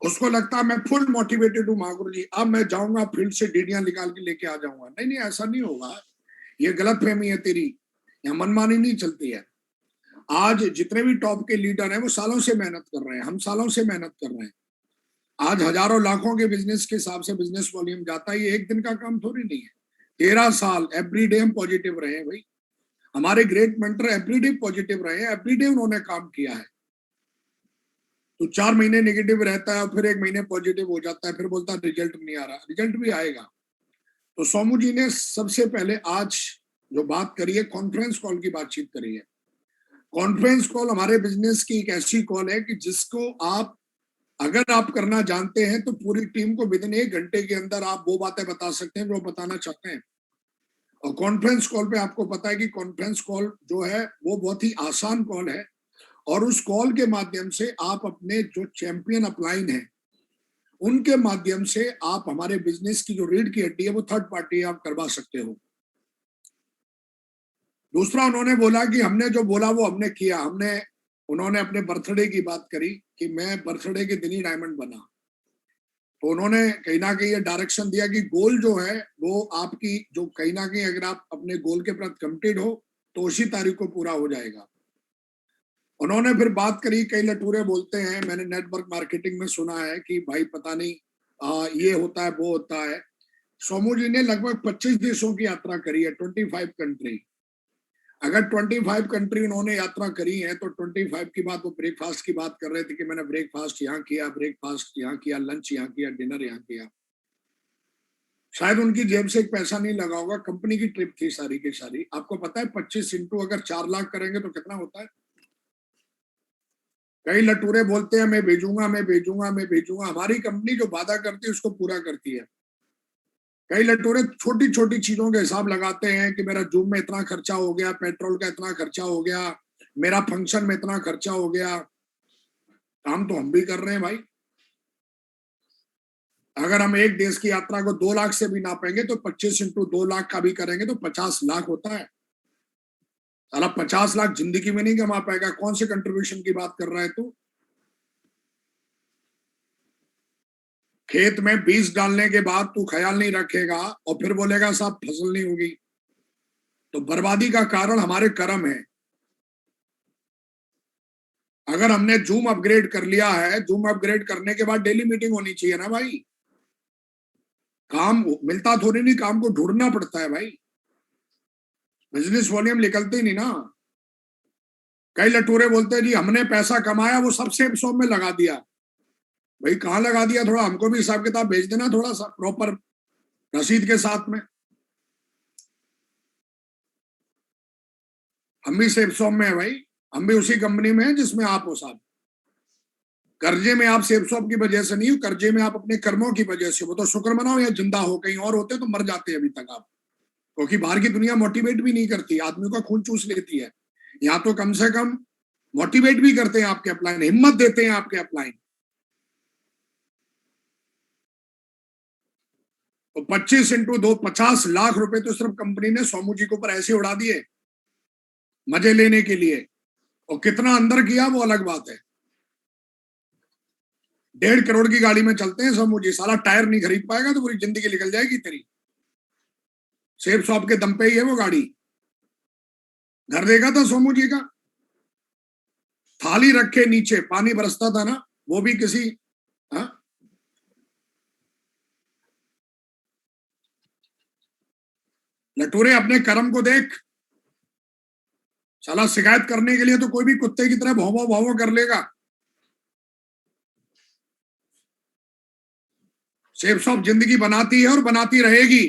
उसको लगता है मैं फुल मोटिवेटेड हूँ महागुरु जी, अब मैं जाऊंगा फील्ड से डीडियां निकाल के लेके आ जाऊंगा। नहीं नहीं, ऐसा नहीं होगा, ये गलत फहमी है तेरी, यहाँ मनमानी नहीं चलती है। आज जितने भी टॉप के लीडर हैं वो सालों से मेहनत कर रहे हैं, हम सालों से मेहनत कर रहे हैं। आज हजारों लाखों के बिजनेस के हिसाब से बिजनेस वॉल्यूम जाता है, ये एक दिन का काम थोड़ी नहीं है। 13 साल एवरीडे हम पॉजिटिव रहे हैं भाई, हमारे ग्रेट मेंटर एवरीडे पॉजिटिव रहे हैं, एवरीडे उन्होंने काम किया है। तो 4 महीने नेगेटिव रहता है, फिर 1 महीने पॉजिटिव हो जाता है, फिर बोलता है रिजल्ट नहीं आ रहा, रिजल्ट भी आएगा। तो सोमू जी ने सबसे पहले आज जो बात करी है, कॉन्फ्रेंस कॉल की बातचीत करी है। कॉन्फ्रेंस कॉल हमारे बिजनेस की एक ऐसी कॉल है कि जिसको आप अगर आप करना जानते हैं तो पूरी टीम को विदिन 1 घंटे के अंदर आप वो बातें बता सकते हैं जो बताना चाहते हैं। और कॉन्फ्रेंस कॉल पे आपको पता है कि कॉन्फ्रेंस कॉल जो है वो बहुत ही आसान कॉल है, और उस कॉल के माध्यम से आप अपने जो चैंपियन अपलाइन है उनके माध्यम से आप हमारे बिजनेस की जो रीढ़ की हड्डी है वो थर्ड पार्टी आप करवा सकते हो। दूसरा उन्होंने बोला कि हमने जो बोला वो हमने किया, उन्होंने अपने बर्थडे की बात करी कि मैं बर्थडे के दिन ही डायमंड बना। तो उन्होंने कहीं ना कहीं ये डायरेक्शन दिया कि गोल जो है वो आपकी जो कहीं ना कहीं अगर आप अपने गोल के प्रति कमिटेड हो तो उसी तारीख को पूरा हो जाएगा। उन्होंने फिर बात करी, कई लटूरे बोलते हैं, मैंने नेटवर्क मार्केटिंग में सुना है कि भाई पता नहीं ये होता है वो होता है। सोमू जी ने लगभग 25 देशों की यात्रा करी है, 25 कंट्री। अगर 25 कंट्री उन्होंने यात्रा करी है तो 25 की बात, वो ब्रेकफास्ट की बात कर रहे थे कि मैंने ब्रेकफास्ट यहाँ किया, ब्रेकफास्ट यहाँ किया, लंच यहाँ किया, डिनर यहाँ किया। शायद उनकी जेब से एक पैसा नहीं लगा होगा, कंपनी की ट्रिप थी सारी की सारी। आपको पता है 25 इंटू अगर 4 लाख करेंगे तो कितना होता है। कई लटूरे बोलते हैं मैं भेजूंगा मैं भेजूंगा मैं भेजूंगा, हमारी कंपनी जो वादा करती है उसको पूरा करती है। कई लटूरे छोटी छोटी चीजों के हिसाब लगाते हैं कि मेरा जूम में इतना खर्चा हो गया, पेट्रोल का इतना खर्चा हो गया, मेरा फंक्शन में इतना खर्चा हो गया। काम तो हम भी कर रहे हैं भाई। अगर हम एक देश की यात्रा को 2 लाख से भी नापेंगे तो 25 इंटू 2 लाख का भी करेंगे तो 50 लाख होता है। साला 50 लाख जिंदगी में नहीं कमा पाएगा, कौन से कंट्रीब्यूशन की बात कर रहा है तू। खेत में बीज डालने के बाद तू ख्याल नहीं रखेगा और फिर बोलेगा साहब फसल नहीं होगी, तो बर्बादी का कारण हमारे कर्म है। अगर हमने जूम अपग्रेड कर लिया है, जूम अपग्रेड करने के बाद डेली मीटिंग होनी चाहिए ना भाई। काम मिलता थोड़ी नहीं, काम को ढूंढना पड़ता है भाई, बिजनेस वॉल्यूम निकलते ही नहीं ना। कई लटूरे बोलते हैं जी हमने पैसा कमाया वो सबसे शॉप में लगा दिया। भाई कहाँ लगा दिया, थोड़ा हमको भी हिसाब किताब भेज देना, थोड़ा सा प्रॉपर रसीद के साथ में। हम भी सेफ शॉप में है भाई, हम भी उसी कंपनी में है जिसमें आप हो साहब। कर्जे में आप सेफ शॉप की वजह से नहीं हो, कर्जे में आप अपने कर्मों की वजह से हो। तो शुक्र मनाओ या जिंदा हो, कहीं और होते तो मर जाते अभी तक आप, क्योंकि बाहर की दुनिया मोटिवेट भी नहीं करती, आदमी का खून चूस लेती है। यहाँ तो कम से कम मोटिवेट भी करते हैं आपके अपलाइन, हिम्मत देते हैं आपके अपलाइन। तो 25 इंटू 2 50 लाख रुपए तो सिर्फ कंपनी ने सोमू जी के ऊपर ऐसे उड़ा दिए मजे लेने के लिए, और कितना अंदर किया वो अलग बात है। 1.5 करोड़ की गाड़ी में चलते हैं सोमू जी, साला टायर नहीं खरीद पाएगा तो पूरी जिंदगी निकल जाएगी तेरी। सेफ शॉप के दम पे ही है वो गाड़ी। घर देखा था सोमू जी का, थाली रखे नीचे पानी बरसता था ना, वो भी किसी लटूरे अपने कर्म को देख। साला शिकायत करने के लिए तो कोई भी कुत्ते की तरह भौं भौं कर लेगा। सेफ शॉप जिंदगी बनाती है और बनाती रहेगी।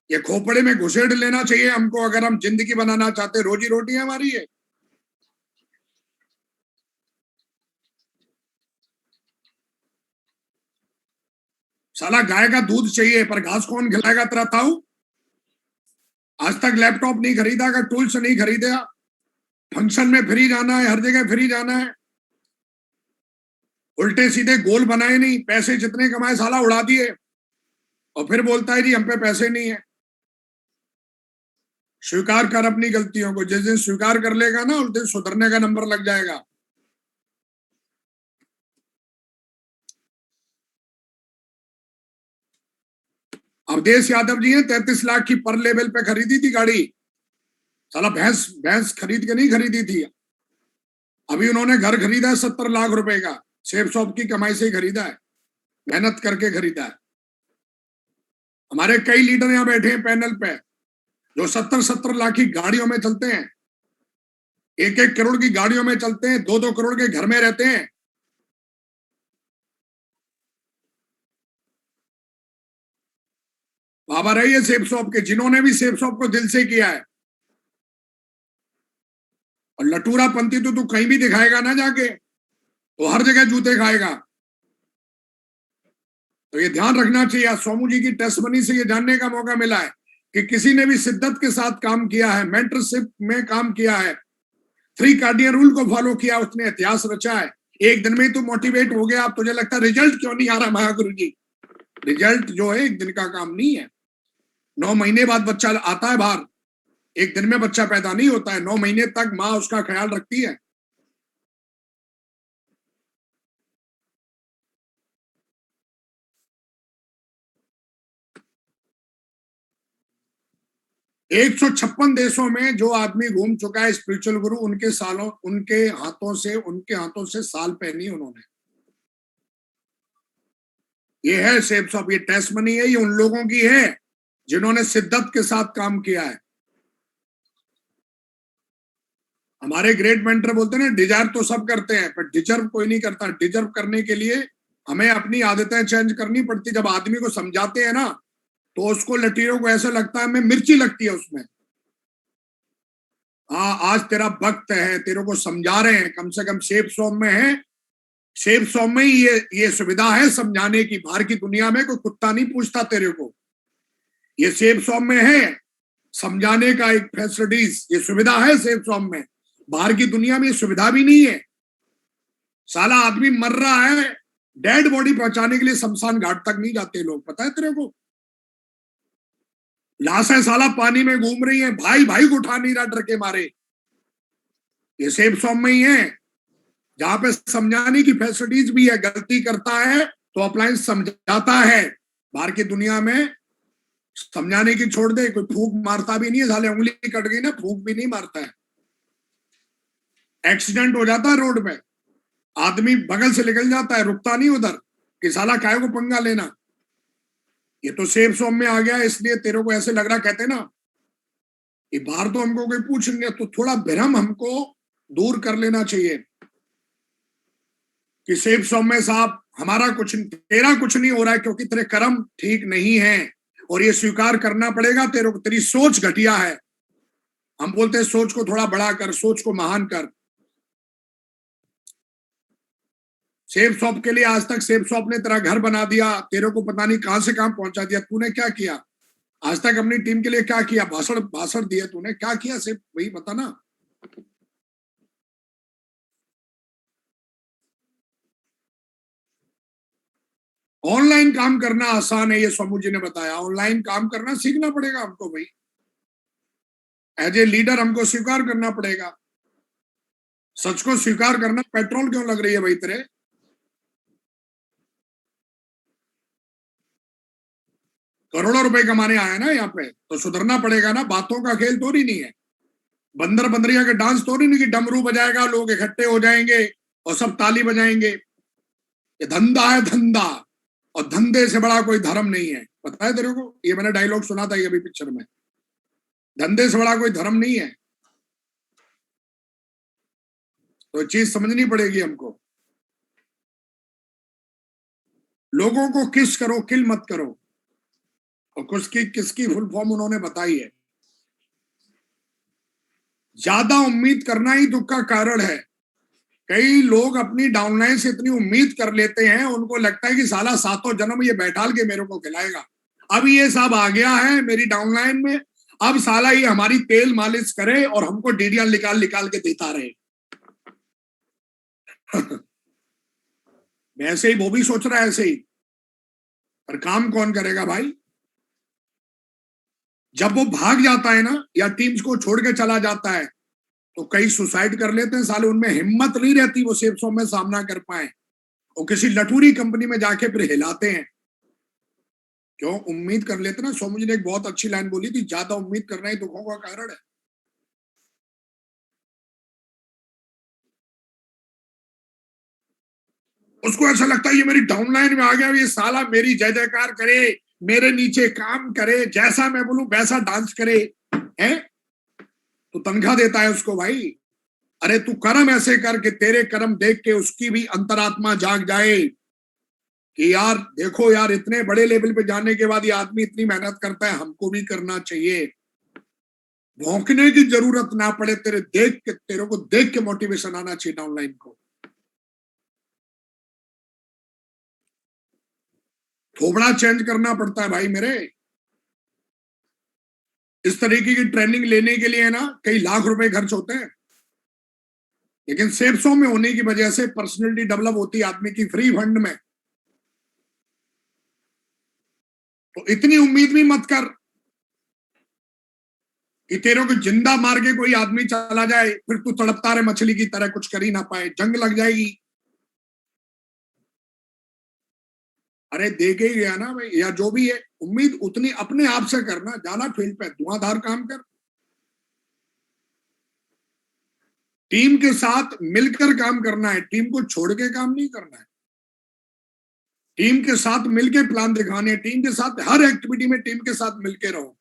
ये खोपड़े में घुसेड़ लेना चाहिए हमको, अगर हम जिंदगी बनाना चाहते, रोजी रोटी हमारी है। साला गाय का दूध चाहिए पर घास कौन खिलाएगा तेरा ताऊ। आज तक लैपटॉप नहीं खरीदा, अगर टूल्स नहीं खरीदा, फंक्शन में फ्री जाना है, हर जगह फ्री जाना है, उल्टे सीधे गोल बनाए नहीं, पैसे जितने कमाए साला उड़ा दिए, और फिर बोलता है जी हम पे पैसे नहीं है। स्वीकार कर अपनी गलतियों को, जिस दिन स्वीकार कर लेगा ना उस दिन सुधरने का नंबर लग जाएगा। अवधेश यादव जी ने 33 लाख की पर लेवल पे खरीदी थी गाड़ी, साला भैंस खरीद के नहीं खरीदी थी। अभी उन्होंने घर खरीदा है 70 लाख रुपए का, सेफ शॉप की कमाई से ही खरीदा है, मेहनत करके खरीदा है। हमारे कई लीडर यहाँ बैठे हैं पैनल पे जो 70-70 लाख की गाड़ियों में चलते हैं, 1-1 करोड़ की गाड़ियों में चलते हैं, 2-2 करोड़ के घर में रहते हैं। बाबा रही है सेफ शॉप के, जिन्होंने भी सेफ शॉप को दिल से किया है। और लटूरा पंथी तो तू कहीं भी दिखाएगा ना जाके तो हर जगह जूते खाएगा। तो ये ध्यान रखना चाहिए। सोमू जी की टेस्टमनी से ये जानने का मौका मिला है कि किसी ने भी शिद्दत के साथ काम किया है, मेंटरशिप में काम किया है, 3 कार्डियन रूल को फॉलो किया, उसने इतिहास रचा है। एक दिन में ही तो मोटिवेट हो गया, अब तुझे लगता है रिजल्ट क्यों नहीं आ रहा महागुरु जी? रिजल्ट जो है एक दिन का काम नहीं है। 9 महीने बाद बच्चा आता है बाहर, एक दिन में बच्चा पैदा नहीं होता है, 9 महीने तक माँ उसका ख्याल रखती है। एक 156 देशों में जो आदमी घूम चुका है स्पिरिचुअल गुरु, उनके हाथों से साल पहनी उन्होंने। ये है सेफ शॉप, ये टेस्टमनी है, ये उन लोगों की है जिन्होंने शिद्दत के साथ काम किया है। हमारे ग्रेट मेंटर बोलते हैं ना, डिजर्व तो सब करते हैं पर डिजर्व कोई नहीं करता। डिजर्व करने के लिए हमें अपनी आदतें चेंज करनी पड़ती। जब आदमी को समझाते हैं ना तो उसको लटीरों को ऐसा लगता है हमें मिर्ची लगती है उसमें। हाँ, आज तेरा वक्त है, तेरे को समझा रहे हैं, कम से कम सेफ शॉप में है, सेफ शॉप में ही ये सुविधा है समझाने की। बाहर की दुनिया में कोई कुत्ता नहीं पूछता तेरे को, ये सेफ शॉप में है समझाने का एक फैसिलिटीज, ये सुविधा है सेफ शॉप में। बाहर की दुनिया में ये सुविधा भी नहीं है। साला आदमी मर रहा है, डेड बॉडी पहुंचाने के लिए शमशान घाट तक नहीं जाते लोग, पता है तेरे को? लाशें साला पानी में घूम रही हैं, भाई को उठा नहीं रहा डर के मारे। ये सेफ शॉप में ही है जहां पे समझाने की फैसिलिटीज भी है। गलती करता है तो अप्लायंस समझाता है। बाहर की दुनिया में समझाने की छोड़ दे, कोई फूंक मारता भी नहीं है, साले उंगली कट गई ना फूंक भी नहीं मारता है। एक्सीडेंट हो जाता है रोड पे, आदमी बगल से निकल जाता है, रुकता नहीं उधर कि साला काय को पंगा लेना। ये तो सेफ शॉप में आ गया, इसलिए तेरे को ऐसे लग रहा, कहते ना ये बाहर तो हमको कोई पूछ नहीं, तो थोड़ा भ्रम हमको दूर कर लेना चाहिए कि सेफ शॉप में साहब हमारा कुछ, तेरा कुछ नहीं हो रहा है क्योंकि तेरे कर्म ठीक नहीं है और ये स्वीकार करना पड़ेगा। तेरी सोच घटिया है। हम बोलते हैं सोच को थोड़ा बड़ा कर, सोच को महान कर। सेफ शॉप के लिए आज तक सेफ शॉप ने तेरा घर बना दिया, तेरे को पता नहीं कहां से कहां पहुंचा दिया। तूने क्या किया आज तक अपनी टीम के लिए? क्या किया? भाषण दिया तूने? क्या किया सिर्फ वही बता ना। ऑनलाइन काम करना आसान है, ये सोमू जी ने बताया। ऑनलाइन काम करना सीखना पड़ेगा हमको भाई, एज ए लीडर हमको स्वीकार करना पड़ेगा। सच को स्वीकार करना। पेट्रोल क्यों लग रही है भाई तेरे? करोड़ों रुपए कमाने आया ना यहाँ पे, तो सुधरना पड़ेगा ना। बातों का खेल थोड़ी नहीं है, बंदर बंदरिया के डांस थोड़ी नहीं कि डमरू बजाएगा, लोग इकट्ठे हो जाएंगे और सब ताली बजाएंगे। ये धंधा है, धंधा, और धंधे से बड़ा कोई धर्म नहीं है। पता है तेरे को? ये मैंने डायलॉग सुना था ये अभी पिक्चर में, धंधे से बड़ा कोई धर्म नहीं है। तो चीज समझनी पड़ेगी हमको। लोगों को किस करो, किल मत करो। और किसकी फुल फॉर्म उन्होंने बताई है। ज्यादा उम्मीद करना ही दुख का कारण है। कई लोग अपनी डाउनलाइन से इतनी उम्मीद कर लेते हैं, उनको लगता है कि साला 7 जन्म ये बैठाल के मेरे को खिलाएगा। अब ये सब आ गया है मेरी डाउनलाइन में, अब साला ये हमारी तेल मालिश करे और हमको डीडीआर निकाल निकाल के देता रहे। वैसे ही वो भी सोच रहा है ऐसे ही, पर काम कौन करेगा भाई? जब वो भाग जाता है ना या टीम्स को छोड़ के चला जाता है तो कई सुसाइड कर लेते हैं साले, उनमें हिम्मत नहीं रहती वो सेफ जोन में सामना कर पाए, और किसी लटूरी कंपनी में जाके फिर हिलाते हैं। क्यों? उम्मीद कर लेते ना। सोमू जी ने एक बहुत अच्छी लाइन बोली थी, ज्यादा उम्मीद करना ही दुखों का कारण है। उसको ऐसा लगता है ये मेरी डाउनलाइन में आ गया, ये साला मेरी जय जयकार करे, मेरे नीचे काम करे, जैसा मैं बोलूं वैसा डांस करे, है तो तनख्वाह देता है उसको भाई। अरे तू कर्म ऐसे कर कि तेरे कर्म देख के उसकी भी अंतरात्मा जाग जाए कि यार देखो यार, इतने बड़े लेवल पे जाने के बाद ये आदमी इतनी मेहनत करता है, हमको भी करना चाहिए। भौंकने की जरूरत ना पड़े, तेरे को देख के मोटिवेशन आना चाहिए डाउनलाइन को। थोबड़ा चेंज करना पड़ता है भाई मेरे। इस तरीके की ट्रेनिंग लेने के लिए ना कई लाख रुपए खर्च होते हैं, लेकिन सेफ जोन में होने की वजह से पर्सनैलिटी डेवलप होती है आदमी की फ्री फंड में। तो इतनी उम्मीद भी मत कर कि तेरे को जिंदा मार के कोई आदमी चला जाए, फिर तू तड़पता रहे मछली की तरह, कुछ कर ही ना पाए, जंग लग जाएगी। अरे देखे ही गया ना भाई, या जो भी है उम्मीद उतनी अपने आप से करना, जाना फील्ड पे धुआंधार काम कर, टीम के साथ मिलकर काम करना है, टीम को छोड़ के काम नहीं करना है, टीम के साथ मिलके प्लान दिखाने, टीम के साथ हर एक्टिविटी में टीम के साथ मिलके रहो।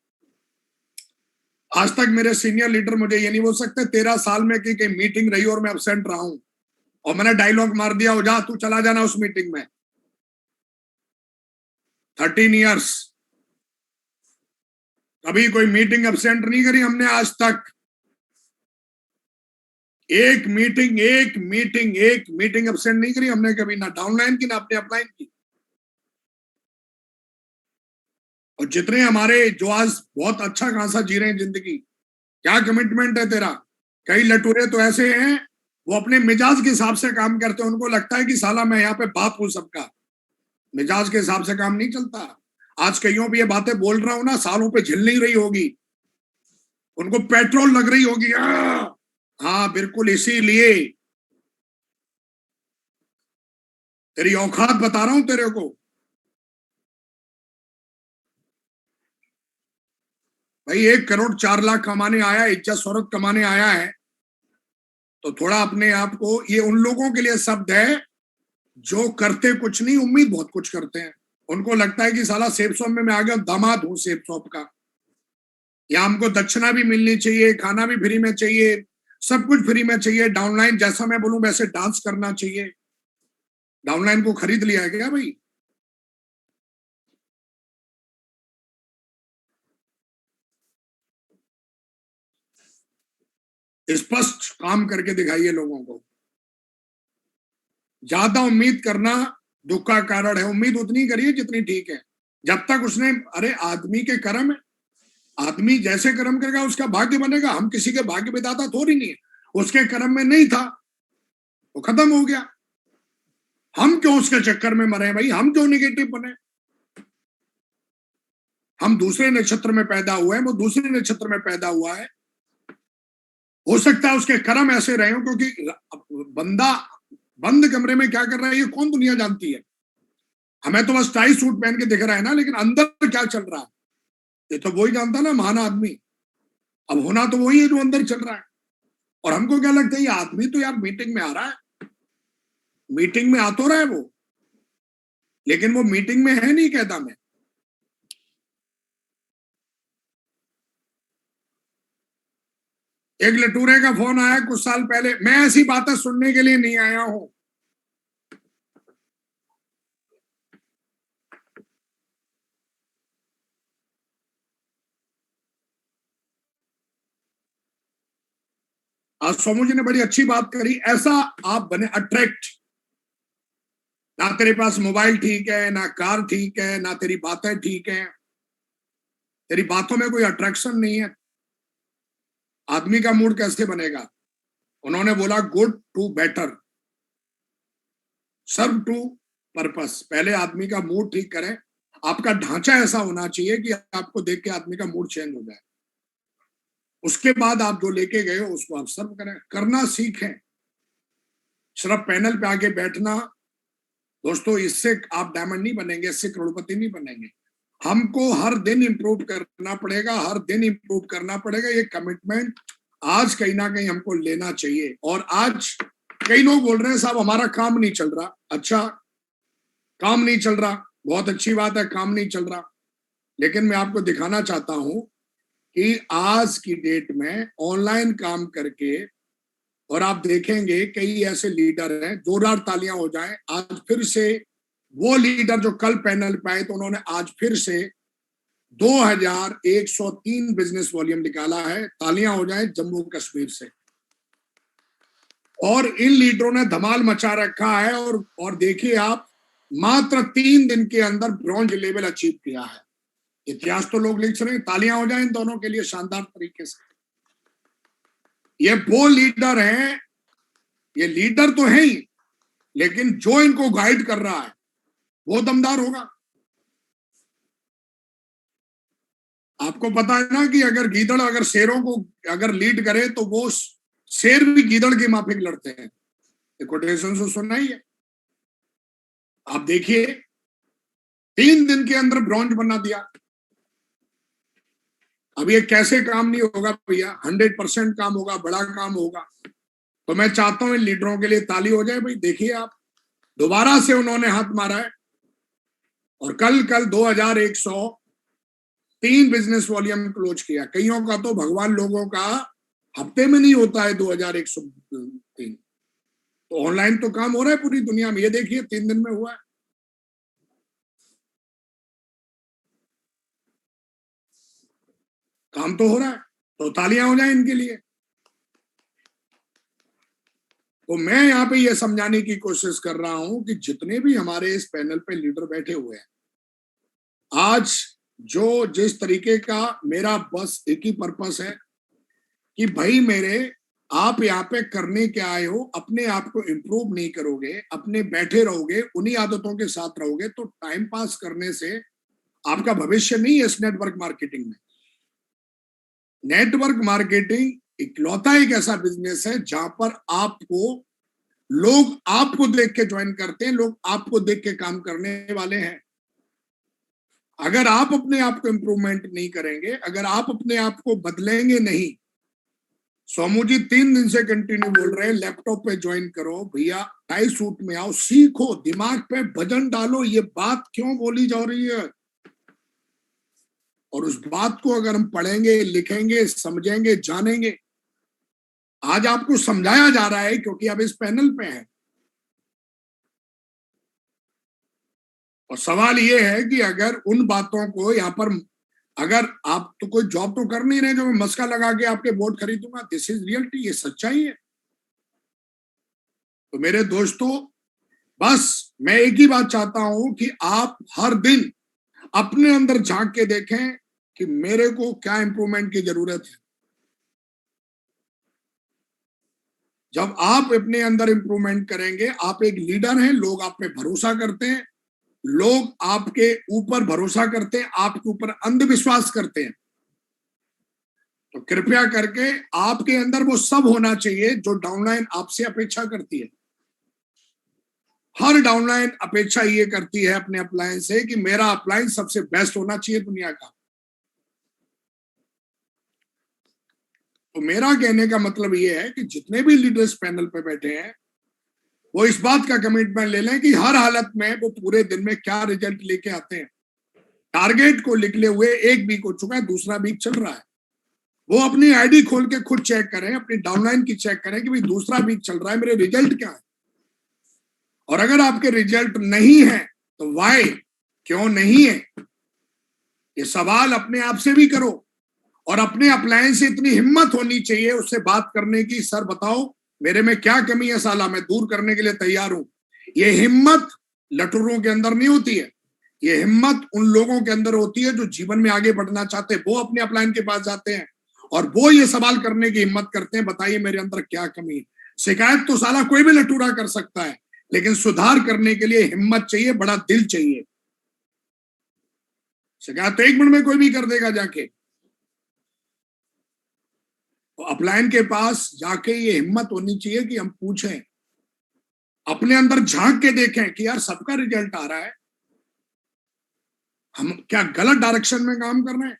आज तक मेरे सीनियर लीडर मुझे ये नहीं बोल सकते 13 साल में कि मीटिंग रही और मैं एब्सेंट रहा हूं और मैंने डायलॉग मार दिया हो जा तू चला जाना उस मीटिंग में। 13 इयर्स कभी कोई मीटिंग एब्सेंट नहीं करी हमने आज तक। एक मीटिंग एब्सेंट नहीं करी हमने कभी, ना डाउनलाइन की ना अपने अपलाइन की। और जितने हमारे जो आज बहुत अच्छा खासा जी रहे हैं जिंदगी, क्या कमिटमेंट है तेरा। कई लटूरे तो ऐसे हैं वो अपने मिजाज के हिसाब से काम करते हैं, उनको लगता है कि साला मैं यहाँ पे बाप हूं सबका। मिजाज के हिसाब से काम नहीं चलता। आज कईयों पे ये बातें बोल रहा हूं ना, सालों पे झिल नहीं रही होगी, उनको पेट्रोल लग रही होगी। हाँ बिल्कुल, इसीलिए तेरी औकात बता रहा हूं तेरे को भाई। 1 करोड़ 4 लाख कमाने आया, इज्जत शोहरत कमाने आया है, तो थोड़ा अपने आप को, ये उन लोगों के लिए शब्द है जो करते कुछ नहीं, उम्मीद बहुत कुछ करते हैं। उनको लगता है कि साला सेफ जोन में मैं आ गया, दामाद हूं सेफ जोन का, या हमको दक्षिणा भी मिलनी चाहिए, खाना भी फ्री में चाहिए, सब कुछ फ्री में चाहिए, डाउनलाइन जैसा मैं बोलूं वैसे डांस करना चाहिए। डाउनलाइन को खरीद लिया है क्या भाई? स्पष्ट काम करके दिखाइए लोगों को। ज्यादा उम्मीद करना दुख का कारण है। उम्मीद उतनी करिए जितनी ठीक है, जब तक उसने, अरे आदमी के कर्म है, आदमी जैसे कर्म करेगा उसका भाग्य बनेगा। हम किसी के भाग्य विधाता थोड़ी नहीं है, उसके कर्म में नहीं था वो खत्म हो गया। हम क्यों उसके चक्कर में मरे भाई? हम क्यों नेगेटिव बने? हम दूसरे नक्षत्र में पैदा हुए हैं, वो दूसरे नक्षत्र में पैदा हुआ है। हो सकता है उसके कर्म ऐसे रहे हो, क्योंकि बंदा बंद कमरे में क्या कर रहा है ये कौन दुनिया जानती है। हमें तो बस टाई सूट पहन के दिख रहा है ना, लेकिन अंदर क्या चल रहा है ये तो वही जानता ना, महान आदमी। अब होना तो वही है जो अंदर चल रहा है। और हमको क्या लगता है, ये आदमी तो यार मीटिंग में आ रहा है, मीटिंग में आ तो रहा है वो, लेकिन वो मीटिंग में है नहीं कहता मैं। एक लटूरे का फोन आया कुछ साल पहले, मैं ऐसी बातें सुनने के लिए नहीं आया हूं। आज सोमू जी ने बड़ी अच्छी बात करी, ऐसा आप बने अट्रैक्ट। ना तेरे पास मोबाइल ठीक है, ना कार ठीक है, ना तेरी बातें ठीक है, तेरी बातों में कोई अट्रैक्शन नहीं है, आदमी का मूड कैसे बनेगा? उन्होंने बोला good to better, serve to purpose. पहले आदमी का मूड ठीक करें, आपका ढांचा ऐसा होना चाहिए कि आपको देख के आदमी का मूड चेंज हो जाए, उसके बाद आप जो लेके गए हो उसको आप सर्व करें, करना सीखें। सिर्फ पैनल पे आके बैठना दोस्तों, इससे आप डायमंड नहीं बनेंगे, इससे करोड़पति नहीं बनेंगे। हमको हर दिन इंप्रूव करना पड़ेगा, हर दिन इंप्रूव करना पड़ेगा। ये कमिटमेंट आज कहीं ना कहीं हमको लेना चाहिए। और आज कई लोग बोल रहे हैं साहब हमारा काम नहीं चल रहा। अच्छा, काम नहीं चल रहा, बहुत अच्छी बात है, काम नहीं चल रहा, लेकिन मैं आपको दिखाना चाहता हूं कि आज की डेट में ऑनलाइन काम करके, और आप देखेंगे कई ऐसे लीडर हैं, जोरदार तालियां हो जाएं, आज फिर से वो लीडर जो कल पैनल पे आए तो उन्होंने आज फिर से 2103 बिजनेस वॉल्यूम निकाला है। तालियां हो जाएं जम्मू कश्मीर से। और इन लीडरों ने धमाल मचा रखा है। और देखिए आप, मात्र 3 दिन के अंदर ब्रॉन्ज लेवल अचीव किया है। इतिहास तो लोग लिख रहे हैं। तालियां हो जाएं इन दोनों के लिए शानदार तरीके से। ये वो लीडर हैं, ये लीडर तो है ही, लेकिन जो इनको गाइड कर रहा है वो दमदार होगा। आपको पता है ना कि अगर गीदड़ अगर शेरों को अगर लीड करे तो वो शेर भी गीदड़ के माफिक लड़ते हैं। कोटेशन से सुना ही है। आप देखिए 3 दिन के अंदर ब्रॉन्ज बना दिया। अब ये कैसे काम नहीं होगा भैया, 100% काम होगा, बड़ा काम होगा। तो मैं चाहता हूं इन लीडरों के लिए ताली हो जाए। भाई देखिए आप, दोबारा से उन्होंने हाथ मारा है और कल 2103 बिजनेस वॉल्यूम क्लोज किया। कईयों का तो भगवान लोगों का हफ्ते में नहीं होता है 2103। तो ऑनलाइन तो काम हो रहा है पूरी दुनिया में। ये देखिए 3 दिन में हुआ है। काम तो हो रहा है, तो तालियां हो जाए इनके लिए। तो मैं यहाँ पे ये समझाने की कोशिश कर रहा हूं कि जितने भी हमारे इस पैनल पे लीडर बैठे हुए हैं, आज जो जिस तरीके का मेरा बस एक ही पर्पस है कि भाई मेरे, आप यहाँ पे करने के आए हो, अपने आप को इंप्रूव नहीं करोगे, अपने बैठे रहोगे, उन्हीं आदतों के साथ रहोगे, तो टाइम पास करने से आपका भविष्य नहीं है इस नेटवर्क मार्केटिंग में। नेटवर्क मार्केटिंग इकलौता एक ऐसा बिजनेस है जहां पर लोग आपको देख के ज्वाइन करते हैं, लोग आपको देख के काम करने वाले हैं। अगर आप अपने आप को इंप्रूवमेंट नहीं करेंगे, अगर आप अपने आप को बदलेंगे नहीं, सोमू जी 3 दिन से कंटिन्यू बोल रहे हैं लैपटॉप पे ज्वाइन करो भैया, टाई सूट में आओ, सीखो, दिमाग पे वजन डालो, ये बात क्यों बोली जा रही है। और उस बात को अगर हम पढ़ेंगे, लिखेंगे, समझेंगे, जानेंगे, आज आपको समझाया जा रहा है क्योंकि आप इस पैनल पे हैं। और सवाल ये है कि अगर उन बातों को यहाँ पर, अगर आप तो कोई जॉब तो कर नहीं रहे जो मैं मस्का लगा के आपके वोट खरीदूंगा, दिस इज रियलिटी, ये सच्चाई है। तो मेरे दोस्तों, बस मैं एक ही बात चाहता हूं कि आप हर दिन अपने अंदर झांक के देखें कि मेरे को क्या इंप्रूवमेंट की जरूरत है। जब आप अपने अंदर इंप्रूवमेंट करेंगे, आप एक लीडर हैं, लोग आप पे भरोसा करते हैं, लोग आपके ऊपर भरोसा करते हैं, आपके ऊपर अंधविश्वास करते हैं। तो कृपया करके आपके अंदर वो सब होना चाहिए जो डाउनलाइन आपसे अपेक्षा करती है। हर डाउनलाइन अपेक्षा ये करती है अपने अपलायंस से कि मेरा अपलायंस सबसे बेस्ट होना चाहिए दुनिया का। तो मेरा कहने का मतलब ये है कि जितने भी लीडर्स पैनल पे बैठे हैं, वो इस बात का कमिटमेंट ले लें कि हर हालत में वो पूरे दिन में क्या रिजल्ट लेके आते हैं। टारगेट को निकले हुए 1 वीक हो चुका है, दूसरा वीक चल रहा है। वो अपनी आईडी खोल के खुद चेक करें, अपनी डाउनलाइन की चेक करें कि भाई दूसरा वीक चल रहा है, मेरे रिजल्ट क्या है। और अगर आपके रिजल्ट नहीं है तो वाई, क्यों नहीं है, ये सवाल अपने आप से भी करो। और अपने अपलायंस से इतनी हिम्मत होनी चाहिए उससे बात करने की, सर बताओ मेरे में क्या कमी है, साला मैं दूर करने के लिए तैयार हूं। ये हिम्मत लटुरों के अंदर नहीं होती है, ये हिम्मत उन लोगों के अंदर होती है जो जीवन में आगे बढ़ना चाहते हैं, वो अपने अपलाइन के पास जाते हैं और वो ये सवाल करने की हिम्मत करते हैं, बताइए मेरे अंदर क्या कमी है। शिकायत तो साला कोई भी लटूरा कर सकता है, लेकिन सुधार करने के लिए हिम्मत चाहिए, बड़ा दिल चाहिए। शिकायत तो 1 मिनट में कोई भी कर देगा जाके। तो अपलाइन के पास जाके ये हिम्मत होनी चाहिए कि हम पूछें, अपने अंदर झांक के देखें कि यार सबका रिजल्ट आ रहा है, हम क्या गलत डायरेक्शन में काम कर रहे हैं।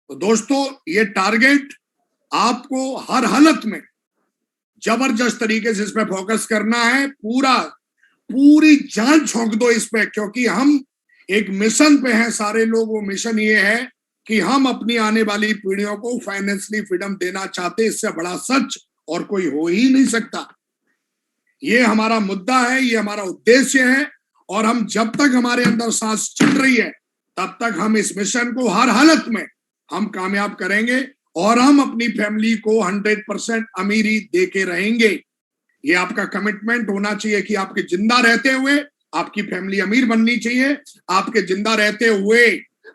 तो दोस्तों, ये टारगेट आपको हर हालत में जबरदस्त तरीके से इस पे फोकस करना है, पूरी जान झोंक दो इस पे, क्योंकि हम एक मिशन पे हैं सारे लोग। वो मिशन ये है कि हम अपनी आने वाली पीढ़ियों को फाइनेंशियली फ्रीडम देना चाहते, इससे बड़ा सच और कोई हो ही नहीं सकता। ये हमारा मुद्दा है, ये हमारा उद्देश्य है, और हम जब तक हमारे अंदर सांस चल रही है तब तक हम इस मिशन को हर हालत में हम कामयाब करेंगे और हम अपनी फैमिली को 100% अमीरी देके रहेंगे। ये आपका कमिटमेंट होना चाहिए कि आपके जिंदा रहते हुए आपकी फैमिली अमीर बननी चाहिए। आपके जिंदा रहते हुए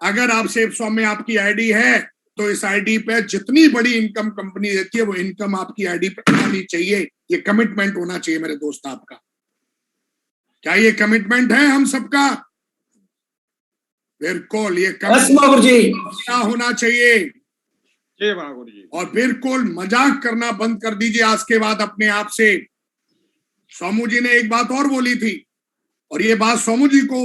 अगर आप सेफ स्वैप में आपकी आईडी है तो इस आईडी पे जितनी बड़ी इनकम कंपनी देती है वो इनकम आपकी आईडी पे आनी चाहिए। ये कमिटमेंट होना चाहिए मेरे दोस्त आपका। क्या ये कमिटमेंट है हम सबका? बिल्कुल, ये कमिटमेंट होना चाहिए। और बिल्कुल मजाक करना बंद कर दीजिए आज के बाद अपने आप से। सोमू जी ने एक बात और बोली थी, और ये बात सोमू जी को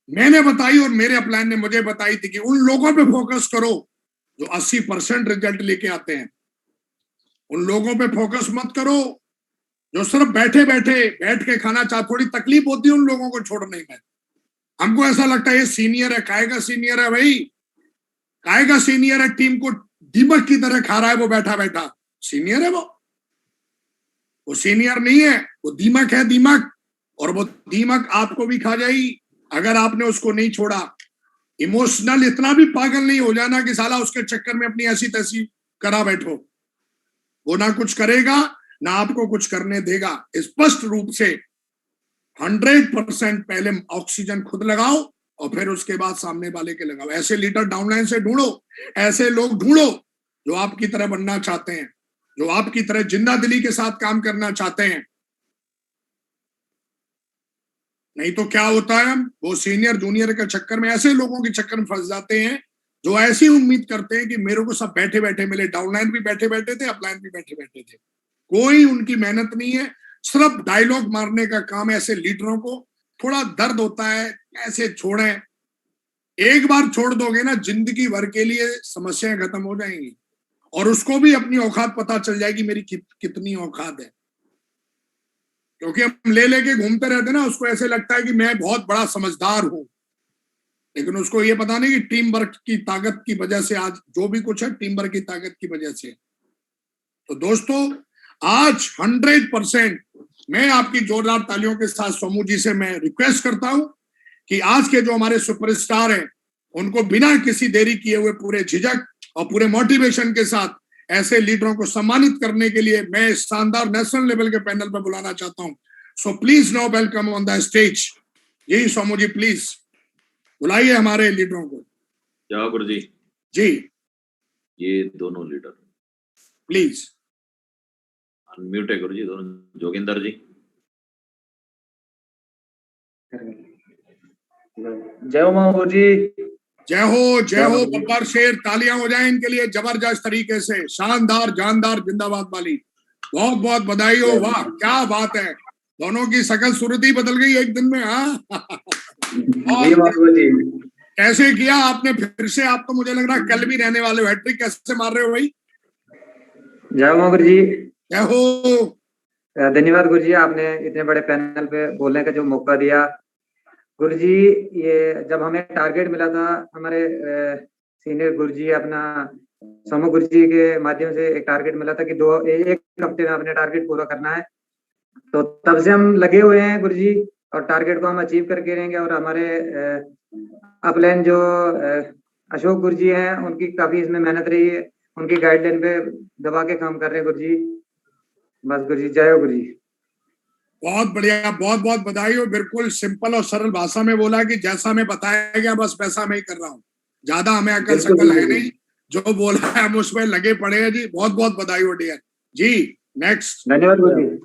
मैंने बताई और मेरे अपलाइन ने मुझे बताई थी कि उन लोगों पे फोकस करो जो 80% रिजल्ट लेके आते हैं। उन लोगों पे फोकस मत करो जो सिर्फ बैठ के खाना चाहते। थोड़ी तकलीफ होती है उन लोगों को छोड़ने में। हमको ऐसा लगता है ये सीनियर है, काहे का सीनियर है भाई, काहे का सीनियर है, टीम को दीमक की तरह खा रहा है वो बैठा सीनियर है वो सीनियर नहीं है, वो दीमक है, दीमक। और वो दीमक आपको भी खा जाएगी अगर आपने उसको नहीं छोड़ा। इमोशनल इतना भी पागल नहीं हो जाना कि साला उसके चक्कर में अपनी ऐसी तैसी करा बैठो। वो ना कुछ करेगा ना आपको कुछ करने देगा। स्पष्ट रूप से 100% पहले ऑक्सीजन खुद लगाओ और फिर उसके बाद सामने वाले के लगाओ। ऐसे लीडर डाउनलाइन से ढूंढो, ऐसे लोग ढूंढो जो आपकी तरह बनना चाहते हैं, जो आपकी तरह जिंदा दिली के साथ काम करना चाहते हैं। नहीं तो क्या होता है, वो सीनियर जूनियर के चक्कर में, ऐसे लोगों के चक्कर में फंस जाते हैं जो ऐसी उम्मीद करते हैं कि मेरे को सब बैठे बैठे मिले। डाउनलाइन भी बैठे बैठे थे, अपलाइन भी बैठे बैठे थे, कोई उनकी मेहनत नहीं है, सिर्फ डायलॉग मारने का काम है। ऐसे लीडरों को थोड़ा दर्द होता है, ऐसे छोड़ें। एक बार छोड़ दोगे ना, जिंदगी भर के लिए समस्याएं खत्म हो जाएंगी और उसको भी अपनी औकात पता चल जाएगी, मेरी कितनी औकात है। क्योंकि हम लेके घूमते रहते ना, उसको ऐसे लगता है कि मैं बहुत बड़ा समझदार हूं, लेकिन उसको ये पता नहीं कि टीम वर्क की ताकत की वजह से आज जो भी कुछ है टीम वर्क की ताकत की वजह से। तो दोस्तों, आज 100% मैं आपकी जोरदार तालियों के साथ सोमू जी से मैं रिक्वेस्ट करता हूं कि आज के जो हमारे सुपरस्टार हैं उनको बिना किसी देरी किए हुए पूरे झिझक और पूरे मोटिवेशन के साथ ऐसे लीडरों को सम्मानित करने के लिए मैं शानदार नेशनल लेवल के पैनल पर बुलाना चाहता हूं। So please now welcome on the stage. यही सोमू जी, प्लीज बुलाइए हमारे लीडरों को। जय गुरु जी। जी, ये दोनों लीडर प्लीज अनम्यूट है गुरु जी, दोनों। जोगिंदर जी। जय हो मामा गुरु जी। जय हो बब्बर शेर। तालियां हो जाएं इनके लिए जबरदस्त तरीके से, शानदार जानदार जिंदाबाद वाली। बहुत बहुत बधाई हो। वाह क्या बात है, दोनों की शकल सूरत ही बदल गई एक दिन में। हाँ कैसे किया आपने फिर से? आप तो मुझे लग रहा है कल भी रहने वाले हो। हैट्रिक कैसे मार रहे हो भाई? जय हो गुरु जी। जय हो। धन्यवाद गुरु जी, आपने इतने बड़े पैनल पे बोलने का जो मौका दिया। गुरु जी, ये जब हमें टारगेट मिला था हमारे सीनियर गुरु जी, अपना सोमू गुरु जी के माध्यम से एक टारगेट मिला था कि एक हफ्ते में अपने टारगेट पूरा करना है, तो तब से हम लगे हुए हैं गुरु जी, और टारगेट को हम अचीव करके रहेंगे। और हमारे अपलाइन जो अशोक गुरु जी हैं, उनकी काफी इसमें मेहनत रही है, उनकी गाइडलाइन पे दबा के काम कर रहे हैं गुरु जी। बस गुरु जी, जय हो गुरु जी। बहुत बढ़िया, बहुत बहुत बधाई हो। बिल्कुल सिंपल और सरल भाषा में बोला कि जैसा हमें बताया गया बस वैसा मैं ही कर रहा हूँ, ज्यादा हमें अकल शकल है नहीं, जो बोला है हम उसमें लगे पड़े हैं जी। बहुत बहुत बधाई हो डियर जी। नेक्स्ट। धन्यवाद गुरुजी।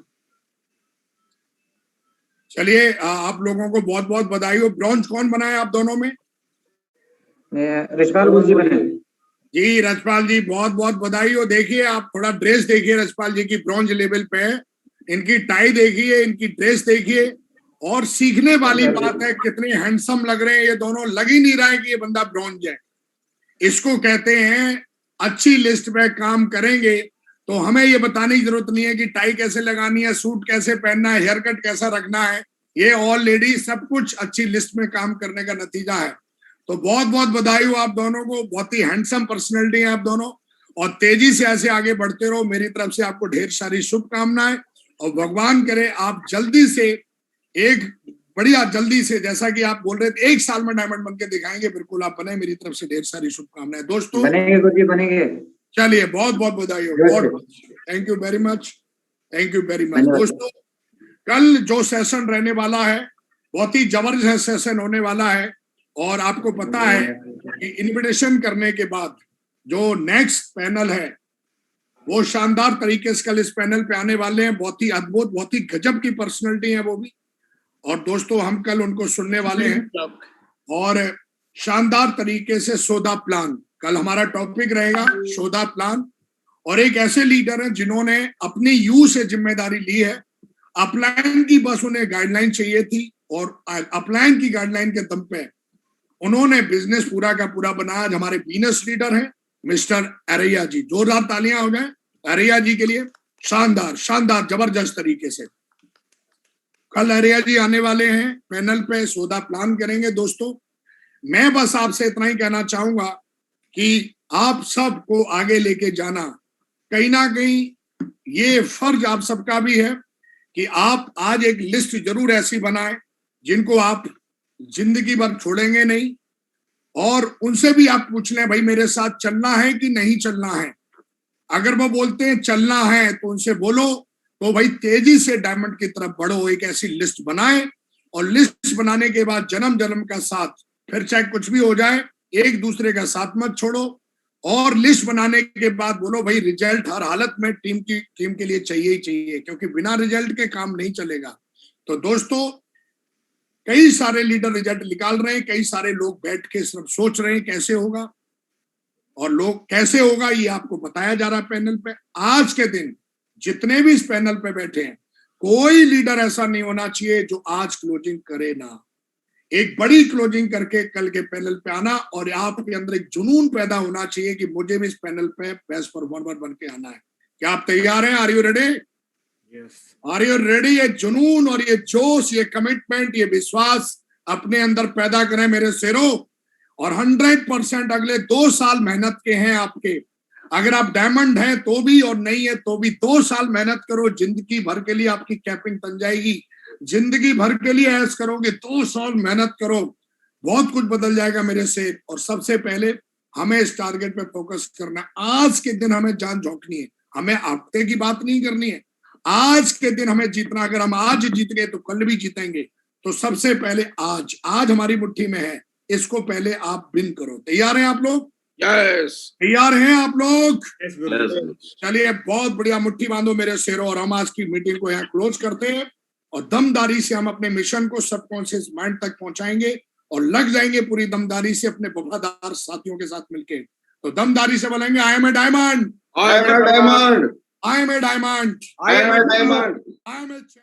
चलिए आप लोगों को बहुत बहुत बधाई हो। ब्रॉन्ज कौन बना है आप दोनों में? रजपाल गुरुजी बने जी। रजपाल जी बहुत बहुत बधाई हो। देखिए आप थोड़ा ड्रेस देखिए रजपाल जी की, ब्रॉन्ज लेवल पे है, इनकी टाई देखिए, इनकी ड्रेस देखिए, और सीखने वाली बात है कितने हैंडसम लग रहे हैं ये दोनों। लग ही नहीं रहा है कि ये बंदा ब्रॉन्ज है। इसको कहते हैं अच्छी लिस्ट पे काम करेंगे तो हमें ये बताने की जरूरत नहीं है कि टाई कैसे लगानी है, सूट कैसे पहनना है, हेयर कट कैसा रखना है। ये ऑलरेडी सब कुछ अच्छी लिस्ट में काम करने का नतीजा है। तो बहुत बहुत बधाई हो आप दोनों को। बहुत ही हैंडसम पर्सनैलिटी है आप दोनों, और तेजी से ऐसे आगे बढ़ते रहो। मेरी तरफ से आपको ढेर सारी शुभकामनाएं, और भगवान करे आप जल्दी से एक बढ़िया, जल्दी से जैसा कि आप बोल रहे थे 1 साल में डायमंड बन के दिखाएंगे। बिल्कुल आप बने। मेरी तरफ से ढेर सारी शुभकामनाएं दोस्तों। बनेंगे गुरुजी, बनेंगे। चलिए बहुत बहुत बधाई हो। बहुत thank you very much, thank you very much दोस्तों। कल जो सेशन रहने वाला है बहुत ही जबरदस्त सेशन होने वाला है, और आपको पता है कि इन्विटेशन करने के बाद जो नेक्स्ट पैनल है वो शानदार तरीके से कल इस पैनल पे आने वाले हैं। बहुत ही अद्भुत, बहुत ही गजब की पर्सनैलिटी है वो भी, और दोस्तों हम कल उनको सुनने वाले हैं। और शानदार तरीके से सोदा प्लान, कल हमारा टॉपिक रहेगा सोदा प्लान। और एक ऐसे लीडर हैं जिन्होंने अपनी यू से जिम्मेदारी ली है। अपलाइन की बस उन्हें गाइडलाइन चाहिए थी, और अपलाइन की गाइडलाइन के दम पे उन्होंने बिजनेस पूरा का पूरा बनाया। आज हमारे बीनस लीडर हैं मिस्टर अरैया जी। जोरदार तालियां हो जाए अरैया जी के लिए। शानदार शानदार जबरदस्त तरीके से कल अरैया जी आने वाले हैं पैनल पे, सौदा प्लान करेंगे दोस्तों। मैं बस आपसे इतना ही कहना चाहूंगा कि आप सबको आगे लेके जाना, कहीं ना कहीं ये फर्ज आप सबका भी है कि आप आज एक लिस्ट जरूर ऐसी बनाएं जिनको आप जिंदगी भर छोड़ेंगे नहीं, और उनसे भी आप पूछ लें भाई मेरे साथ चलना है कि नहीं चलना है। अगर वो बोलते हैं चलना है तो उनसे बोलो तो भाई तेजी से डायमंड की तरफ बढ़ो। एक ऐसी लिस्ट बनाएं, और लिस्ट बनाने के बाद जन्म जन्म का साथ, फिर चाहे कुछ भी हो जाए एक दूसरे का साथ मत छोड़ो। और लिस्ट बनाने के बाद बोलो भाई रिजल्ट हर हालत में टीम के लिए चाहिए ही चाहिए, क्योंकि बिना रिजल्ट के काम नहीं चलेगा। तो दोस्तों कई सारे लीडर रिजल्ट निकाल रहे हैं, कई सारे लोग बैठ के सिर्फ सोच रहे हैं कैसे होगा, और लोग कैसे होगा ये आपको बताया जा रहा है पैनल पे। आज के दिन जितने भी इस पैनल पे बैठे हैं कोई लीडर ऐसा नहीं होना चाहिए जो आज क्लोजिंग करे ना। एक बड़ी क्लोजिंग करके कल के पैनल पे आना, और आपके अंदर एक जुनून पैदा होना चाहिए कि मुझे भी इस पैनल पे बेस्ट परफॉर्मर बन के आना है। क्या आप तैयार हैं? Are you ready? Are you ready? ये जुनून और ये जोश, ये कमिटमेंट, ये विश्वास अपने अंदर पैदा करें मेरे शेरों, और 100% अगले 2 साल मेहनत के हैं आपके। अगर आप डायमंड हैं तो भी, और नहीं है तो भी 2 साल मेहनत करो, जिंदगी भर के लिए आपकी कैपिंग बन जाएगी। जिंदगी भर के लिए ऐश करोगे, 2 साल मेहनत करो, बहुत कुछ बदल जाएगा मेरे शेर। और सबसे पहले हमें इस टारगेट पे फोकस करना है। आज के दिन हमें जान झोंकनी है, हमें हफ्ते की बात नहीं करनी है। आज के दिन हमें जीतना। अगर हम आज जीत गए तो कल भी जीतेंगे। तो सबसे पहले आज हमारी मुट्ठी में है, इसको पहले आप विन करो। तैयार हैं आप लोग? यस। तैयार हैं आप लोग? चलिए बहुत बढ़िया, मुट्ठी बांधो मेरे शेरों, और हम आज की मीटिंग को यहाँ क्लोज करते हैं। और दमदारी से हम अपने मिशन को सबकॉन्शियस माइंड तक पहुंचाएंगे, और लग जाएंगे पूरी दमदारी से अपने वफादार साथियों के साथ मिलके। तो दमदारी से बोलेंगे I am a diamond, I am a diamond, I am a diamond. I am a diamond. I am a